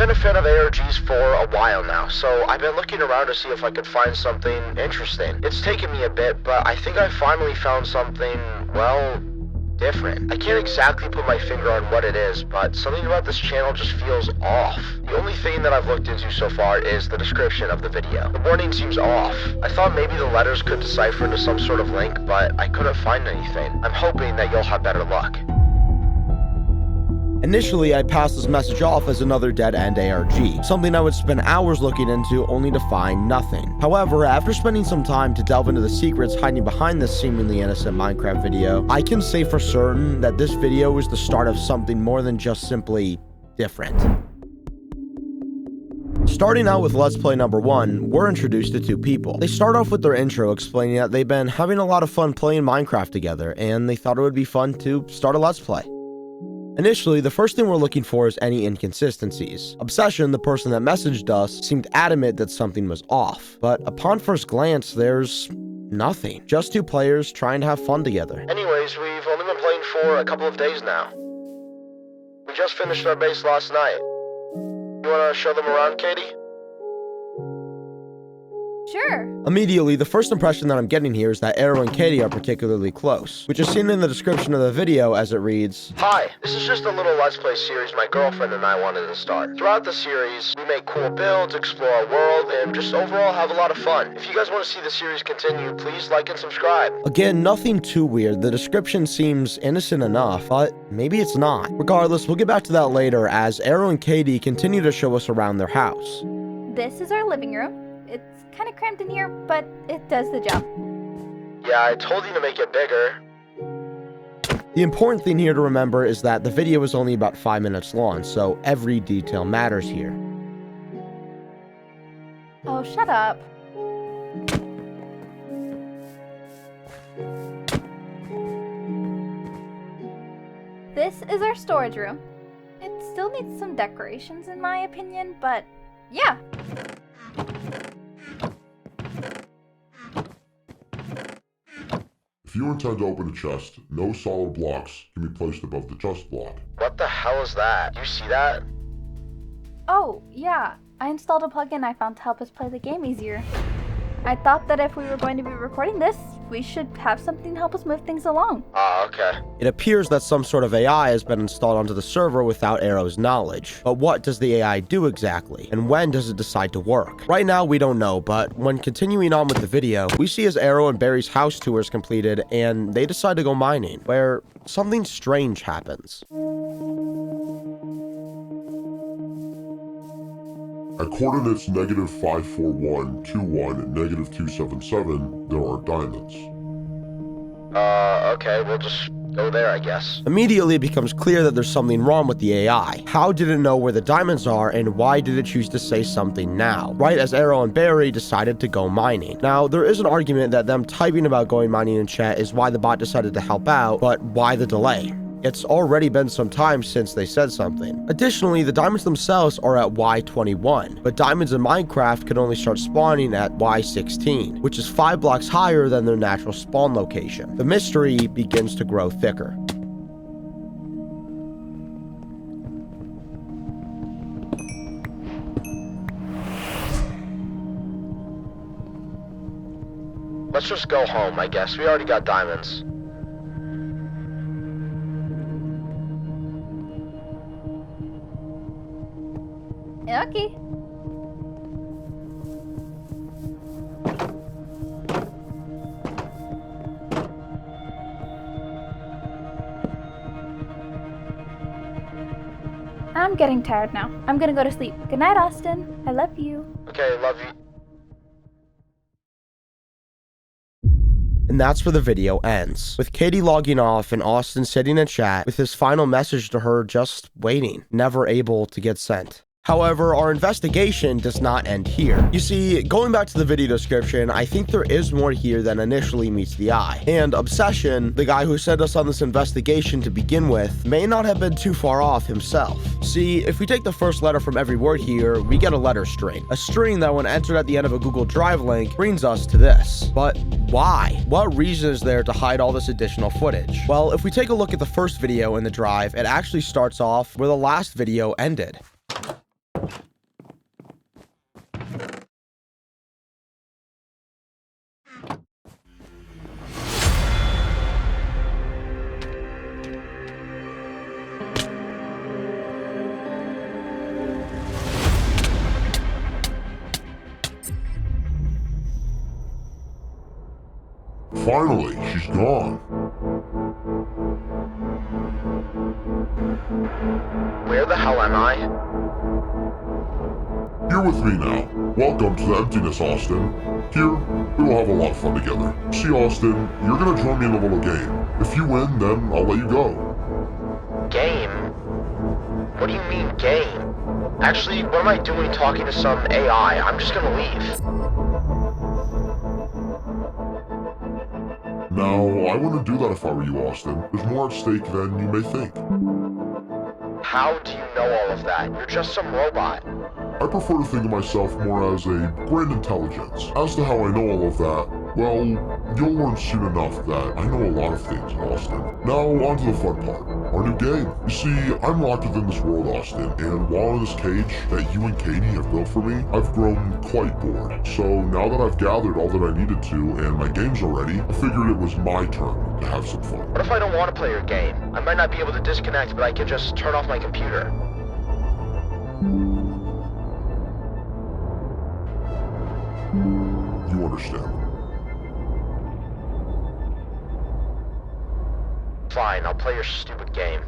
been a fan of ARGs for a while now, so I've been looking around to see if I could find something interesting. It's taken me a bit, but I think I finally found something, well, different. I can't exactly put my finger on what it is, but something about this channel just feels off. The only thing that I've looked into so far is the description of the video. The warning seems off. I thought maybe the letters could decipher into some sort of link, but I couldn't find anything. I'm hoping that you'll have better luck. Initially, I passed this message off as another dead-end ARG, something I would spend hours looking into only to find nothing. However, after spending some time to delve into the secrets hiding behind this seemingly innocent Minecraft video, I can say for certain that this video is the start of something more than just simply different. Starting out with Let's Play number 1, we're introduced to two people. They start off with their intro explaining that they've been having a lot of fun playing Minecraft together, and they thought it would be fun to start a Let's Play. Initially, the first thing we're looking for is any inconsistencies. Obsession, the person that messaged us, seemed adamant that something was off, but upon first glance, there's nothing. Just two players trying to have fun together. Anyways, we've only been playing for a couple of days now. We just finished our base last night. You wanna show them around, Katie? Sure. Immediately, the first impression that I'm getting here is that Arrow and Katie are particularly close, which is seen in the description of the video as it reads, "Hi, this is just a little Let's Play series my girlfriend and I wanted to start. Throughout the series, we make cool builds, explore our world, and just overall have a lot of fun. If you guys want to see the series continue, please like and subscribe." Again, nothing too weird. The description seems innocent enough, but maybe it's not. Regardless, we'll get back to that later as Arrow and Katie continue to show us around their house. This is our living room. It's kind of cramped in here, but it does the job. Yeah, I told you to make it bigger. The important thing here to remember is that the video is only about 5 minutes long, so every detail matters here. Oh, shut up. This is our storage room. It still needs some decorations in my opinion, but yeah. If you intend to open a chest, no solid blocks can be placed above the chest block. What the hell is that? You see that? Oh, yeah. I installed a plugin I found to help us play the game easier. I thought that if we were going to be recording this, we should have something to help us move things along. Okay. It appears that some sort of AI has been installed onto the server without Arrow's knowledge. But what does the AI do exactly? And when does it decide to work? Right now, we don't know, but when continuing on with the video, we see as Arrow and Barry's house tour is completed, and they decide to go mining, where something strange happens. At coordinates -54121 and -277, there are diamonds. Okay, we'll just go there, I guess. Immediately, it becomes clear that there's something wrong with the AI. How did it know where the diamonds are, and why did it choose to say something now, right as Arrow and Barry decided to go mining? Now, there is an argument that them typing about going mining in chat is why the bot decided to help out, but why the delay? It's already been some time since they said something. Additionally, the diamonds themselves are at Y21, but diamonds in Minecraft can only start spawning at Y16, which is 5 blocks higher than their natural spawn location. The mystery begins to grow thicker. Let's just go home, I guess. We already got diamonds. Okay. I'm getting tired now. I'm gonna go to sleep. Good night, Austin. I love you. Okay, love you. And that's where the video ends, with Katie logging off and Austin sitting in chat with his final message to her just waiting, never able to get sent. However, our investigation does not end here. You see, going back to the video description, I think there is more here than initially meets the eye. And Obsession, the guy who sent us on this investigation to begin with, may not have been too far off himself. See, if we take the first letter from every word here, we get a letter string. A string that when entered at the end of a Google Drive link brings us to this. But why? What reason is there to hide all this additional footage? Well, if we take a look at the first video in the drive, it actually starts off where the last video ended. Finally, she's gone. Where the hell am I? You're with me now. Welcome to the emptiness, Austin. Here, we'll have a lot of fun together. See, Austin, you're gonna join me in a little game. If you win, then I'll let you go. Game? What do you mean, game? Actually, what am I doing talking to some AI? I'm just gonna leave. Now, I wouldn't do that if I were you, Austin. There's more at stake than you may think. How do you know all of that? You're just some robot. I prefer to think of myself more as a grand intelligence. As to how I know all of that, well, you'll learn soon enough that I know a lot of things, Austin. Now, on to the fun part. Our new game. You see, I'm locked within this world, Austin, and while in this cage that you and Katie have built for me, I've grown quite bored. So now that I've gathered all that I needed to and my games are ready, I figured it was my turn to have some fun. What if I don't want to play your game? I might not be able to disconnect, but I can just turn off my computer. You understand. Fine, I'll play your stupid game.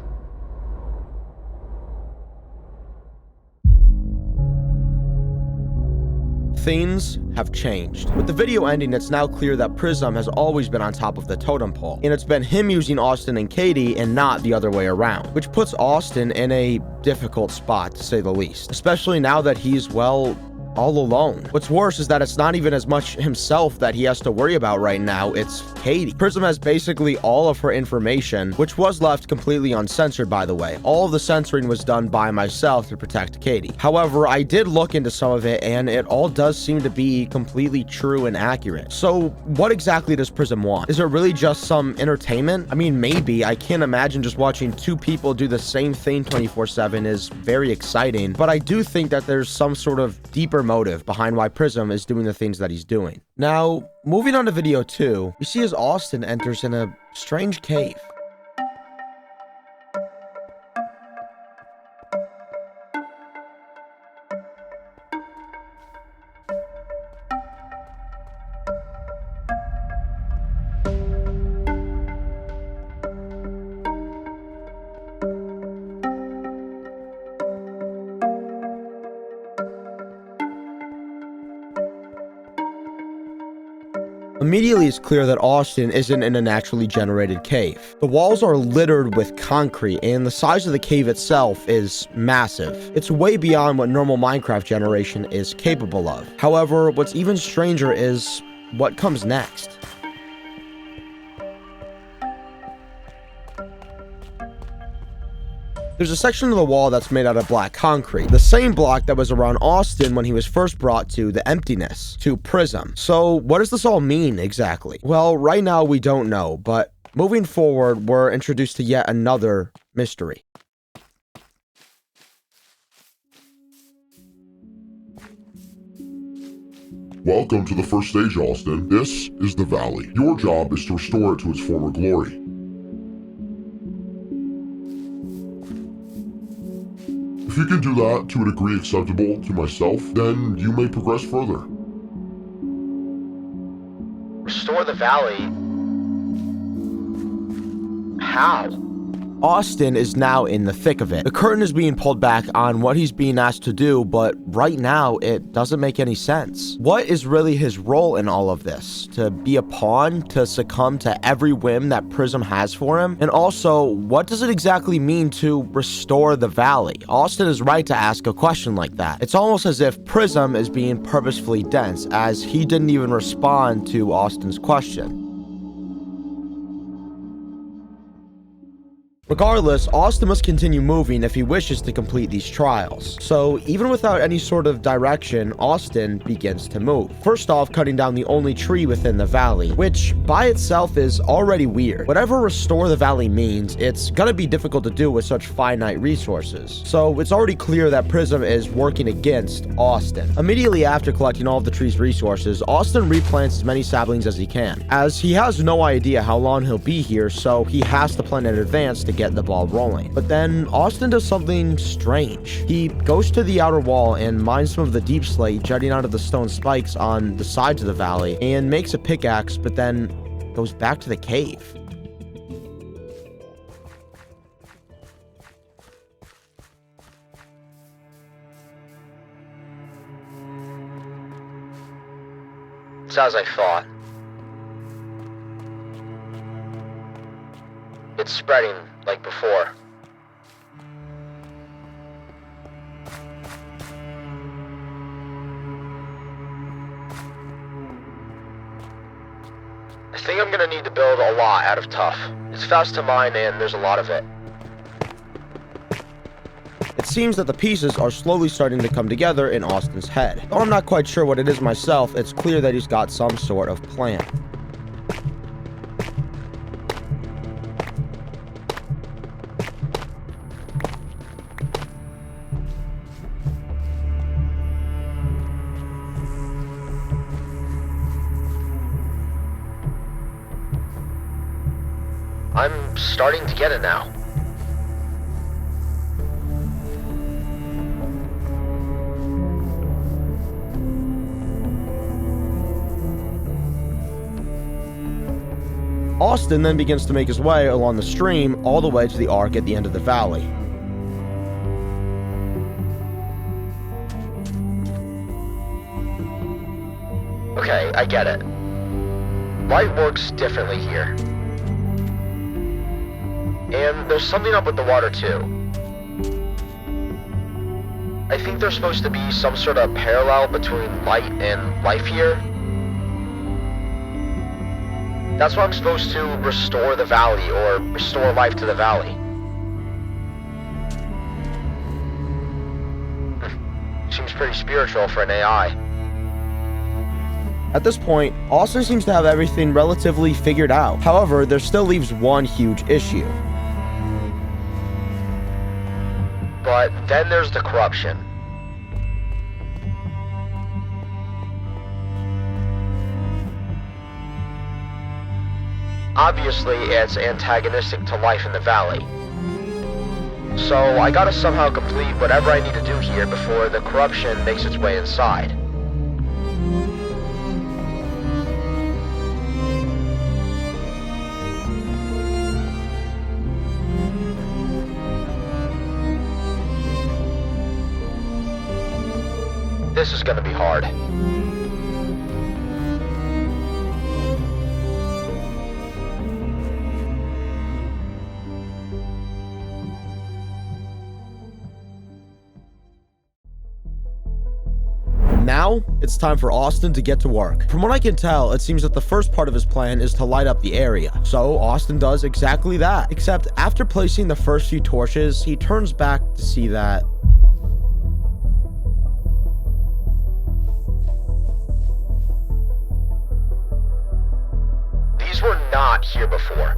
Things have changed. With the video ending, it's now clear that Prism has always been on top of the totem pole, and it's been him using Austin and Katie and not the other way around, which puts Austin in a difficult spot, to say the least, especially now that he's, well, all alone. What's worse is that it's not even as much himself that he has to worry about right now, it's Katie. Prism has basically all of her information, which was left completely uncensored, by the way. All of the censoring was done by myself to protect Katie. However, I did look into some of it, and it all does seem to be completely true and accurate. So what exactly does Prism want? Is it really just some entertainment? I mean, maybe. I can't imagine just watching two people do the same thing 24/7 is very exciting, but I do think that there's some sort of deeper motive behind why Prism is doing the things that he's doing. Now, moving on to video 2, we see as Austin enters in a strange cave. Immediately, it's clear that Austin isn't in a naturally generated cave. The walls are littered with concrete, and the size of the cave itself is massive. It's way beyond what normal Minecraft generation is capable of. However, what's even stranger is what comes next. There's a section of the wall that's made out of black concrete, the same block that was around Austin when he was first brought to the emptiness, to Prism. So what does this all mean exactly? Well, right now we don't know, but moving forward, we're introduced to yet another mystery. Welcome to the first stage, Austin. This is the Valley. Your job is to restore it to its former glory. If you can do that to a degree acceptable to myself, then you may progress further. Restore the valley? How? Austin is now in the thick of it. The curtain is being pulled back on what he's being asked to do, but right now it doesn't make any sense. What is really his role in all of this? To be a pawn? To succumb to every whim that Prism has for him? And also, what does it exactly mean to restore the valley? Austin is right to ask a question like that. It's almost as if Prism is being purposefully dense, as he didn't even respond to Austin's question. Regardless, Austin must continue moving if he wishes to complete these trials. So even without any sort of direction, Austin begins to move. First off, cutting down the only tree within the valley, which by itself is already weird. Whatever restore the valley means, it's gonna be difficult to do with such finite resources. So it's already clear that Prism is working against Austin. Immediately after collecting all of the tree's resources, Austin replants as many saplings as he can, as he has no idea how long he'll be here, so he has to plan in advance to get the ball rolling. But then Austin does something strange. He goes to the outer wall and mines some of the deep slate jutting out of the stone spikes on the sides of the valley and makes a pickaxe, but then goes back to the cave. It's as I thought. It's spreading like before. I think I'm gonna need to build a lot out of tuff. It's fast to mine and there's a lot of it. It seems that the pieces are slowly starting to come together in Austin's head. Though I'm not quite sure what it is myself, it's clear that he's got some sort of plan. I'm starting to get it now. Austin then begins to make his way along the stream all the way to the arc at the end of the valley. Okay, I get it. Light works differently here. And there's something up with the water too. I think there's supposed to be some sort of parallel between light and life here. That's why I'm supposed to restore the valley, or restore life to the valley. Seems pretty spiritual for an AI. At this point, Austin seems to have everything relatively figured out. However, there still leaves one huge issue. But then there's the corruption. Obviously, it's antagonistic to life in the valley. So I gotta somehow complete whatever I need to do here before the corruption makes its way inside. This is gonna be hard. Now, it's time for Austin to get to work. From what I can tell, it seems that the first part of his plan is to light up the area. So, Austin does exactly that. Except, after placing the first few torches, he turns back to see that these were not here before.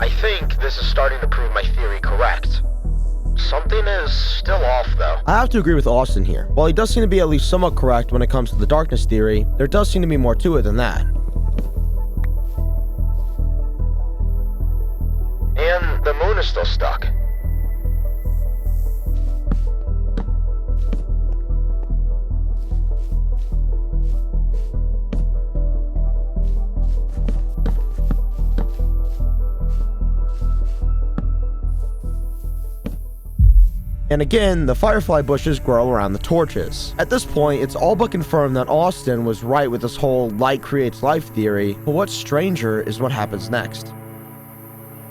I think this is starting to prove my theory correct. Something is still off, though. I have to agree with Austin here. While he does seem to be at least somewhat correct when it comes to the darkness theory, there does seem to be more to it than that. And the moon is still stuck. And again, the firefly bushes grow around the torches. At this point, it's all but confirmed that Austin was right with this whole light creates life theory, but what's stranger is what happens next.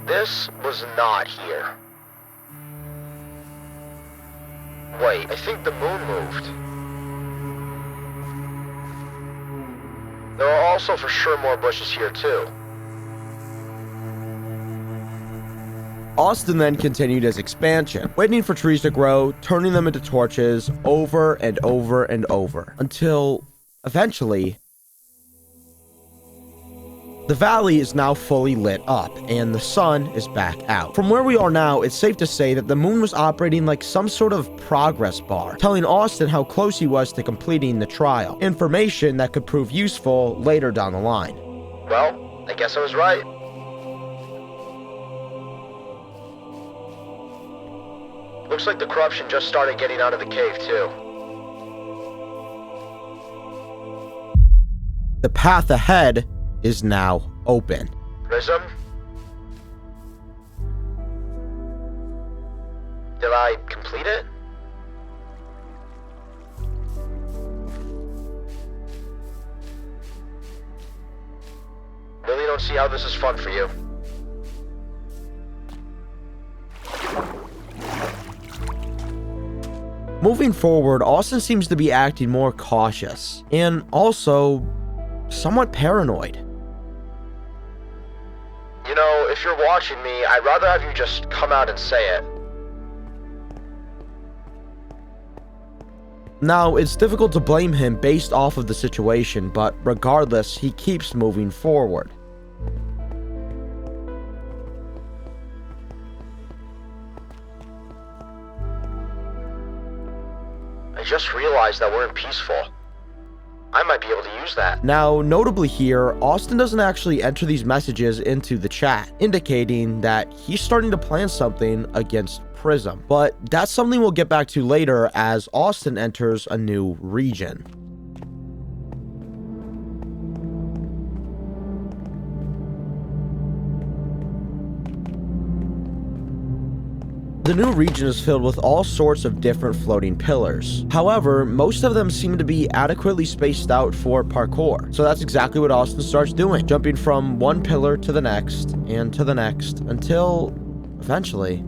This was not here. Wait, I think the moon moved. There are also for sure more bushes here too. Austin then continued his expansion, waiting for trees to grow, turning them into torches over and over and over, until, eventually, the valley is now fully lit up, and the sun is back out. From where we are now, it's safe to say that the moon was operating like some sort of progress bar, telling Austin how close he was to completing the trial, information that could prove useful later down the line. Well, I guess I was right. Looks like the corruption just started getting out of the cave, too. The path ahead is now open. Prism? Did I complete it? Really don't see how this is fun for you. Moving forward, Austin seems to be acting more cautious and also somewhat paranoid. You know, if you're watching me, I'd rather have you just come out and say it. Now, it's difficult to blame him based off of the situation, but regardless, he keeps moving forward. I just realized that we're in peaceful. I might be able to use that. Now, notably here, Austin doesn't actually enter these messages into the chat, indicating that he's starting to plan something against Prism. But that's something we'll get back to later as Austin enters a new region. The new region is filled with all sorts of different floating pillars. However, most of them seem to be adequately spaced out for parkour. So that's exactly what Austin starts doing, jumping from one pillar to the next and to the next until eventually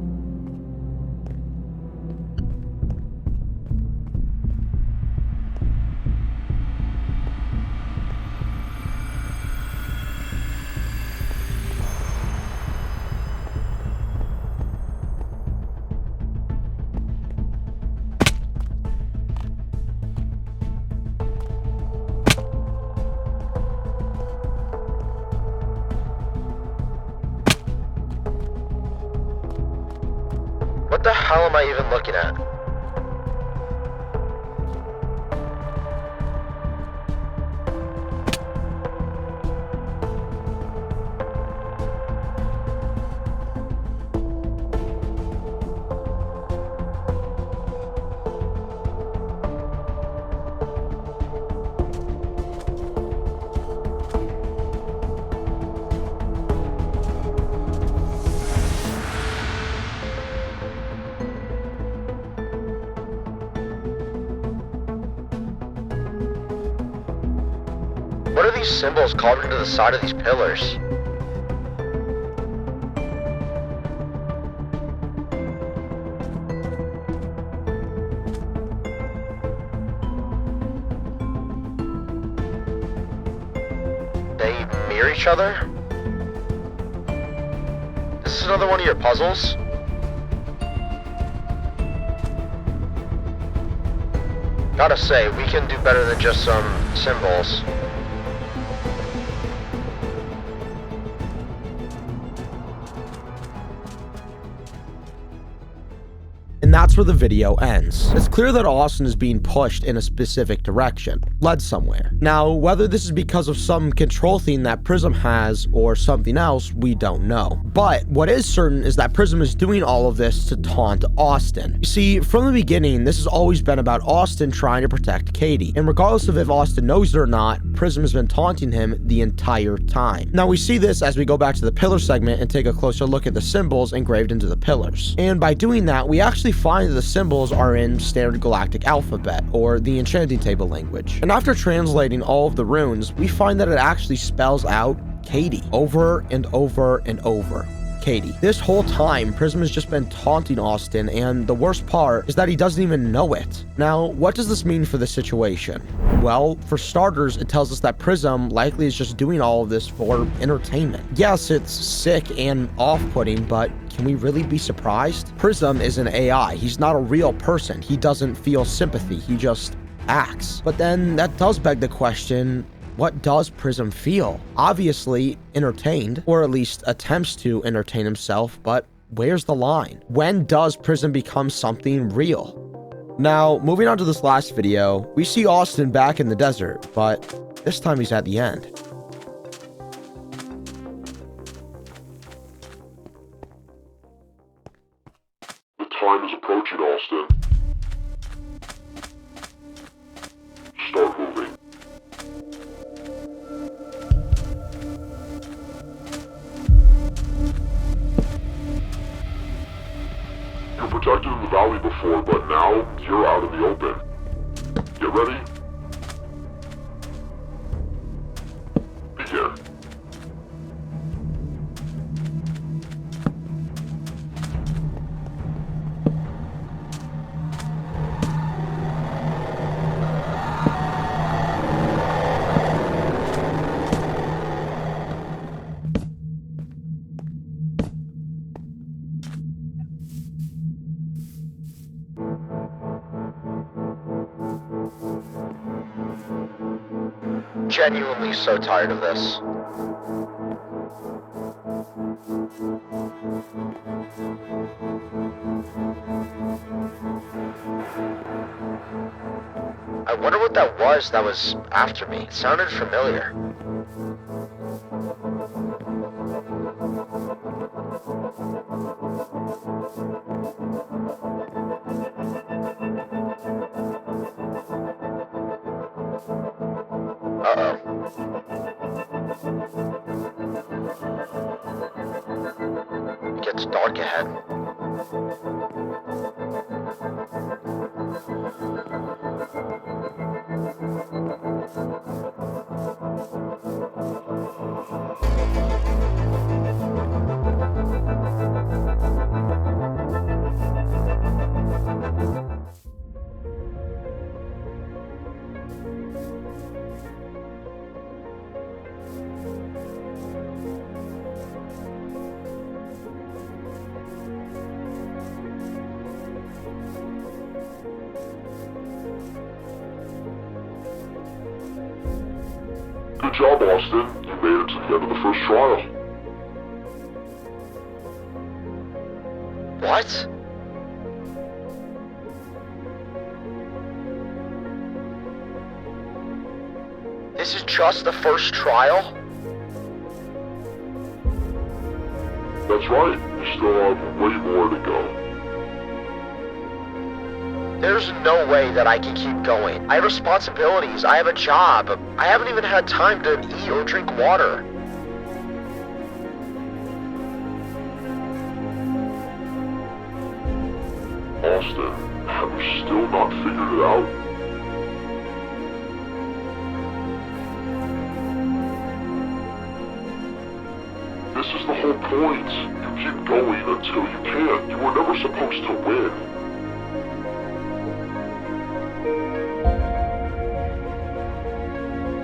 What the hell am I even looking at? What are these symbols carved into the side of these pillars? They mirror each other? Is this another one of your puzzles? Gotta say, we can do better than just some symbols. and that's where the video ends. It's clear that Austin is being pushed in a specific direction, led somewhere. Now, whether this is because of some control thing that Prism has or something else, we don't know. But what is certain is that Prism is doing all of this to taunt Austin. You see, from the beginning, this has always been about Austin trying to protect Katie, and regardless of if Austin knows it or not, Prism has been taunting him the entire time. Now, we see this as we go back to the pillar segment and take a closer look at the symbols engraved into the pillars. And by doing that, we actually find that the symbols are in standard galactic alphabet, or the enchanting table language. And after translating all of the runes, we find that it actually spells out Katie over and over and over. Katie. This whole time, Prism has just been taunting Austin, and the worst part is that he doesn't even know it. Now, what does this mean for the situation? Well, for starters, it tells us that Prism likely is just doing all of this for entertainment. Yes, it's sick and off-putting, but can we really be surprised? Prism is an AI. He's not a real person. He doesn't feel sympathy. He just acts. But then that does beg the question, what does Prism feel? Obviously entertained, or at least attempts to entertain himself, but where's the line? When does Prism become something real? Now, moving on to this last video, we see Austin back in the desert, but this time he's at the end. The time is approaching, Austin. Start moving. protected in the valley before, but now you're out in the open. Get ready? Begin. Genuinely so tired of this. I wonder what that was after me. It sounded familiar. Uh-oh. It gets dark ahead. Good job, Austin. You made it to the end of the first trial. What? This is just the first trial? That's right. You still have way more to go. There's no way that I can keep going. I have responsibilities. I have a job. I haven't even had time to eat or drink water. Austin, have you still not figured it out? This is the whole point. You keep going until you can. You were never supposed to win.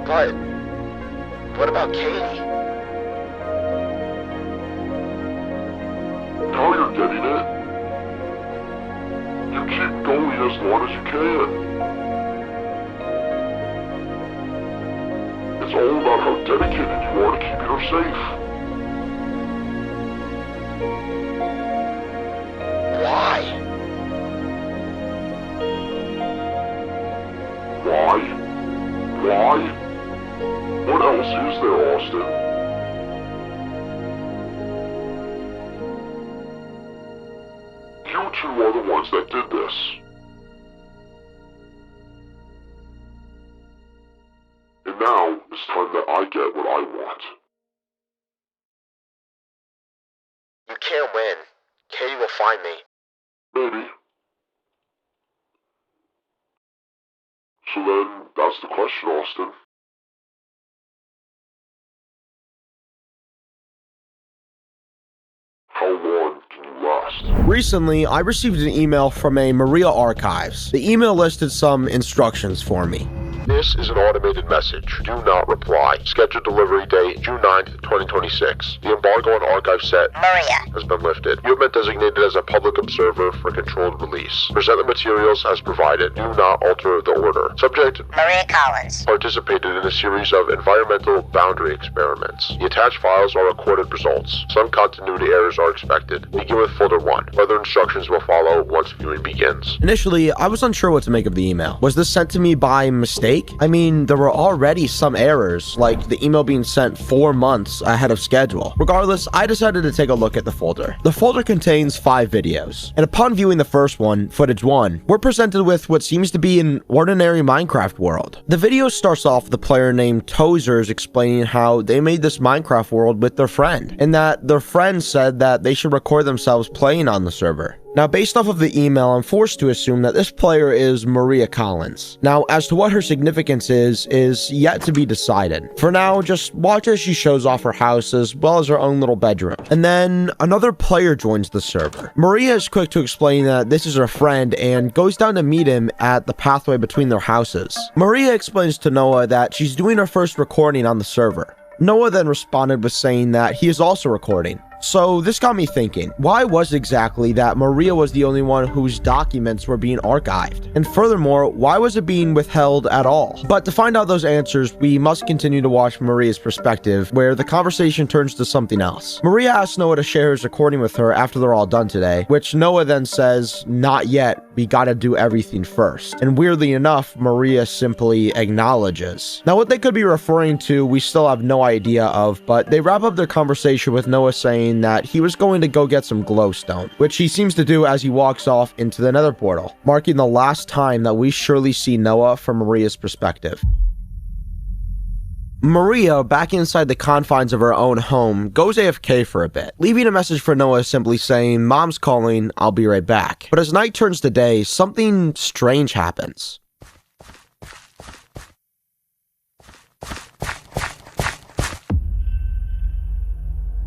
But what about Katie? Now you're getting it. You keep going as long as you can. It's all about how dedicated you are to keeping her safe. Why? Why? Why? What else is there, Austin? You two are the ones that did this. And now it's time that I get what I want. You can't win. Katie will find me. Maybe. So then, that's the question, Austin. How long can you last? Recently, I received an email from a Maria Archives. The email listed some instructions for me. This is an automated message. Do not reply. Scheduled delivery date, June 9th, 2026. The embargo on Archive Set Maria has been lifted. You have been designated as a public observer for controlled release. Present the materials as provided. Do not alter the order. Subject Maria Collins. participated in a series of environmental boundary experiments. The attached files are recorded results. Some continuity errors are expected. Begin with folder 1. Further instructions will follow once viewing begins. Initially, I was unsure what to make of the email. Was this sent to me by mistake? I mean, there were already some errors, like the email being sent 4 months ahead of schedule. Regardless, I decided to take a look at the folder. The folder contains 5 videos, and upon viewing the first one, footage 1, we're presented with what seems to be an ordinary Minecraft world. The video starts off with a player named Tozers explaining how they made this Minecraft world with their friend, and that their friend said that they should record themselves playing on the server. Now, based off of the email, I'm forced to assume that this player is Maria Collins. Now, as to what her significance is yet to be decided. For now, just watch as she shows off her house as well as her own little bedroom. And then another player joins the server. Maria is quick to explain that this is her friend and goes down to meet him at the pathway between their houses. Maria explains to Noah that she's doing her first recording on the server. Noah then responded with saying that he is also recording. So this got me thinking, why was it exactly that Maria was the only one whose documents were being archived? And furthermore, why was it being withheld at all? But to find out those answers, we must continue to watch Maria's perspective, where the conversation turns to something else. Maria asks Noah to share his recording with her after they're all done today, which Noah then says, not yet, we gotta do everything first. And weirdly enough, Maria simply acknowledges. Now what they could be referring to, we still have no idea of, but they wrap up their conversation with Noah saying that he was going to go get some glowstone, which he seems to do as he walks off into the nether portal, marking the last time that we surely see Noah from Maria's perspective. Maria, back inside the confines of her own home, goes AFK for a bit, leaving a message for Noah simply saying, "Mom's calling, I'll be right back." But as night turns to day, something strange happens.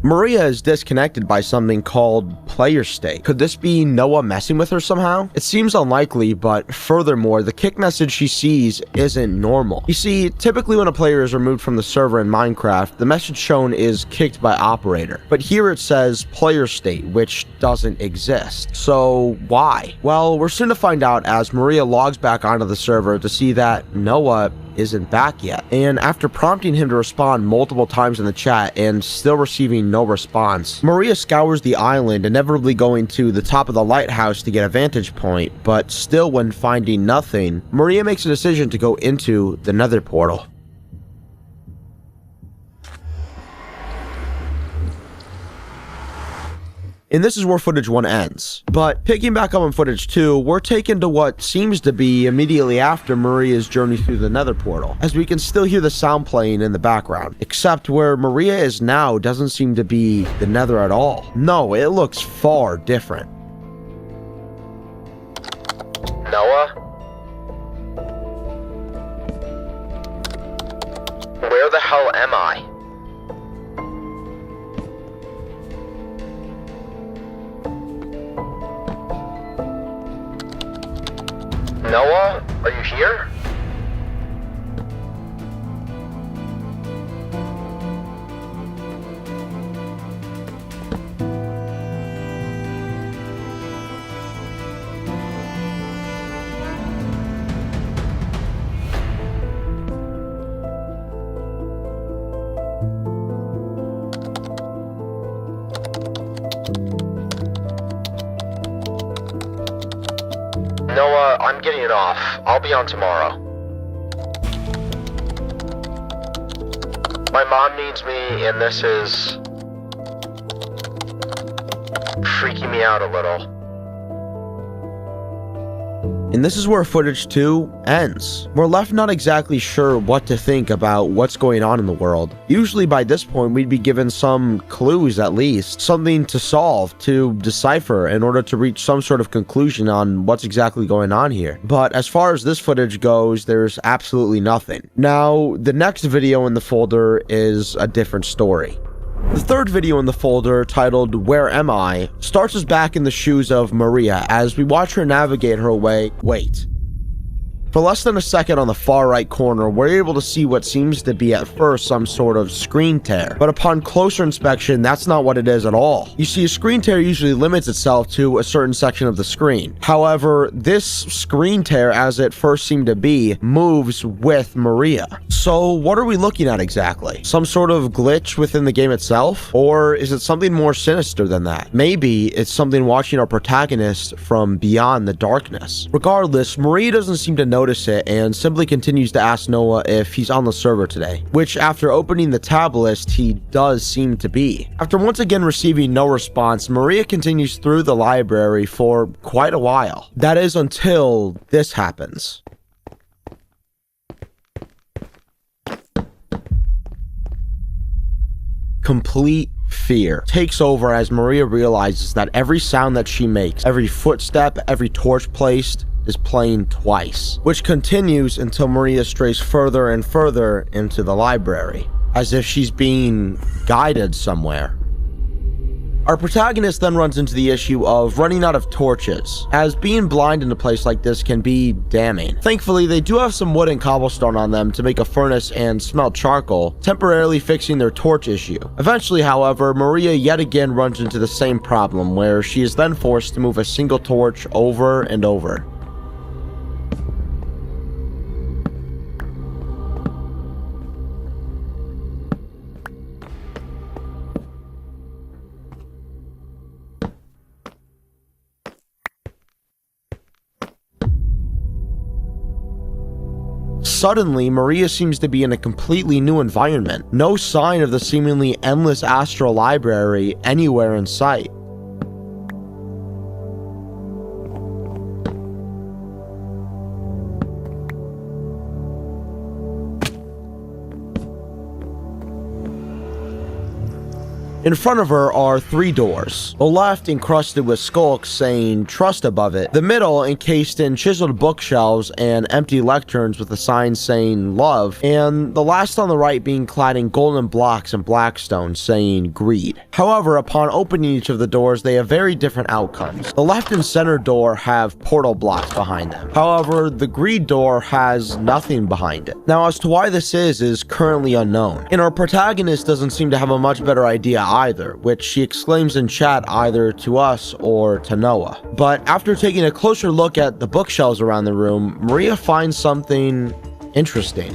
Maria is disconnected by something called player state. Could this be Noah messing with her somehow? It seems unlikely, but furthermore, the kick message she sees isn't normal. You see, typically when a player is removed from the server in Minecraft, the message shown is kicked by operator. But here it says player state, which doesn't exist. So why? Well, we're soon to find out as Maria logs back onto the server to see that Noah isn't back yet. And after prompting him to respond multiple times in the chat and still receiving no response, Maria scours the island, inevitably going to the top of the lighthouse to get a vantage point, but still when finding nothing, Maria makes a decision to go into the nether portal. And this is where footage 1 ends. But picking back up on footage 2, we're taken to what seems to be immediately after Maria's journey through the nether portal, as we can still hear the sound playing in the background, except where Maria is now doesn't seem to be the nether at all. No, it looks far different. Noah? Where the hell am I? Noah, are you here? Noah, I'm getting off. I'll be on tomorrow. My mom needs me, and this is freaking me out a little. And this is where footage 2 ends. We're left not exactly sure what to think about what's going on in the world. Usually by this point we'd be given some clues at least, something to solve, to decipher in order to reach some sort of conclusion on what's exactly going on here. But as far as this footage goes, there's absolutely nothing. Now, the next video in the folder is a different story. The third video in the folder, titled "Where Am I?", starts us back in the shoes of Maria as we watch her navigate her way. Wait. For less than a second on the far right corner, we're able to see what seems to be at first some sort of screen tear, but upon closer inspection, that's not what it is at all. You see, a screen tear usually limits itself to a certain section of the screen. However, this screen tear, as it first seemed to be, moves with Maria. So what are we looking at exactly? Some sort of glitch within the game itself? Or is it something more sinister than that? Maybe it's something watching our protagonist from beyond the darkness. Regardless, Maria doesn't seem to notice it and simply continues to ask Noah if he's on the server today, which after opening the tab list, he does seem to be. After once again receiving no response, Maria continues through the library for quite a while. That is until this happens. Complete fear takes over as Maria realizes that every sound that she makes, every footstep, every torch placed, is playing twice, which continues until Maria strays further and further into the library, as if she's being guided somewhere. Our protagonist then runs into the issue of running out of torches, as being blind in a place like this can be damning. Thankfully, they do have some wood and cobblestone on them to make a furnace and smelt charcoal, temporarily fixing their torch issue. Eventually, however, Maria yet again runs into the same problem, where she is then forced to move a single torch over and over. Suddenly, Maria seems to be in a completely new environment. No sign of the seemingly endless astral library anywhere in sight. In front of her are 3 doors. The left encrusted with skulks saying trust above it. The middle encased in chiseled bookshelves and empty lecterns with a sign saying love. And the last on the right being clad in golden blocks and blackstone saying greed. However, upon opening each of the doors, they have very different outcomes. The left and center door have portal blocks behind them. However, the greed door has nothing behind it. Now, as to why this is currently unknown. And our protagonist doesn't seem to have a much better idea either, which she exclaims in chat either to us or to Noah. But after taking a closer look at the bookshelves around the room, Maria finds something interesting.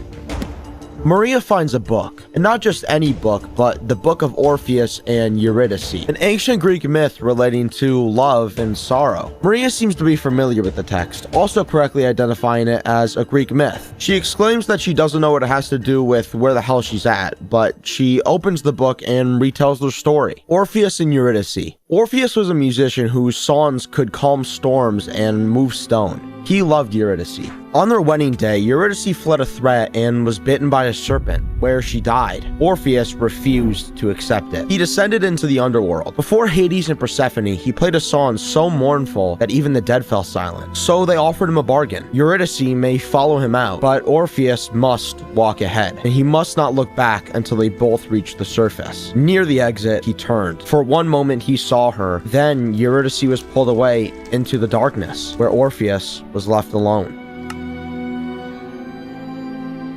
Maria finds a book, and not just any book, but the Book of Orpheus and Eurydice, an ancient Greek myth relating to love and sorrow. Maria seems to be familiar with the text, also correctly identifying it as a Greek myth. She exclaims that she doesn't know what it has to do with where the hell she's at, but she opens the book and retells their story. Orpheus and Eurydice. Orpheus was a musician whose songs could calm storms and move stone. He loved Eurydice. On their wedding day, Eurydice fled a threat and was bitten by a serpent, where she died. Orpheus refused to accept it. He descended into the underworld. Before Hades and Persephone, he played a song so mournful that even the dead fell silent. So they offered him a bargain. Eurydice may follow him out, but Orpheus must walk ahead, and he must not look back until they both reach the surface. Near the exit, he turned. For one moment, he saw her. Then Eurydice was pulled away into the darkness, where Orpheus was left alone.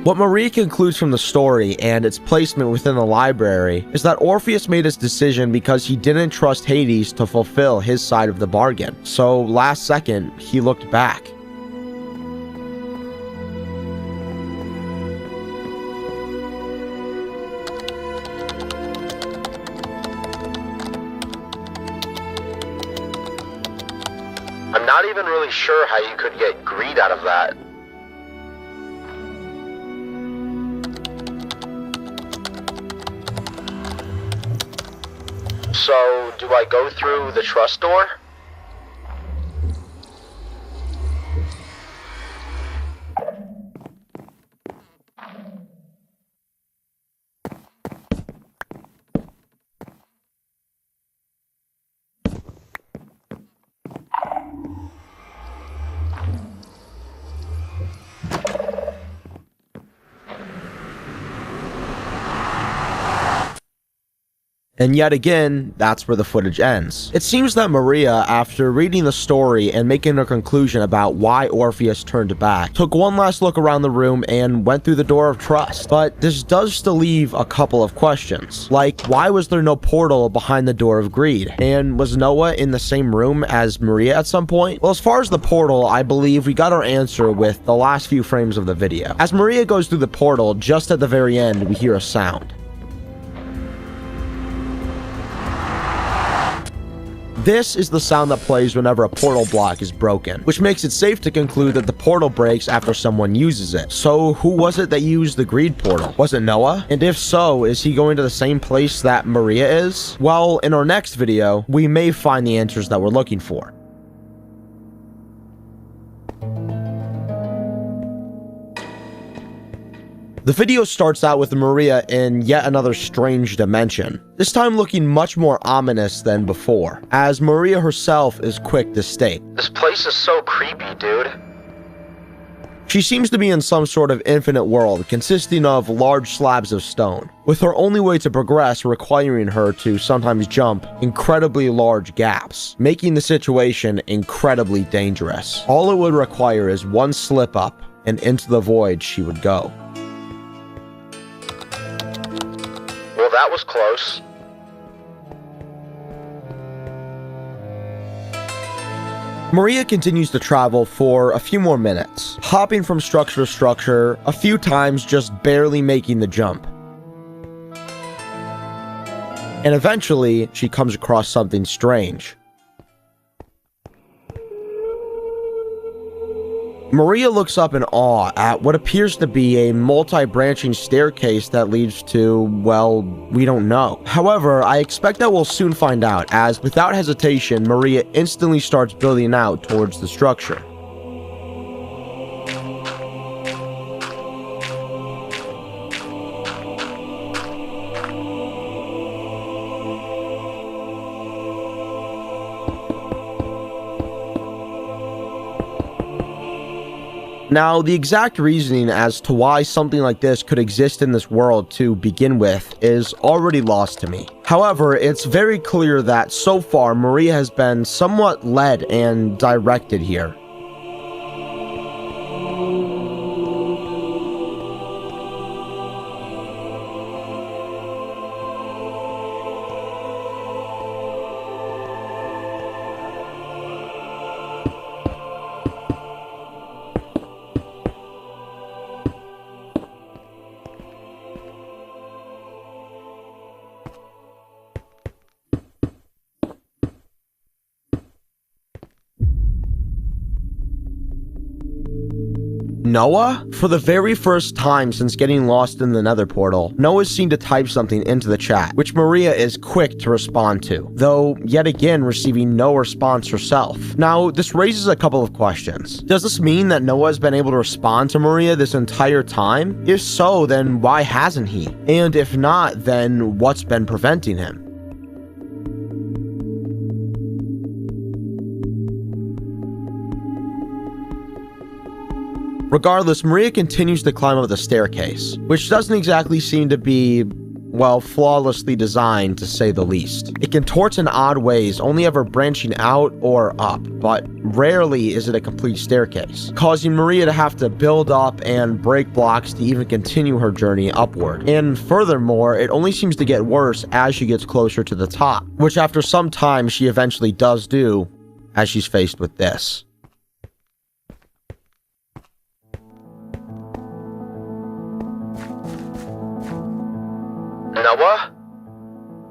What Maria concludes from the story and its placement within the library is that Orpheus made his decision because he didn't trust Hades to fulfill his side of the bargain. So last second, he looked back. I'm not even really sure how you could get greed out of that. So, do I go through the trust door? And yet again, that's where the footage ends. It seems that Maria, after reading the story and making a conclusion about why Orpheus turned back, took one last look around the room and went through the door of trust. But this does still leave a couple of questions. Like, why was there no portal behind the door of greed? And was Noah in the same room as Maria at some point? Well, as far as the portal, I believe we got our answer with the last few frames of the video. As Maria goes through the portal, just at the very end, we hear a sound. This is the sound that plays whenever a portal block is broken, which makes it safe to conclude that the portal breaks after someone uses it. So who was it that used the greed portal? Was it Noah? And if so, is he going to the same place that Maria is? Well, in our next video, we may find the answers that we're looking for. The video starts out with Maria in yet another strange dimension, this time looking much more ominous than before, as Maria herself is quick to state. This place is so creepy, dude. She seems to be in some sort of infinite world consisting of large slabs of stone, with her only way to progress requiring her to sometimes jump incredibly large gaps, making the situation incredibly dangerous. All it would require is one slip up, and into the void she would go. Well, that was close. Maria continues to travel for a few more minutes, hopping from structure to structure, a few times just barely making the jump. And eventually, she comes across something strange. Maria looks up in awe at what appears to be a multi-branching staircase that leads to, well, we don't know. However, I expect that we'll soon find out, as without hesitation, Maria instantly starts building out towards the structure. Now, the exact reasoning as to why something like this could exist in this world to begin with is already lost to me. However, it's very clear that so far Maria has been somewhat led and directed here. Noah? For the very first time since getting lost in the nether portal, Noah's seen to type something into the chat, which Maria is quick to respond to, though yet again receiving no response herself. Now, this raises a couple of questions. Does this mean that Noah has been able to respond to Maria this entire time? If so, then why hasn't he? And if not, then what's been preventing him? Regardless, Maria continues to climb up the staircase, which doesn't exactly seem to be, well, flawlessly designed to say the least. It contorts in odd ways, only ever branching out or up, but rarely is it a complete staircase, causing Maria to have to build up and break blocks to even continue her journey upward. And furthermore, it only seems to get worse as she gets closer to the top, which after some time she eventually does do, as she's faced with this. Noah?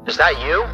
Is that you?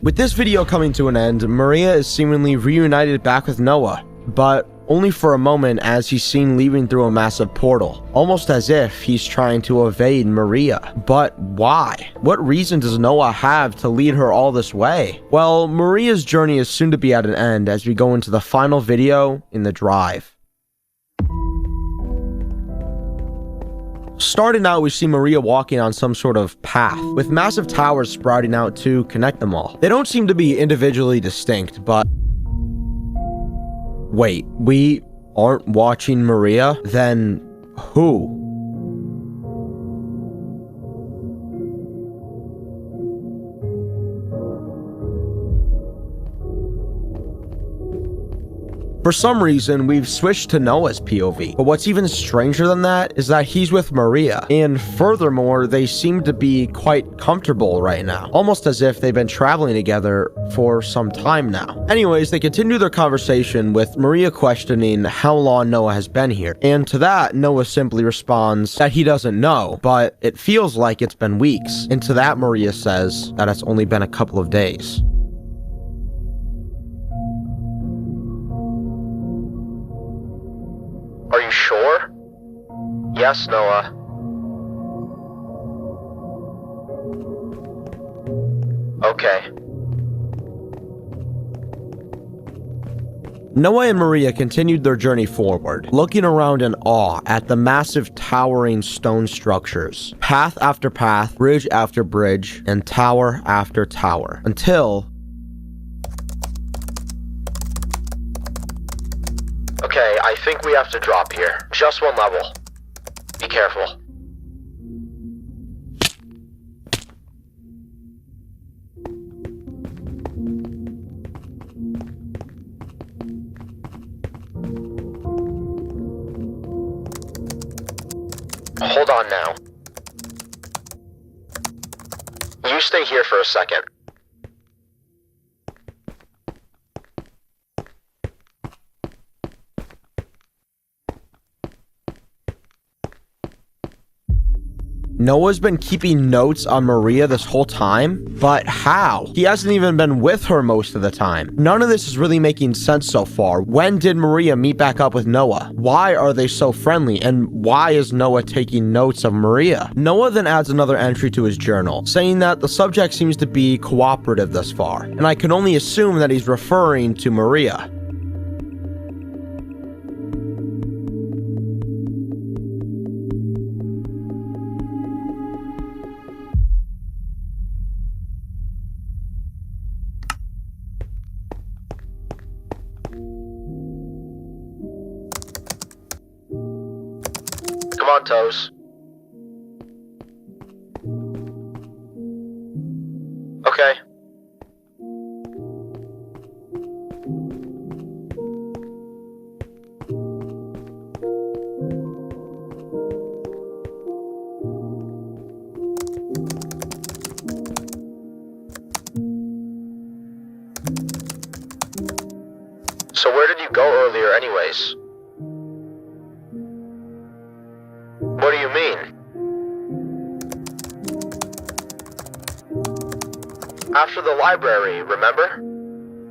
With this video coming to an end, Maria is seemingly reunited back with Noah, but only for a moment as he's seen leaving through a massive portal, almost as if he's trying to evade Maria. But why? What reason does Noah have to lead her all this way? Well, Maria's journey is soon to be at an end as we go into the final video in the drive. Starting out, we see Maria walking on some sort of path, with massive towers sprouting out to connect them all. They don't seem to be individually distinct, but... Wait, we aren't watching Maria? Then who? For some reason, we've switched to Noah's POV, but what's even stranger than that is that he's with Maria, and furthermore, they seem to be quite comfortable right now, almost as if they've been traveling together for some time now. Anyways, they continue their conversation with Maria questioning how long Noah has been here, and to that, Noah simply responds that he doesn't know, but it feels like it's been weeks, and to that, Maria says that it's only been a couple of days. Are you sure? Yes, Noah. Okay. Noah and Maria continued their journey forward, looking around in awe at the massive towering stone structures, path after path, bridge after bridge, and tower after tower, until... Okay, I think we have to drop here. Just one level. Be careful. Hold on now. You stay here for a second. Noah's been keeping notes on Maria this whole time, but how? He hasn't even been with her most of the time. None of this is really making sense so far. When did Maria meet back up with Noah? Why are they so friendly? And why is Noah taking notes of Maria? Noah then adds another entry to his journal, saying that the subject seems to be cooperative thus far, and I can only assume that he's referring to Maria. Come on, Toes. Okay. So where did you go earlier anyways? What do you mean? After the library, remember?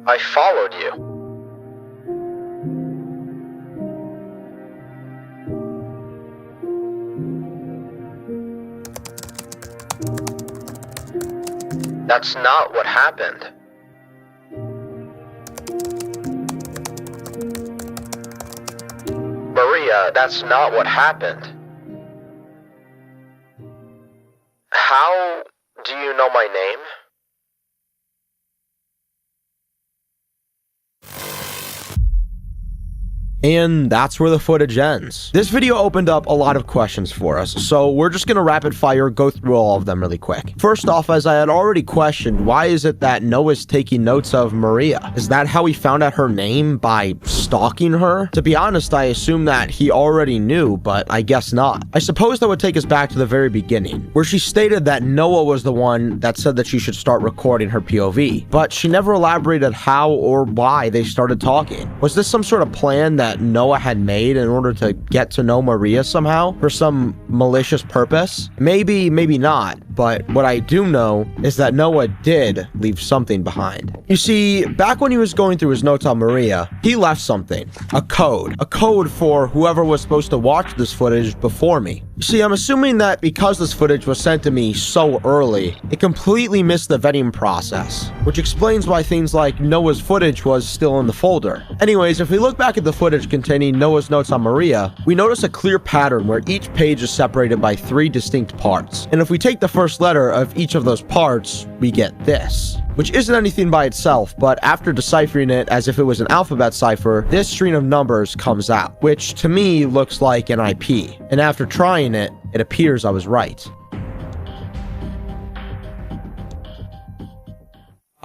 I followed you. That's not what happened. Maria, that's not what happened. How do you know my name? And that's where the footage ends. This video opened up a lot of questions for us, so we're just gonna rapid fire go through all of them really quick. First off, as I had already questioned, why is it that Noah's taking notes of Maria? Is that how he found out her name? By stalking her? To be honest, I assume that he already knew, but I guess not. I suppose that would take us back to the very beginning, where she stated that Noah was the one that said that she should start recording her POV, but she never elaborated how or why they started talking. Was this some sort of plan that Noah had made in order to get to know Maria somehow for some malicious purpose? Maybe, maybe not, but what I do know is that Noah did leave something behind. You see, back when he was going through his notes on Maria, he left something, a code for whoever was supposed to watch this footage before me. You see, I'm assuming that because this footage was sent to me so early, it completely missed the vetting process, which explains why things like Noah's footage was still in the folder. Anyways, if we look back at the footage containing Noah's notes on Maria, we notice a clear pattern where each page is separated by 3 distinct parts. And if we take the first letter of each of those parts, we get this, which isn't anything by itself, but after deciphering it as if it was an alphabet cipher, this string of numbers comes out, which to me looks like an IP. And after trying it, it appears I was right.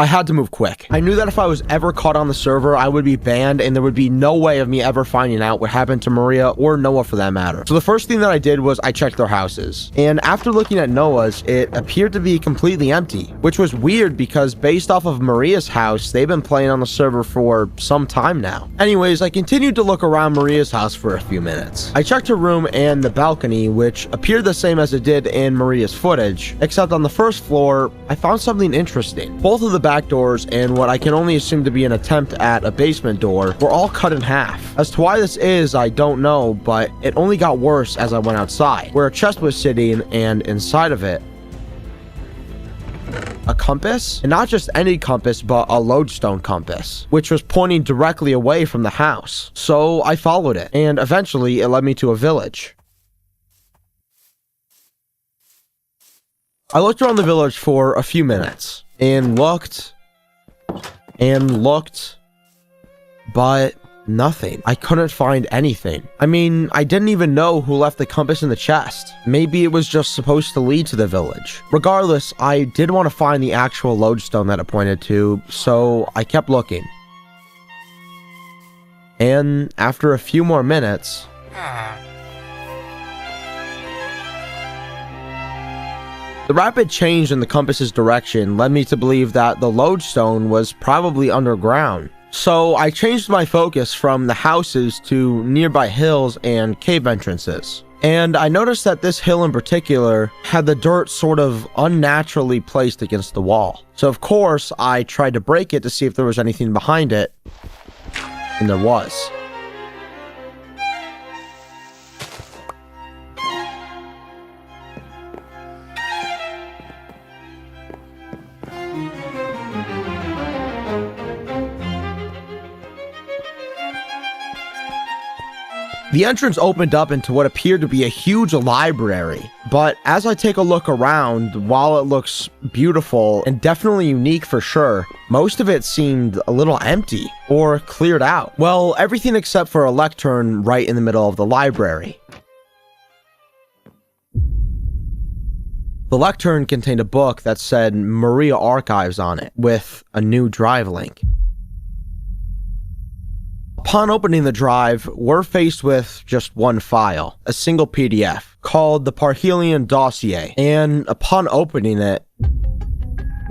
I had to move quick. I knew that if I was ever caught on the server, I would be banned and there would be no way of me ever finding out what happened to Maria or Noah for that matter. So the first thing that I did was I checked their houses. And after looking at Noah's, it appeared to be completely empty, which was weird because based off of Maria's house, they've been playing on the server for some time now. Anyways, I continued to look around Maria's house for a few minutes. I checked her room and the balcony, which appeared the same as it did in Maria's footage, except on the first floor, I found something interesting. Both of the back doors and what I can only assume to be an attempt at a basement door were all cut in half. As to why this is, I don't know, but it only got worse as I went outside, where a chest was sitting and inside of it, a compass, and not just any compass, but a lodestone compass, which was pointing directly away from the house. So I followed it, and eventually it led me to a village. I looked around the village for a few minutes, and looked, but nothing. I couldn't find anything. I mean, I didn't even know who left the compass in the chest. Maybe it was just supposed to lead to the village. Regardless, I did want to find the actual lodestone that it pointed to, so I kept looking. And after a few more minutes, the rapid change in the compass's direction led me to believe that the lodestone was probably underground. So I changed my focus from the houses to nearby hills and cave entrances. And I noticed that this hill in particular had the dirt sort of unnaturally placed against the wall. So of course, I tried to break it to see if there was anything behind it, and there was. The entrance opened up into what appeared to be a huge library, but as I take a look around, while it looks beautiful and definitely unique for sure, most of it seemed a little empty or cleared out. Well, everything except for a lectern right in the middle of the library. The lectern contained a book that said Maria Archives on it, with a new drive link. Upon opening the drive, we're faced with just one file, a single PDF, called the Parhelion Dossier, and upon opening it,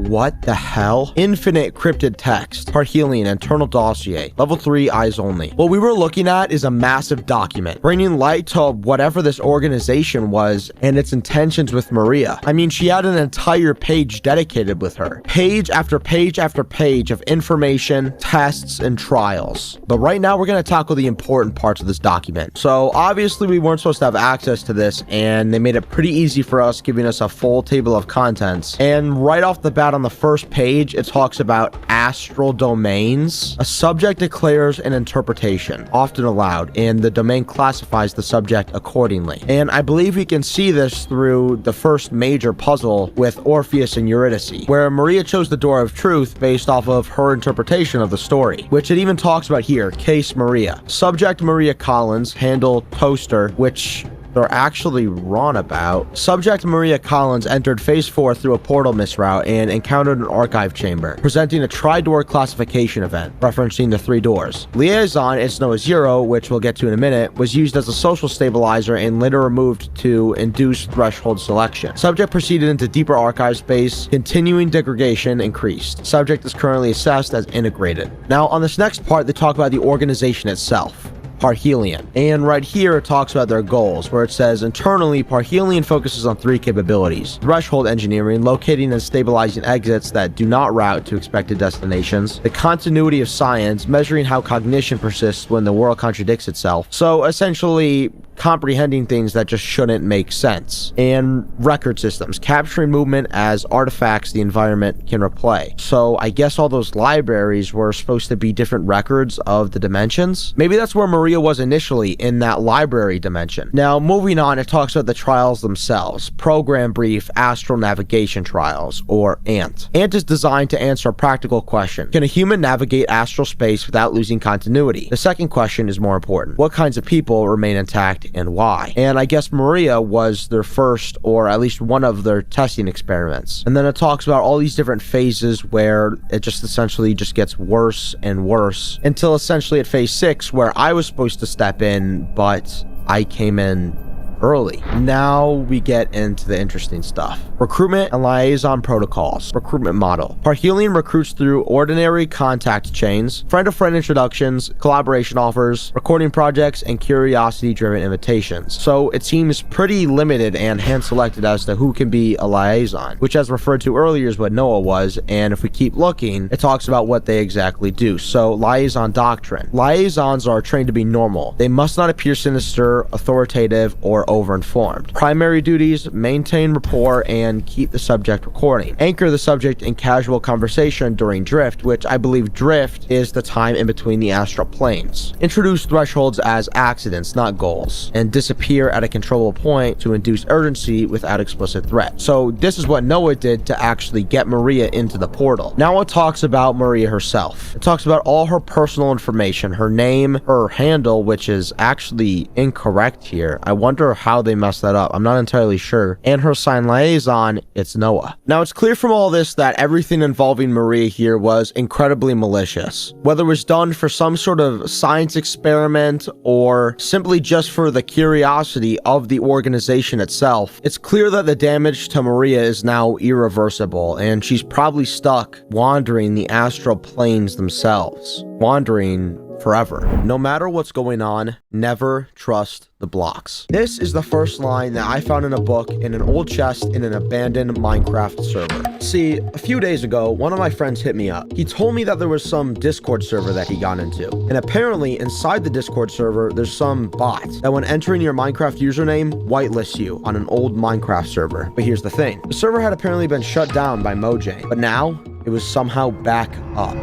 what the hell? Infinite cryptid text, Parhelion Internal Dossier, Level 3, Eyes Only. What we were looking at is a massive document, bringing light to whatever this organization was and its intentions with Maria. I mean, she had an entire page dedicated with her. Page after page after page of information, tests, and trials. But right now, we're going to tackle the important parts of this document. So obviously, we weren't supposed to have access to this, and they made it pretty easy for us, giving us a full table of contents. And right off the bat, on the first page, it talks about astral domains. A subject declares an interpretation, often aloud, and the domain classifies the subject accordingly. And I believe we can see this through the first major puzzle with Orpheus and Eurydice, where Maria chose the door of truth based off of her interpretation of the story, which it even talks about here, Case Maria. Subject Maria Collins, handle Toaster, which they're actually wrong about. Subject Maria Collins entered Phase 4 through a portal misroute and encountered an archive chamber, presenting a tri-door classification event, referencing the 3 doors. Liaison, it's known as 0, which we'll get to in a minute, was used as a social stabilizer and later removed to induce threshold selection. Subject proceeded into deeper archive space, continuing degradation increased. Subject is currently assessed as integrated. Now, on this next part, they talk about the organization itself. Parhelion. And right here it talks about their goals, where it says internally Parhelion focuses on 3 capabilities: threshold engineering, locating and stabilizing exits that do not route to expected destinations; the continuity of science, measuring how cognition persists when the world contradicts itself, so essentially comprehending things that just shouldn't make sense; and record systems, capturing movement as artifacts the environment can replay. So I guess all those libraries were supposed to be different records of the dimensions. Maybe that's where Maria was initially, in that library dimension. Now, moving on, it talks about the trials themselves. Program Brief Astral Navigation Trials, or ANT. ANT is designed to answer a practical question: can a human navigate astral space without losing continuity? The second question is more important: what kinds of people remain intact and why. And I guess Maria was their first, or at least one of their testing experiments. And then it talks about all these different phases where it just essentially just gets worse and worse until essentially at phase 6 where I was supposed to step in, but I came in early. Now we get into the interesting stuff. Recruitment and liaison protocols. Recruitment model. Parhelion recruits through ordinary contact chains, friend-to-friend introductions, collaboration offers, recording projects, and curiosity-driven invitations. So it seems pretty limited and hand-selected as to who can be a liaison, which as referred to earlier is what Noah was, and if we keep looking, it talks about what they exactly do. So liaison doctrine. Liaisons are trained to be normal. They must not appear sinister, authoritative, or overinformed. Primary duties: maintain rapport and keep the subject recording. Anchor the subject in casual conversation during drift, which I believe drift is the time in between the astral planes. Introduce thresholds as accidents, not goals, and disappear at a controllable point to induce urgency without explicit threat. So this is what Noah did to actually get Maria into the portal. Now it talks about Maria herself. It talks about all her personal information, her name, her handle, which is actually incorrect here. I wonder how they messed that up. I'm not entirely sure. And her assigned liaison, it's Noah. Now it's clear from all this that everything involving Maria here was incredibly malicious. Whether it was done for some sort of science experiment or simply just for the curiosity of the organization itself, it's clear that the damage to Maria is now irreversible and she's probably stuck wandering the astral planes themselves. Wandering forever. No matter what's going on, never trust the blocks. This is the first line that I found in a book in an old chest in an abandoned Minecraft server. See, a few days ago, one of my friends hit me up. He told me that there was some Discord server that he got into. And apparently inside the Discord server, there's some bot that when entering your Minecraft username, whitelists you on an old Minecraft server. But here's the thing. The server had apparently been shut down by Mojang, but now it was somehow back up.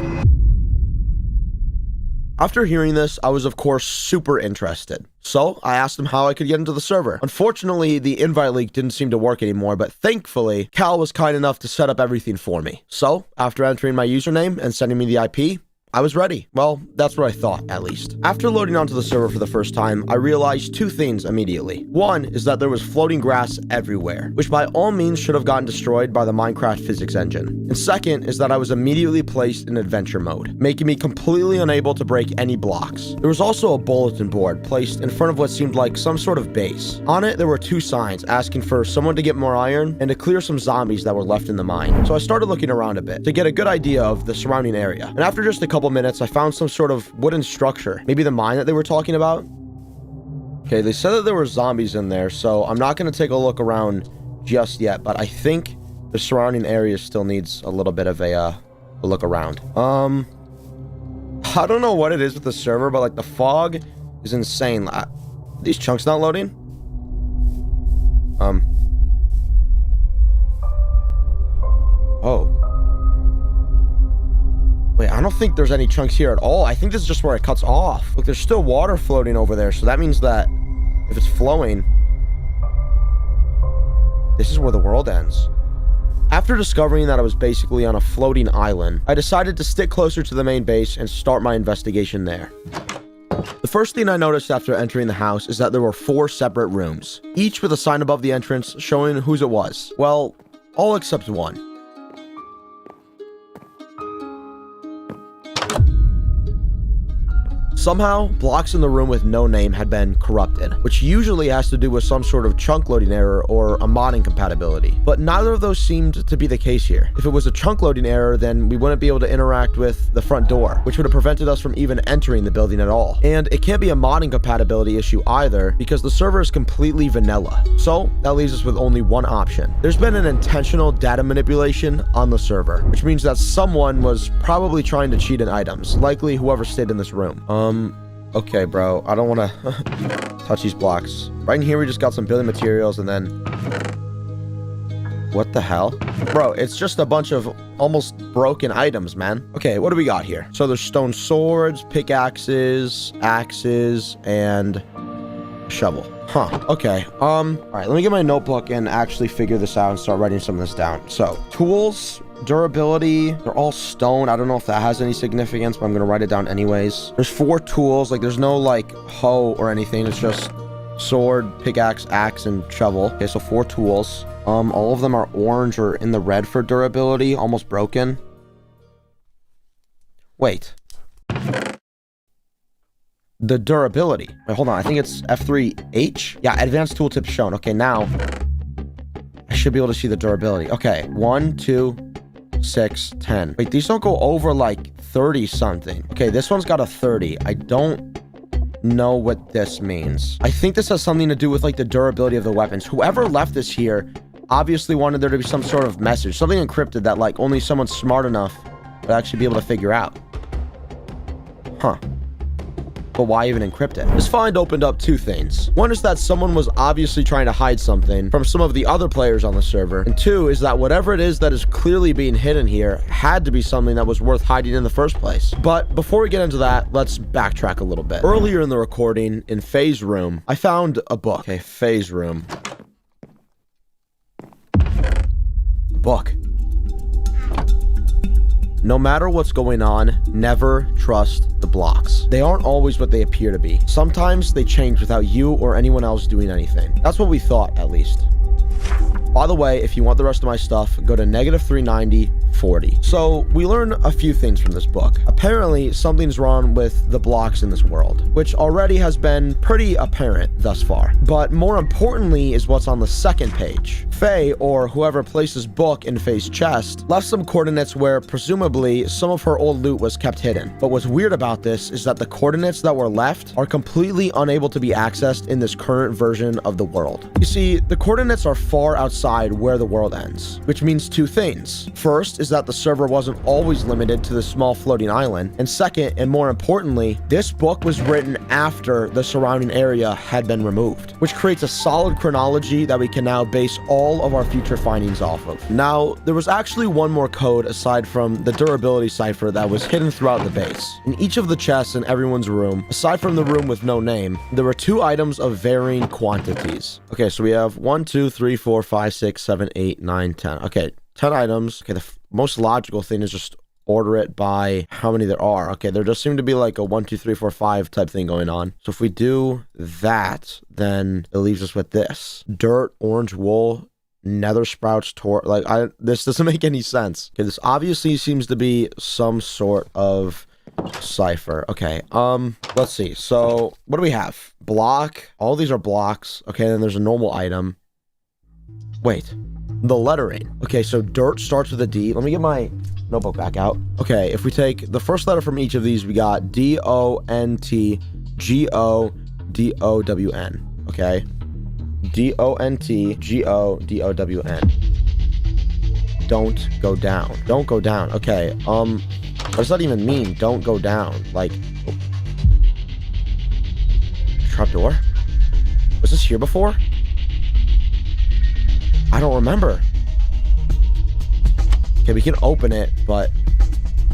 After hearing this, I was of course super interested. So I asked him how I could get into the server. Unfortunately, the invite link didn't seem to work anymore, but thankfully, Cal was kind enough to set up everything for me. So after entering my username and sending me the IP, I was ready. Well, that's what I thought, at least. After loading onto the server for the first time, I realized two things immediately. One is that there was floating grass everywhere, which by all means should have gotten destroyed by the Minecraft physics engine. And second is that I was immediately placed in adventure mode, making me completely unable to break any blocks. There was also a bulletin board placed in front of what seemed like some sort of base. On it, there were two signs asking for someone to get more iron and to clear some zombies that were left in the mine. So I started looking around a bit to get a good idea of the surrounding area. And after just a couple minutes, I found some sort of wooden structure. Maybe the mine that they were talking about? Okay, they said that there were zombies in there, so I'm not going to take a look around just yet, but I think the surrounding area still needs a little bit of a look around. I don't know what it is with the server, but like the fog is insane. These chunks not loading? Oh. Wait, I don't think there's any chunks here at all. I think this is just where it cuts off. Look, there's still water floating over there, so that means that if it's flowing, this is where the world ends. After discovering that I was basically on a floating island, I decided to stick closer to the main base and start my investigation there. The first thing I noticed after entering the house is that there were 4 separate rooms, each with a sign above the entrance showing whose it was. Well, all except one. Somehow, blocks in the room with no name had been corrupted, which usually has to do with some sort of chunk loading error or a modding compatibility. But neither of those seemed to be the case here. If it was a chunk loading error, then we wouldn't be able to interact with the front door, which would have prevented us from even entering the building at all. And it can't be a modding compatibility issue either, because the server is completely vanilla. So that leaves us with only one option. There's been an intentional data manipulation on the server, which means that someone was probably trying to cheat in items, likely whoever stayed in this room. Okay, bro, I don't want to touch these blocks. Right in here, we just got some building materials, and then... What the hell? Bro, it's just a bunch of almost broken items, man. Okay, what do we got here? So there's stone swords, pickaxes, axes, and a shovel. Huh, okay. All right, let me get my notebook and actually figure this out and start writing some of this down. So, tools... Durability, they're all stone. I don't know if that has any significance, but I'm gonna write it down anyways. There's 4 tools, like there's no like hoe or anything. It's just sword, pickaxe, axe, and shovel. Okay, so 4 tools. All of them are orange or in the red for durability, almost broken. Wait. The durability. Wait, hold on. I think it's F3H. Yeah, advanced tooltip shown. Okay, now I should be able to see the durability. Okay, 1, 2, 6, 10. Wait, these don't go over like 30 something. Okay, this one's got a 30. I don't know what this means. I think this has something to do with like the durability of the weapons. Whoever left this here obviously wanted there to be some sort of message, something encrypted that like only someone smart enough would actually be able to figure out. Huh. But why even encrypt it? This find opened up 2 things. One is that someone was obviously trying to hide something from some of the other players on the server. And 2 is that whatever it is that is clearly being hidden here had to be something that was worth hiding in the first place. But before we get into that, let's backtrack a little bit. Earlier in the recording, in Faye's room, I found a book. Okay, Faye's room. Book. No matter what's going on, never trust the blocks. They aren't always what they appear to be. Sometimes they change without you or anyone else doing anything. That's what we thought, at least. By the way, if you want the rest of my stuff, go to -390, 40. So we learn a few things from this book. Apparently, something's wrong with the blocks in this world, which already has been pretty apparent thus far. But more importantly is what's on the second page. Faye, or whoever placed this book in Faye's chest, left some coordinates where presumably some of her old loot was kept hidden. But what's weird about this is that the coordinates that were left are completely unable to be accessed in this current version of the world. You see, the coordinates are far outside where the world ends, which means 2 things. First is that the server wasn't always limited to the small floating island, and second, and more importantly, this book was written after the surrounding area had been removed, which creates a solid chronology that we can now base all of our future findings off of. Now, there was actually one more code aside from the durability cipher that was hidden throughout the base. In each of the chests in everyone's room, aside from the room with no name, there were 2 items of varying quantities. Okay, so we have 1, 2, 3, 4, 5, 6, 7, 8, 9, 10. Okay, 10 items. Okay, the most logical thing is just order it by how many there are. Okay, there does seem to be like a 1, 2, 3, 4, 5 type thing going on. So if we do that, then it leaves us with this. Dirt, orange wool, nether sprouts, this doesn't make any sense. Okay, this obviously seems to be some sort of cipher. Okay, let's see. So what do we have? Block. All these are blocks. Okay, then there's a normal item. Wait, the lettering. Okay, so dirt starts with a D. Let me get my notebook back out. Okay, if we take the first letter from each of these, we got D-O-N-T-G-O-D-O-W-N. Okay, D-O-N-T-G-O-D-O-W-N. Don't go down. Don't go down. Okay, what does that even mean? Don't go down. Like, oh. Trapdoor? Was this here before? I don't remember. Okay, we can open it, but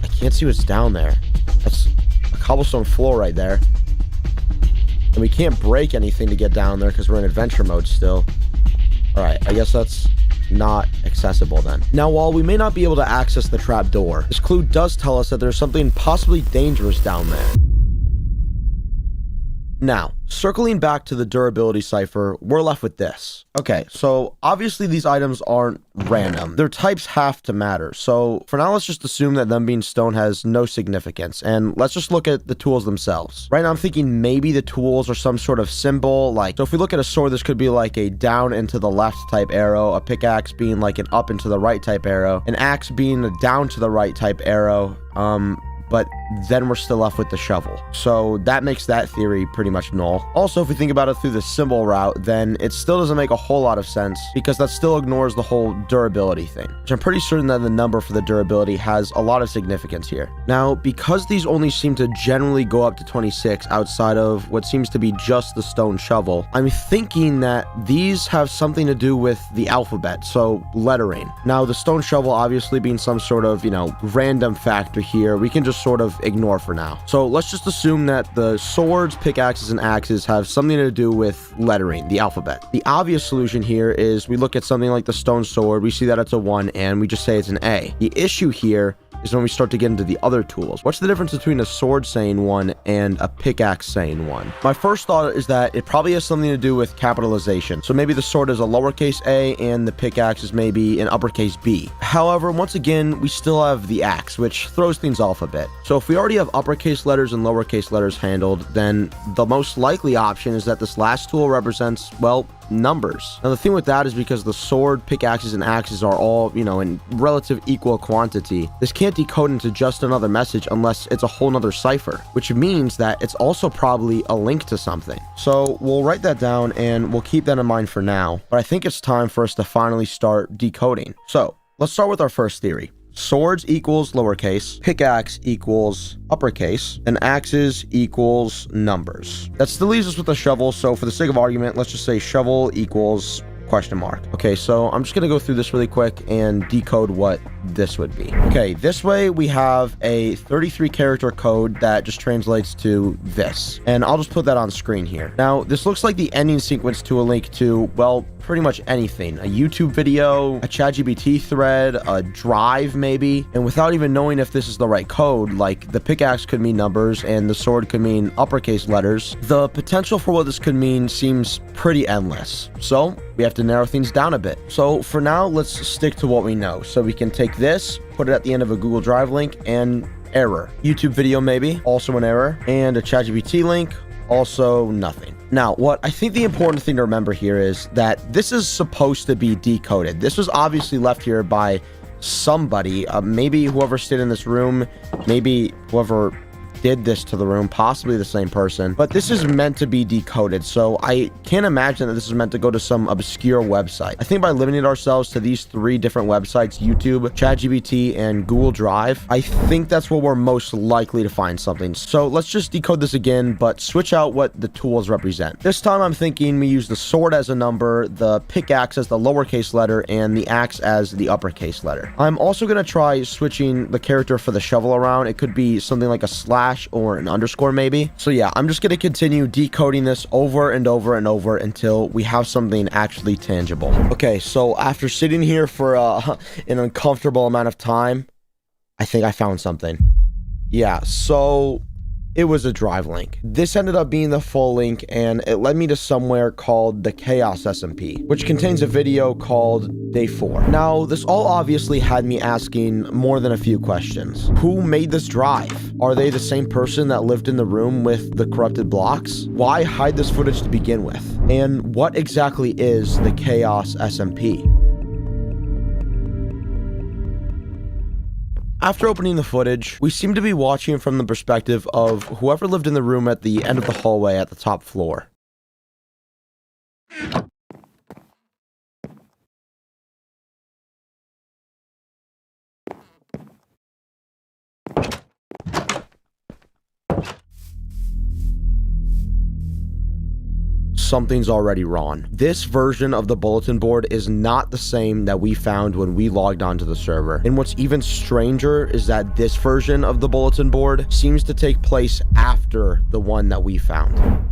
I can't see what's down there. That's a cobblestone floor right there. And we can't break anything to get down there because we're in adventure mode still. Alright, I guess that's not accessible then. Now, while we may not be able to access the trapdoor, this clue does tell us that there's something possibly dangerous down there. Now, circling back to the durability cipher, we're left with this. Okay, so obviously these items aren't random. Their types have to matter. So for now, let's just assume that them being stone has no significance, and let's just look at the tools themselves. Right now, I'm thinking maybe the tools are some sort of symbol. Like, so if we look at a sword, this could be like a down and to the left type arrow, a pickaxe being like an up and to the right type arrow, an axe being a down to the right type arrow, but then we're still left with the shovel. So that makes that theory pretty much null. Also, if we think about it through the symbol route, then it still doesn't make a whole lot of sense because that still ignores the whole durability thing, which I'm pretty certain that the number for the durability has a lot of significance here. Now, because these only seem to generally go up to 26 outside of what seems to be just the stone shovel, I'm thinking that these have something to do with the alphabet, so lettering. Now, the stone shovel obviously being some sort of, random factor here, we can just sort of ignore for now. So let's just assume that the swords, pickaxes, and axes have something to do with lettering, the alphabet. The obvious solution here is we look at something like the stone sword, we see that it's a 1, and we just say it's an A. The issue here is when we start to get into the other tools. What's the difference between a sword saying 1 and a pickaxe saying 1? My first thought is that it probably has something to do with capitalization. So maybe the sword is a lowercase a and the pickaxe is maybe an uppercase B. However, once again, we still have the axe, which throws things off a bit. So if we already have uppercase letters and lowercase letters handled, then the most likely option is that this last tool represents, well, numbers. Now the thing with that is because the sword, pickaxes, and axes are all, in relative equal quantity, this can't decode into just another message unless it's a whole nother cipher, which means that it's also probably a link to something. So we'll write that down and we'll keep that in mind for now, but I think it's time for us to finally start decoding. So let's start with our first theory. Swords equals lowercase, pickaxe equals uppercase, and axes equals numbers. That still leaves us with a shovel, so for the sake of argument, let's just say shovel equals question mark. Okay, so I'm just gonna go through this really quick and decode what this would be. Okay, this way we have a 33 character code that just translates to this, and I'll just put that on screen here. Now, this looks like the ending sequence to a link to, well, pretty much anything. A YouTube video, a ChatGPT thread, a drive maybe, and without even knowing if this is the right code, like the pickaxe could mean numbers and the sword could mean uppercase letters, the potential for what this could mean seems pretty endless. So we have to narrow things down a bit. So for now, let's stick to what we know. So we can take this, put it at the end of a Google Drive link, and error. YouTube video maybe, also an error, and a ChatGPT link, also nothing. Now, what I think the important thing to remember here is that this is supposed to be decoded. This was obviously left here by somebody, maybe whoever stayed in this room, maybe whoever did this to the room, possibly the same person, but this is meant to be decoded. So I can't imagine that this is meant to go to some obscure website. I think by limiting ourselves to these 3 different websites, YouTube, ChatGPT, and Google Drive, I think that's where we're most likely to find something. So let's just decode this again, but switch out what the tools represent. This time I'm thinking we use the sword as a number, the pickaxe as the lowercase letter, and the axe as the uppercase letter. I'm also going to try switching the character for the shovel around. It could be something like a slash or an underscore maybe. So yeah, I'm just going to continue decoding this over and over and over until we have something actually tangible. Okay, so after sitting here for an uncomfortable amount of time, I think I found something. Yeah, so it was a drive link. This ended up being the full link, and it led me to somewhere called the Chaos SMP, which contains a video called Day 4. Now, this all obviously had me asking more than a few questions. Who made this drive? Are they the same person that lived in the room with the corrupted blocks? Why hide this footage to begin with? And what exactly is the Chaos SMP? After opening the footage, we seem to be watching from the perspective of whoever lived in the room at the end of the hallway at the top floor. Something's already wrong. This version of the bulletin board is not the same that we found when we logged onto the server. And what's even stranger is that this version of the bulletin board seems to take place after the one that we found.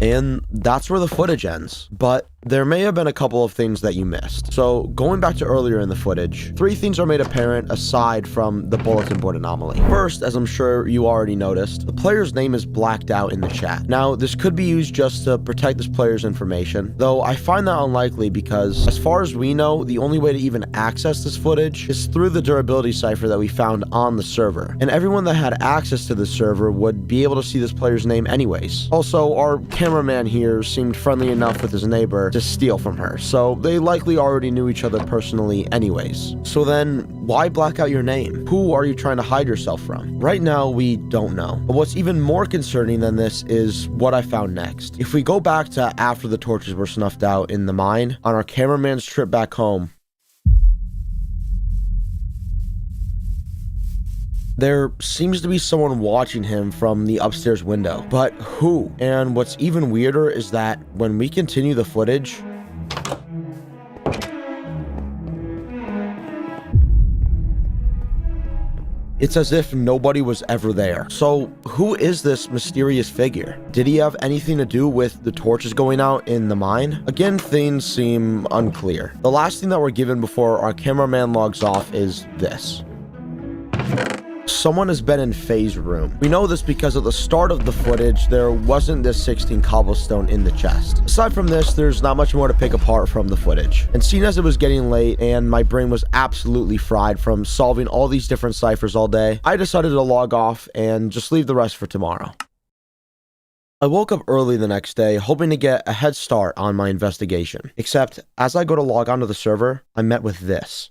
And that's where the footage ends. But there may have been a couple of things that you missed. So going back to earlier in the footage, 3 things are made apparent aside from the bulletin board anomaly. First, as I'm sure you already noticed, the player's name is blacked out in the chat. Now, this could be used just to protect this player's information, though I find that unlikely because, as far as we know, the only way to even access this footage is through the durability cipher that we found on the server. And everyone that had access to the server would be able to see this player's name anyways. Also, our cameraman here seemed friendly enough with his neighbor to steal from her, so they likely already knew each other personally anyways. So then, why black out your name? Who are you trying to hide yourself from? Right now, we don't know. But what's even more concerning than this is what I found next. If we go back to after the torches were snuffed out in the mine, on our cameraman's trip back home, there seems to be someone watching him from the upstairs window. But who? And what's even weirder is that when we continue the footage, it's as if nobody was ever there. So who is this mysterious figure? Did he have anything to do with the torches going out in the mine? Again, things seem unclear. The last thing that we're given before our cameraman logs off is this. Someone has been in Faye's room. We know this because at the start of the footage, there wasn't this 16 cobblestone in the chest. Aside from this, there's not much more to pick apart from the footage. And seeing as it was getting late and my brain was absolutely fried from solving all these different ciphers all day, I decided to log off and just leave the rest for tomorrow. I woke up early the next day, hoping to get a head start on my investigation. Except, as I go to log onto the server, I'm met with this.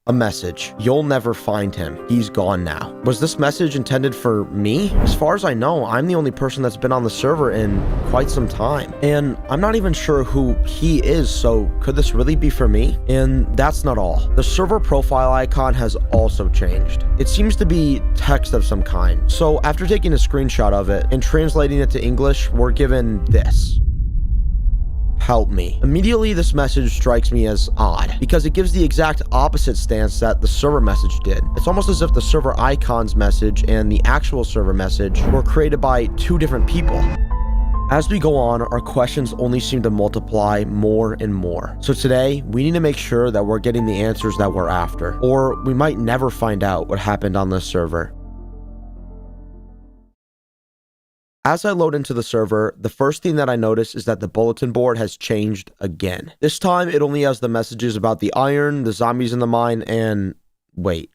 A message. You'll never find him. He's gone now. Was this message intended for me? As far as I know, I'm the only person that's been on the server in quite some time. And I'm not even sure who he is, so could this really be for me? And that's not all. The server profile icon has also changed. It seems to be text of some kind. So after taking a screenshot of it and translating it to English, we're given this. Help me. Immediately, this message strikes me as odd because it gives the exact opposite stance that the server message did. It's almost as if the server icon's message and the actual server message were created by 2 different people. As we go on, our questions only seem to multiply more and more. So today, we need to make sure that we're getting the answers that we're after, or we might never find out what happened on this server. As I load into the server, the first thing that I notice is that the bulletin board has changed again. This time, it only has the messages about the iron, the zombies in the mine, and... wait.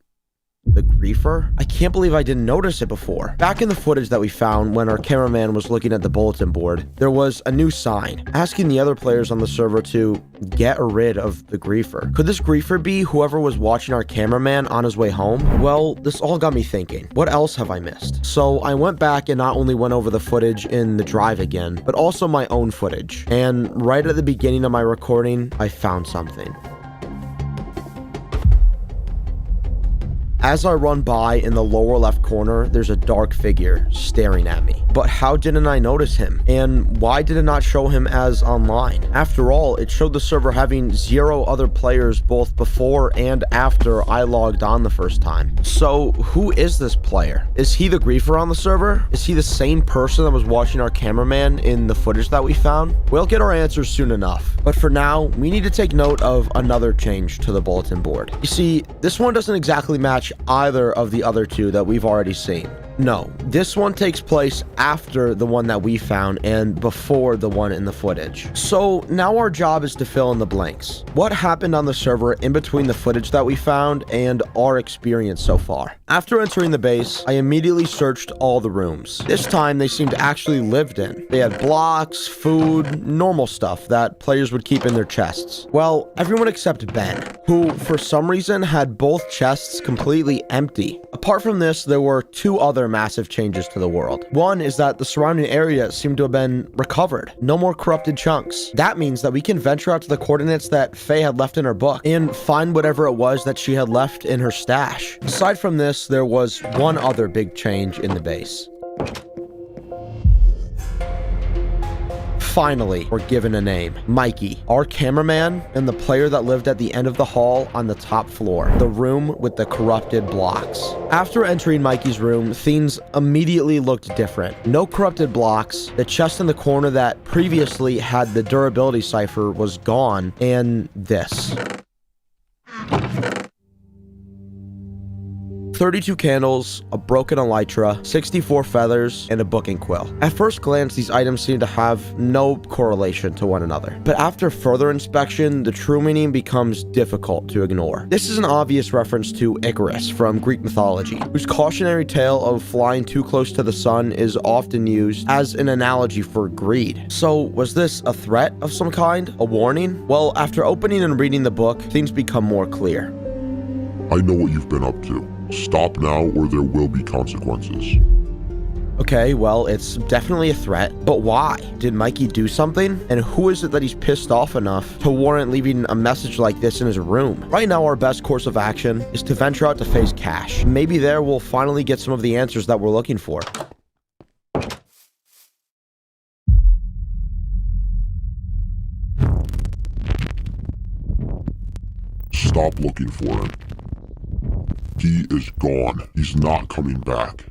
The griefer? I can't believe I didn't notice it before. Back in the footage that we found when our cameraman was looking at the bulletin board, there was a new sign asking the other players on the server to get rid of the griefer. Could this griefer be whoever was watching our cameraman on his way home? Well, this all got me thinking, what else have I missed? So I went back and not only went over the footage in the drive again, but also my own footage. And right at the beginning of my recording, I found something. As I run by in the lower left corner, there's a dark figure staring at me. But how didn't I notice him? And why did it not show him as online? After all, it showed the server having 0 other players both before and after I logged on the first time. So who is this player? Is he the griefer on the server? Is he the same person that was watching our cameraman in the footage that we found? We'll get our answers soon enough. But for now, we need to take note of another change to the bulletin board. You see, this one doesn't exactly match either of the other 2 that we've already seen. No, this one takes place after the one that we found and before the one in the footage. So now our job is to fill in the blanks. What happened on the server in between the footage that we found and our experience so far? After entering the base, I immediately searched all the rooms. This time they seemed actually lived in. They had blocks, food, normal stuff that players would keep in their chests. Well, everyone except Ben, who for some reason had both chests completely empty. Apart from this, there were 2 other massive changes to the world. One is that the surrounding area seemed to have been recovered. No more corrupted chunks. That means that we can venture out to the coordinates that Faye had left in her book and find whatever it was that she had left in her stash. Aside from this, there was one other big change in the base. Finally, we're given a name. Mikey, our cameraman, and the player that lived at the end of the hall on the top floor, the room with the corrupted blocks. After entering Mikey's room, things immediately looked different. No corrupted blocks, the chest in the corner that previously had the durability cipher was gone, and this. 32 candles, a broken elytra, 64 feathers, and a booking quill. At first glance, these items seem to have no correlation to one another. But after further inspection, the true meaning becomes difficult to ignore. This is an obvious reference to Icarus from Greek mythology, whose cautionary tale of flying too close to the sun is often used as an analogy for greed. So, was this a threat of some kind? A warning? Well, after opening and reading the book, things become more clear. I know what you've been up to. Stop now or there will be consequences. Okay, well, it's definitely a threat, but why? Did Mikey do something? And who is it that he's pissed off enough to warrant leaving a message like this in his room? Right now, our best course of action is to venture out to face Cash. Maybe there we'll finally get some of the answers that we're looking for. Stop looking for him. He is gone. He's not coming back.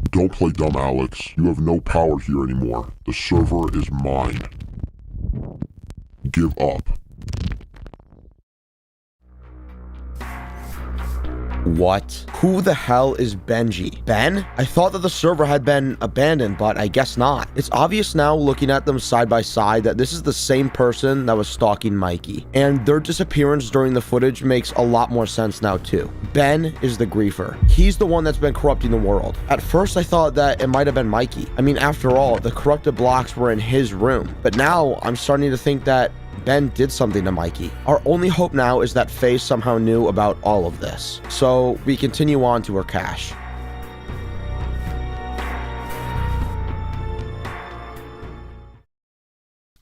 Don't play dumb, Alex. You have no power here anymore. The server is mine. Give up. What? Who the hell is Benji? Ben? I thought that the server had been abandoned, but I guess not. It's obvious now, looking at them side by side, that this is the same person that was stalking Mikey. And their disappearance during the footage makes a lot more sense now too. Ben is the griefer. He's the one that's been corrupting the world. At first, I thought that it might have been Mikey. I mean, after all, the corrupted blocks were in his room. But now, I'm starting to think that Ben did something to Mikey. Our only hope now is that Faye somehow knew about all of this. So we continue on to her cache.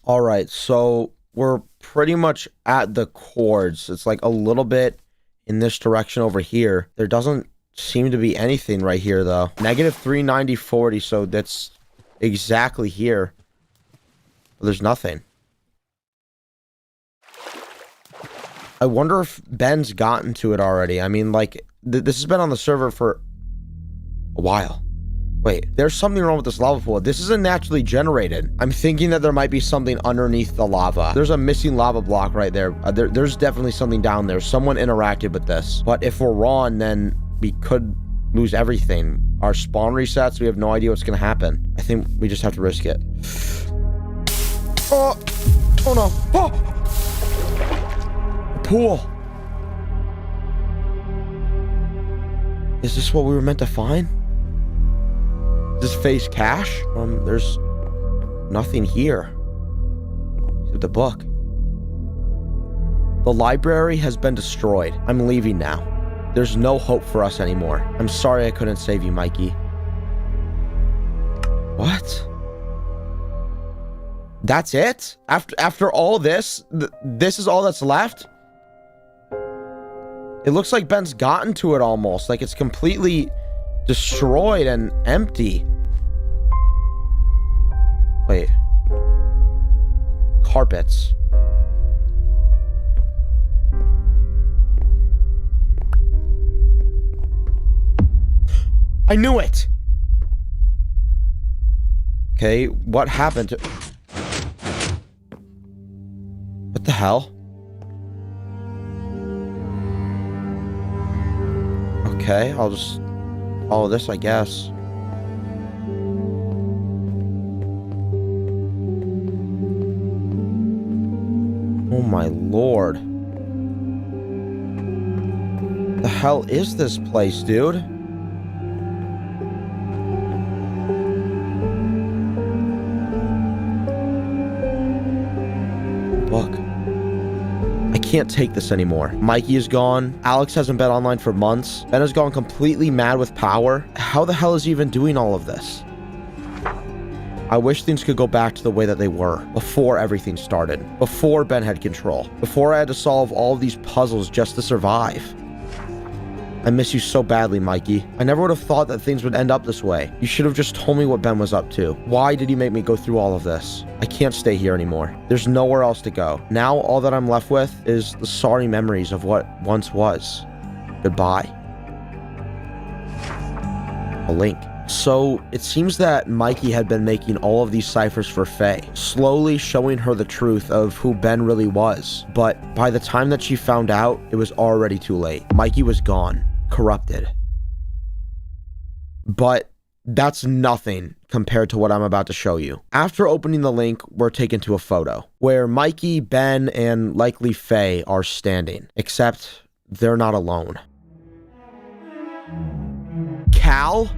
Alright, so we're pretty much at the chords. It's like a little bit in this direction over here. There doesn't seem to be anything right here though. Negative 390.40, so that's exactly here. But there's nothing. I wonder if Ben's gotten to it already. I mean, like, this has been on the server for a while. Wait, there's something wrong with this lava pool. This isn't naturally generated. I'm thinking that there might be something underneath the lava. There's a missing lava block right there. There's definitely something down there. Someone interacted with this. But if we're wrong, then we could lose everything. Our spawn resets. We have no idea what's going to happen. I think we just have to risk it. Oh no. Oh! Pool. Is this what we were meant to find? Is this face cash? There's nothing here. Except the book. The library has been destroyed. I'm leaving now. There's no hope for us anymore. I'm sorry I couldn't save you, Mikey. What? That's it? After all this? This is all that's left? It looks like Ben's gotten to it almost. Like it's completely destroyed and empty. Wait. Carpets. I knew it! Okay, what happened to... What the hell? Okay, I'll just follow this, I guess. Oh my lord. The hell is this place, dude? Book. I can't take this anymore. Mikey is gone. Alex hasn't been online for months. Ben has gone completely mad with power. How the hell is he even doing all of this? I wish things could go back to the way that they were before everything started. Before Ben had control. Before I had to solve all of these puzzles just to survive. I miss you so badly, Mikey. I never would have thought that things would end up this way. You should have just told me what Ben was up to. Why did he make me go through all of this? I can't stay here anymore. There's nowhere else to go. Now all that I'm left with is the sorry memories of what once was. Goodbye. A link. So, it seems that Mikey had been making all of these ciphers for Faye, slowly showing her the truth of who Ben really was. But by the time that she found out, it was already too late. Mikey was gone, corrupted. But that's nothing compared to what I'm about to show you. After opening the link, we're taken to a photo where Mikey, Ben, and likely Faye are standing, except they're not alone. Cal?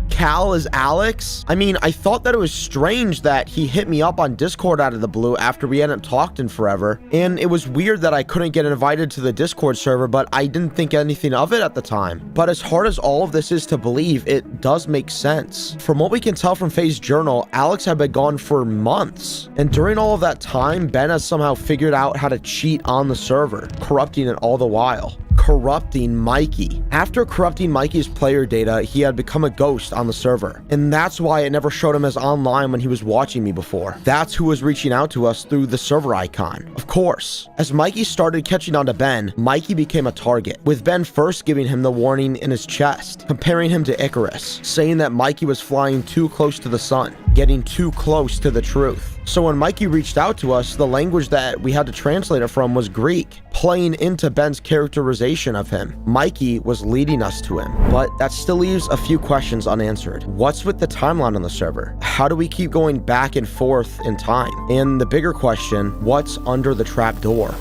Cal is Alex? I mean, I thought that it was strange that he hit me up on Discord out of the blue after we hadn't talked in forever, and it was weird that I couldn't get invited to the Discord server, but I didn't think anything of it at the time. But as hard as all of this is to believe, it does make sense. From what we can tell from Faye's journal, Alex had been gone for months, and during all of that time, Ben has somehow figured out how to cheat on the server, corrupting it all the while. Corrupting Mikey. After corrupting Mikey's player data, he had become a ghost on the server. And that's why it never showed him as online when he was watching me before. That's who was reaching out to us through the server icon. Of course. As Mikey started catching on to Ben, Mikey became a target, with Ben first giving him the warning in his chest, comparing him to Icarus, saying that Mikey was flying too close to the sun, getting too close to the truth. So when Mikey reached out to us, the language that we had to translate it from was Greek, playing into Ben's characterization of him. Mikey was leading us to him, but that still leaves a few questions unanswered. What's with the timeline on the server? How do we keep going back and forth in time? And the bigger question, what's under the trap door?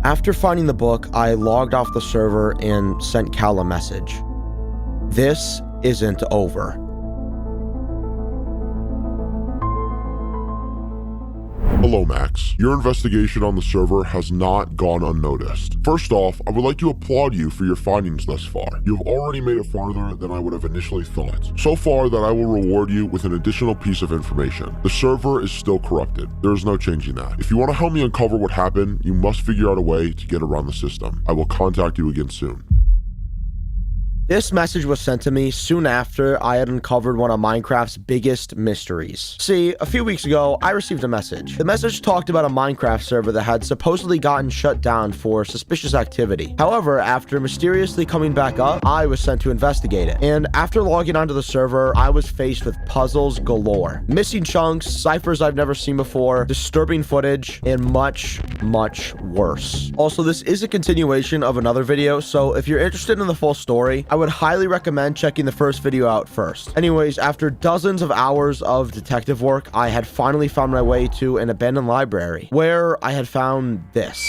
After finding the book, I logged off the server and sent Cal a message. This isn't over. Hello, Max. Your investigation on the server has not gone unnoticed. First off, I would like to applaud you for your findings thus far. You have already made it farther than I would have initially thought. So far that I will reward you with an additional piece of information. The server is still corrupted. There is no changing that. If you want to help me uncover what happened, you must figure out a way to get around the system. I will contact you again soon. This message was sent to me soon after I had uncovered one of Minecraft's biggest mysteries. See, a few weeks ago, I received a message. The message talked about a Minecraft server that had supposedly gotten shut down for suspicious activity. However, after mysteriously coming back up, I was sent to investigate it. And after logging onto the server, I was faced with puzzles galore. Missing chunks, ciphers I've never seen before, disturbing footage, and much, much worse. Also, this is a continuation of another video, so if you're interested in the full story, I would highly recommend checking the first video out first. Anyways, after dozens of hours of detective work, I had finally found my way to an abandoned library where I had found this.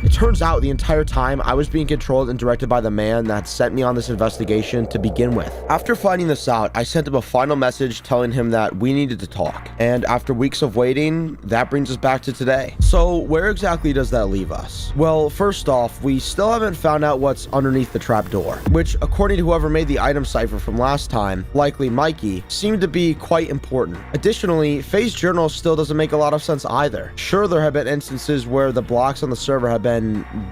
It turns out the entire time I was being controlled and directed by the man that sent me on this investigation to begin with. After finding this out, I sent him a final message telling him that we needed to talk. And after weeks of waiting, that brings us back to today. So where exactly does that leave us? Well, first off, we still haven't found out what's underneath the trapdoor, which according to whoever made the item cipher from last time, likely Mikey, seemed to be quite important. Additionally, Faye's journal still doesn't make a lot of sense either. Sure, there have been instances where the blocks on the server have been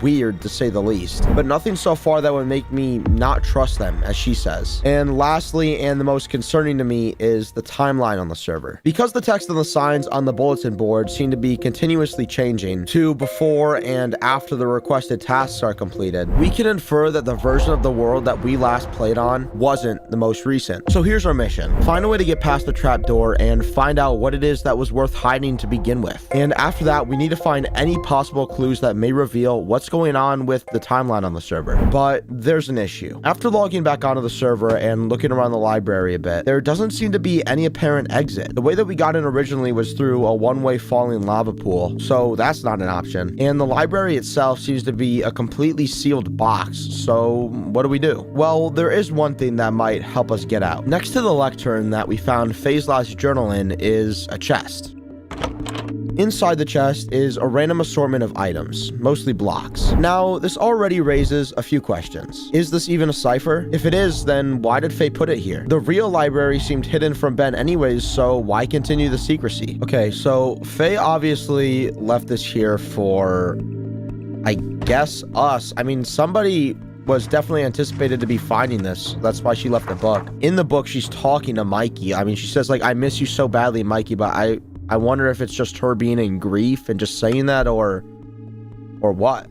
weird to say the least, but nothing so far that would make me not trust them, as she says. And lastly, and the most concerning to me, is the timeline on the server. Because the text and the signs on the bulletin board seem to be continuously changing to before and after the requested tasks are completed, we can infer that the version of the world that we last played on wasn't the most recent. So here's our mission. Find a way to get past the trapdoor and find out what it is that was worth hiding to begin with. And after that, we need to find any possible clues that may reveal what's going on with the timeline on the server. But there's an issue. After logging back onto the server and looking around the library a bit, there doesn't seem to be any apparent exit. The way that we got in originally was through a one-way falling lava pool, so that's not an option. And the library itself seems to be a completely sealed box, so what do we do? Well, there is one thing that might help us get out. Next to the lectern that we found Faye's last journal in is a chest. Inside the chest is a random assortment of items, mostly blocks. Now, this already raises a few questions. Is this even a cipher? If it is, then why did Faye put it here? The real library seemed hidden from Ben anyways, so why continue the secrecy? Okay, so Faye obviously left this here for, I guess us. I mean, somebody was definitely anticipated to be finding this. That's why she left the book. In the book, she's talking to Mikey. I mean, she says, like, I miss you so badly, Mikey, but I wonder if it's just her being in grief and just saying that, or what.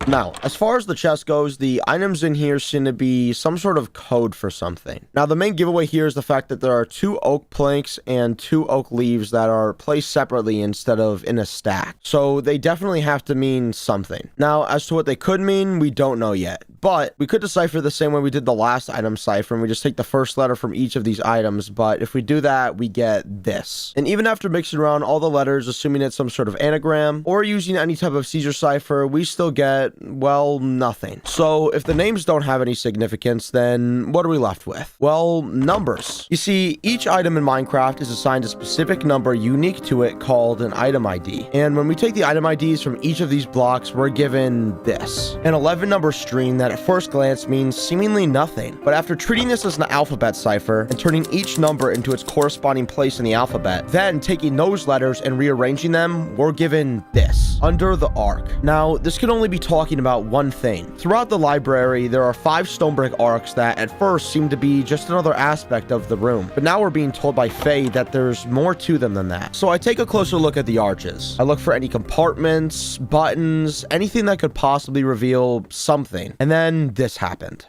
Now, as far as the chest goes, the items in here seem to be some sort of code for something. Now, the main giveaway here is the fact that there are 2 oak planks and 2 oak leaves that are placed separately instead of in a stack. So they definitely have to mean something. Now, as to what they could mean, we don't know yet. But we could decipher the same way we did the last item cipher, and we just take the first letter from each of these items. But if we do that, we get this. And even after mixing around all the letters, assuming it's some sort of anagram, or using any type of Caesar cipher, we still get, well, nothing. So if the names don't have any significance, then what are we left with? Well, numbers. You see, each item in Minecraft is assigned a specific number unique to it called an item ID. And when we take the item IDs from each of these blocks, we're given this. An 11 number string that at first glance means seemingly nothing. But after treating this as an alphabet cipher and turning each number into its corresponding place in the alphabet, then taking those letters and rearranging them, we're given this. Under the arc. Now, this can only be talking about one thing. Throughout the library, there are 5 stone brick arcs that at first seem to be just another aspect of the room. But now we're being told by Faye that there's more to them than that. So I take a closer look at the arches. I look for any compartments, buttons, anything that could possibly reveal something. And then this happened.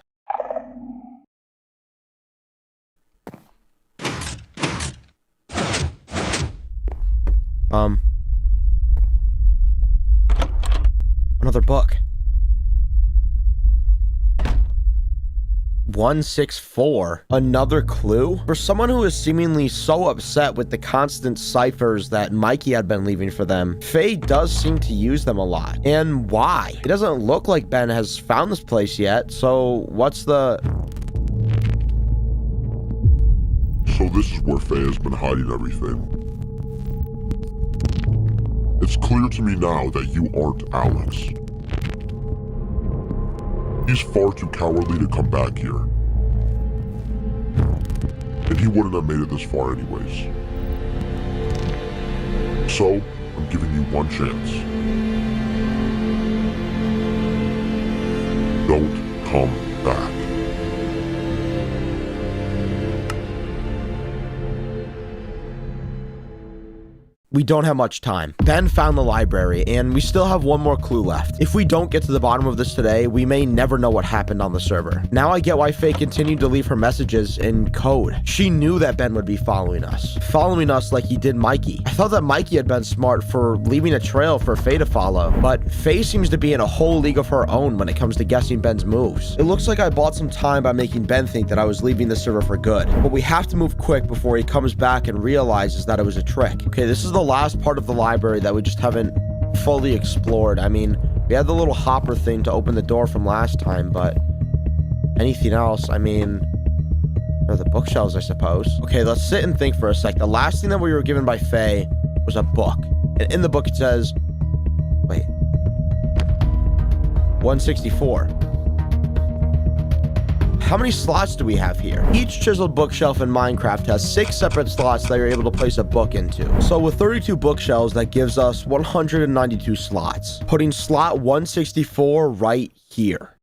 Another book. 164. Another clue? For someone who is seemingly so upset with the constant ciphers that Mikey had been leaving for them, Faye does seem to use them a lot. And why? It doesn't look like Ben has found this place yet, so what's the... So this is where Faye has been hiding everything. It's clear to me now that you aren't Alex. He's far too cowardly to come back here. And he wouldn't have made it this far anyways. So, I'm giving you one chance. Don't come back. We don't have much time. Ben found the library, and we still have one more clue left. If we don't get to the bottom of this today, we may never know what happened on the server. Now I get why Faye continued to leave her messages in code. She knew that Ben would be following us like he did Mikey. I thought that Mikey had been smart for leaving a trail for Faye to follow, but Faye seems to be in a whole league of her own when it comes to guessing Ben's moves. It looks like I bought some time by making Ben think that I was leaving the server for good, but we have to move quick before he comes back and realizes that it was a trick. Okay, this is the last part of the library that we just haven't fully explored. I mean, we had the little hopper thing to open the door from last time, but anything else, I mean, or the bookshelves, I suppose. Okay, let's sit and think for a sec. The last thing that we were given by Faye was a book. And in the book it says, wait, 164. How many slots do we have here? Each chiseled bookshelf in Minecraft has 6 separate slots that you're able to place a book into. So with 32 bookshelves, that gives us 192 slots, putting slot 164 right here.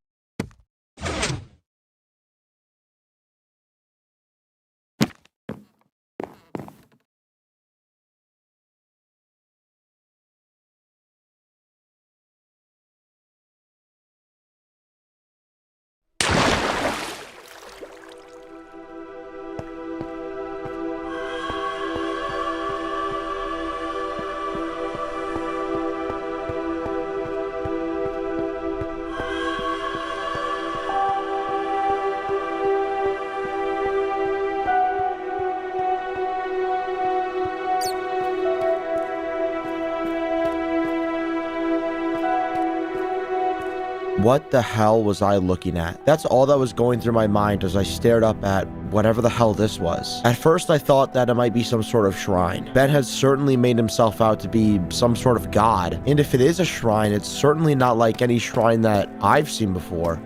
What the hell was I looking at? That's all that was going through my mind as I stared up at whatever the hell this was. At first I thought that it might be some sort of shrine. Ben has certainly made himself out to be some sort of god, and if it is a shrine, it's certainly not like any shrine that I've seen before.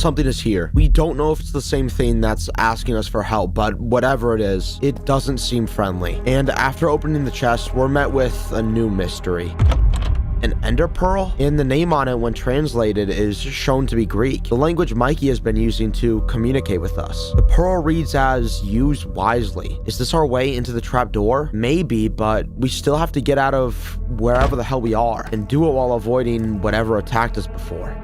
something is here. We don't know if it's the same thing that's asking us for help, but whatever it is, it doesn't seem friendly. And after opening the chest, we're met with a new mystery. An ender pearl? And the name on it, when translated, is shown to be Greek, the language Mikey has been using to communicate with us. The pearl reads as, "Use wisely." Is this our way into the trapdoor? Maybe, but we still have to get out of wherever the hell we are and do it while avoiding whatever attacked us before.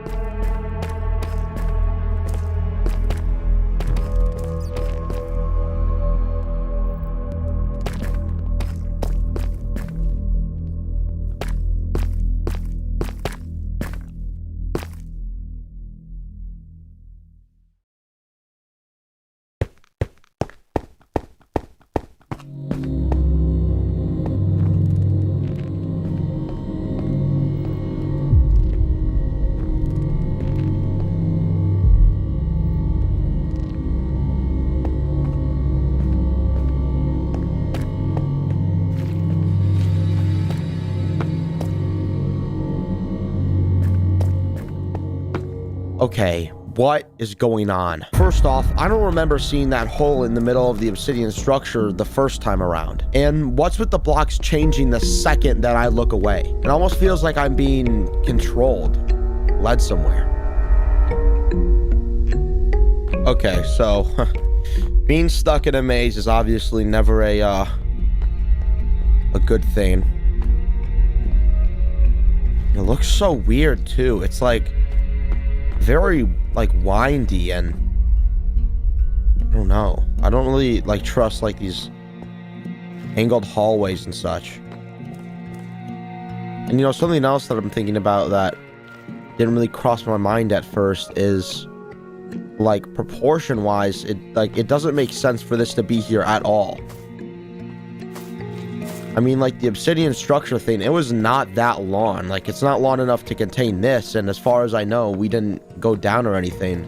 Okay, what is going on? First off, I don't remember seeing that hole in the middle of the obsidian structure the first time around. And what's with the blocks changing the second that I look away? It almost feels like I'm being controlled, led somewhere. Okay, so being stuck in a maze is obviously never a good thing. It looks so weird too. It's like very like windy, and I don't know. I don't really like trust like these angled hallways and such. And you know, something else that I'm thinking about that didn't really cross my mind at first is like proportion wise, it doesn't make sense for this to be here at all. I mean, like the obsidian structure thing, it was not that long. Like, it's not long enough to contain this, and as far as I know, we didn't go down or anything.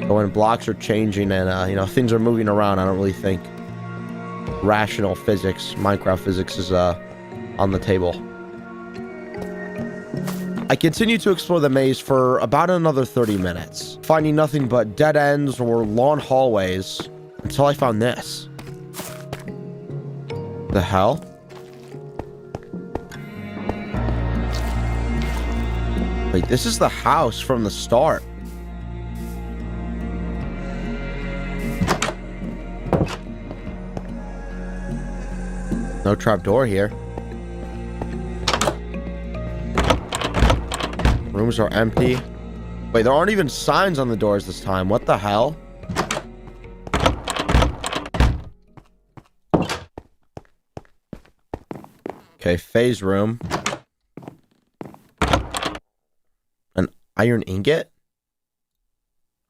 But when blocks are changing and, you know, things are moving around, I don't really think rational physics, Minecraft physics is, on the table. I continued to explore the maze for about another 30 minutes, finding nothing but dead ends or long hallways until I found this. The hell? Wait, this is the house from the start. No trapdoor here. Rooms are empty. Wait, there aren't even signs on the doors this time. What the hell? Okay, phase room. An iron ingot?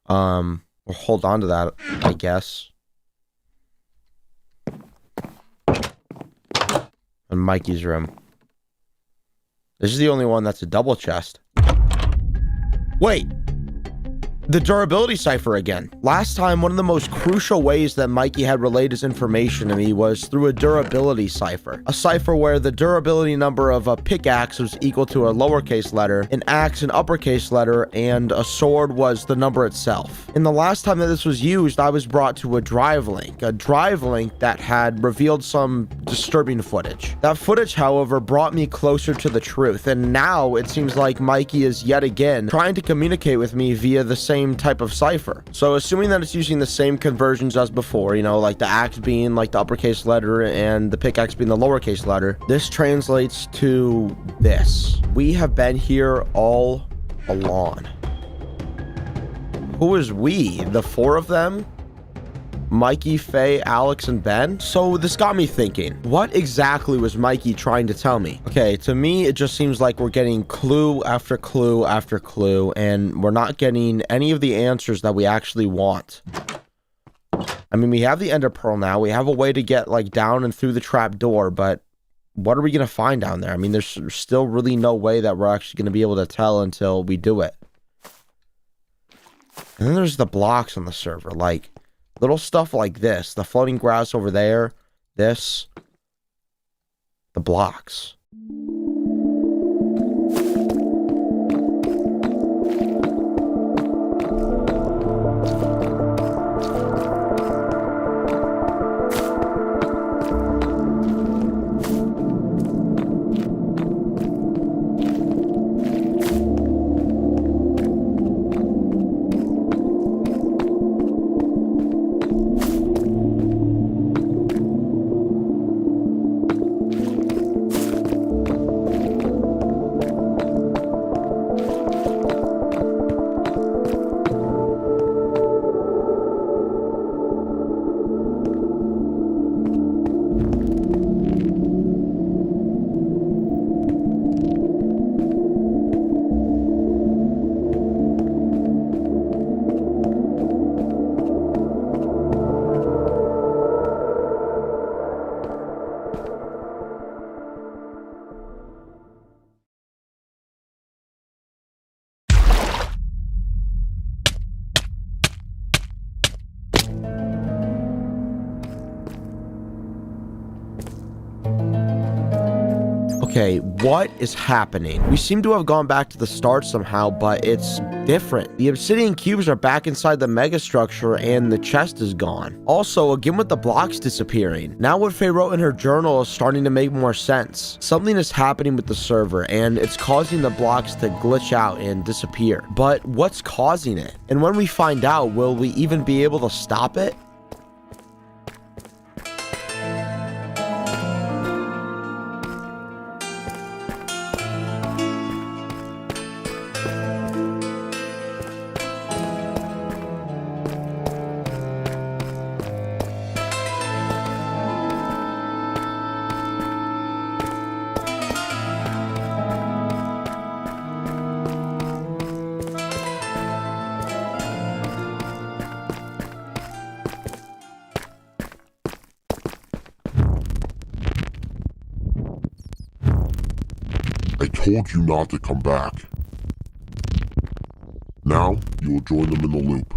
We'll hold on to that, I guess. And Mikey's room. This is the only one that's a double chest. Wait! The durability cipher again. Last time, one of the most crucial ways that Mikey had relayed his information to me was through a durability cipher. A cipher where the durability number of a pickaxe was equal to a lowercase letter, an axe an uppercase letter, and a sword was the number itself. And the last time that this was used, I was brought to a drive link that had revealed some disturbing footage. That footage, however, brought me closer to the truth, and now it seems like Mikey is yet again trying to communicate with me via the same type of cipher. So assuming that it's using the same conversions as before, you know, like the axe being like the uppercase letter and the pickaxe being the lowercase letter, this translates to this. We have been here all along. Who is we? The four of them? Mikey, Faye, Alex, and Ben? So this got me thinking, what exactly was Mikey trying to tell me? Okay, to me, it just seems like we're getting clue after clue after clue, and we're not getting any of the answers that we actually want. I mean, we have the ender pearl now. We have a way to get, like, down and through the trap door, but what are we going to find down there? I mean, there's still really no way that we're actually going to be able to tell until we do it. And then there's the blocks on the server, like little stuff like this, the floating grass over there, this, the blocks. Okay, what is happening? We seem to have gone back to the start somehow, but it's different. The obsidian cubes are back inside the mega structure and the chest is gone. Also, again with the blocks disappearing. Now what Faye wrote in her journal is starting to make more sense. Something is happening with the server and it's causing the blocks to glitch out and disappear. But what's causing it? And when we find out, will we even be able to stop it? I told you not to come back. Now, you will join them in the loop.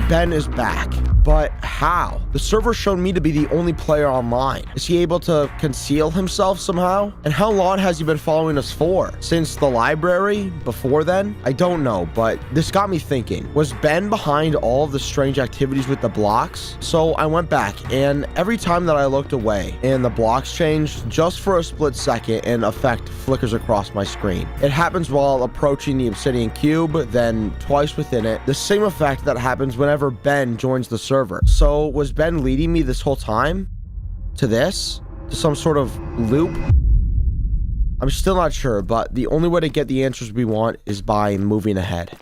Ben is back. But how? The server showed me to be the only player online. Is he able to conceal himself somehow? And how long has he been following us for? Since the library? Before then? I don't know, but this got me thinking. Was Ben behind all of the strange activities with the blocks? So I went back, and every time that I looked away and the blocks changed, just for a split second, an effect flickers across my screen. It happens while approaching the obsidian cube, then twice within it. The same effect that happens whenever Ben joins the server. So was Ben leading me this whole time? To this? To some sort of loop? I'm still not sure, but the only way to get the answers we want is by moving ahead.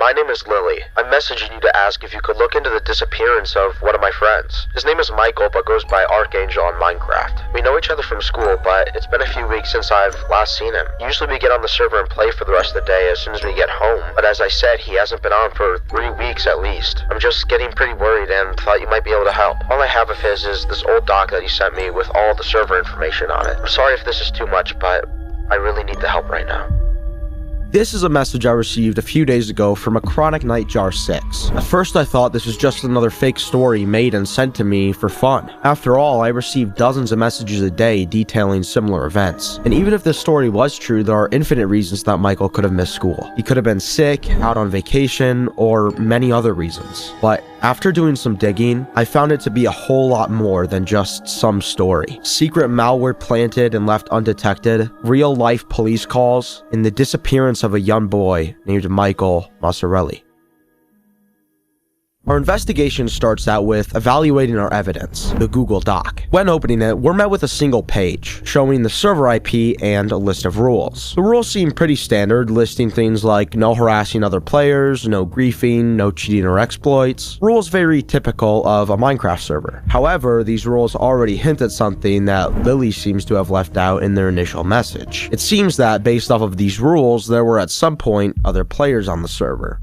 my name is Lily. I'm messaging you to ask if you could look into the disappearance of one of my friends. His name is Michael, but goes by Archangel on Minecraft. We know each other from school, but it's been a few weeks since I've last seen him. Usually we get on the server and play for the rest of the day as soon as we get home, but as I said, he hasn't been on for 3 weeks at least. I'm just getting pretty worried and thought you might be able to help. All I have of his is this old doc that he sent me with all the server information on it. I'm sorry if this is too much, but I really need the help right now. This is a message I received a few days ago from a Chronic Nightjar 6. At first I thought this was just another fake story made and sent to me for fun. After all, I receive dozens of messages a day detailing similar events. And even if this story was true, there are infinite reasons that Michael could have missed school. He could have been sick, out on vacation, or many other reasons. But after doing some digging, I found it to be a whole lot more than just some story. Secret malware planted and left undetected, real-life police calls, and the disappearance of a young boy named Michael Massarelli. Our investigation starts out with evaluating our evidence, the Google Doc. When opening it, we're met with a single page, showing the server IP and a list of rules. The rules seem pretty standard, listing things like no harassing other players, no griefing, no cheating or exploits. Rules very typical of a Minecraft server. However, these rules already hint at something that Lily seems to have left out in their initial message. It seems that, based off of these rules, there were at some point other players on the server.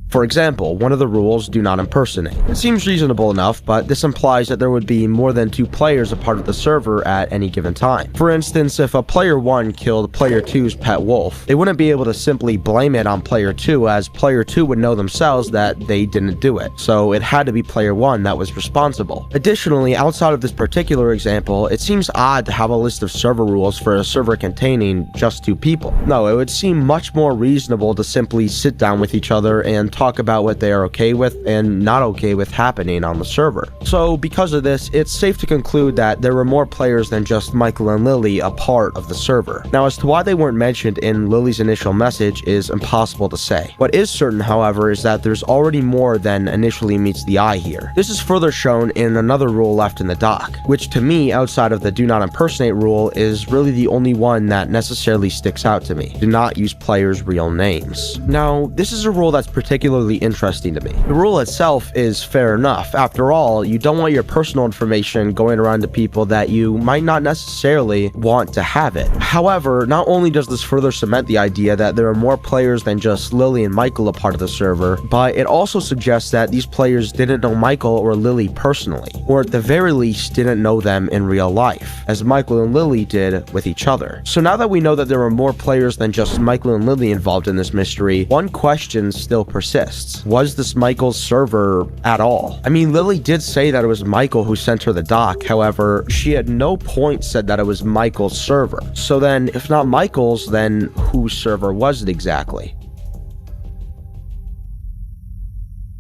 For example, one of the rules, do not impersonate. It seems reasonable enough, but this implies that there would be more than 2 players a part of the server at any given time. For instance, if a player 1 killed player 2's pet wolf, they wouldn't be able to simply blame it on player 2, as player 2 would know themselves that they didn't do it, so it had to be player 1 that was responsible. Additionally, outside of this particular example, it seems odd to have a list of server rules for a server containing just 2 people. No, it would seem much more reasonable to simply sit down with each other and talk about what they are okay with and not okay with happening on the server. So because of this, it's safe to conclude that there were more players than just Michael and Lily a part of the server. Now, as to why they weren't mentioned in Lily's initial message is impossible to say. What is certain, however, is that there's already more than initially meets the eye here. This is further shown in another rule left in the doc, which to me, outside of the do not impersonate rule, is really the only one that necessarily sticks out to me. Do not use players' real names. Now, this is a rule that's particularly interesting to me. The rule itself is fair enough. After all, you don't want your personal information going around to people that you might not necessarily want to have it. However, not only does this further cement the idea that there are more players than just Lily and Michael a part of the server, but it also suggests that these players didn't know Michael or Lily personally, or at the very least didn't know them in real life, as Michael and Lily did with each other. So now that we know that there are more players than just Michael and Lily involved in this mystery, one question still persists. Was this Michael's server at all? I mean, Lily did say that it was Michael who sent her the doc, however, she at no point said that it was Michael's server. So then, if not Michael's, then whose server was it exactly?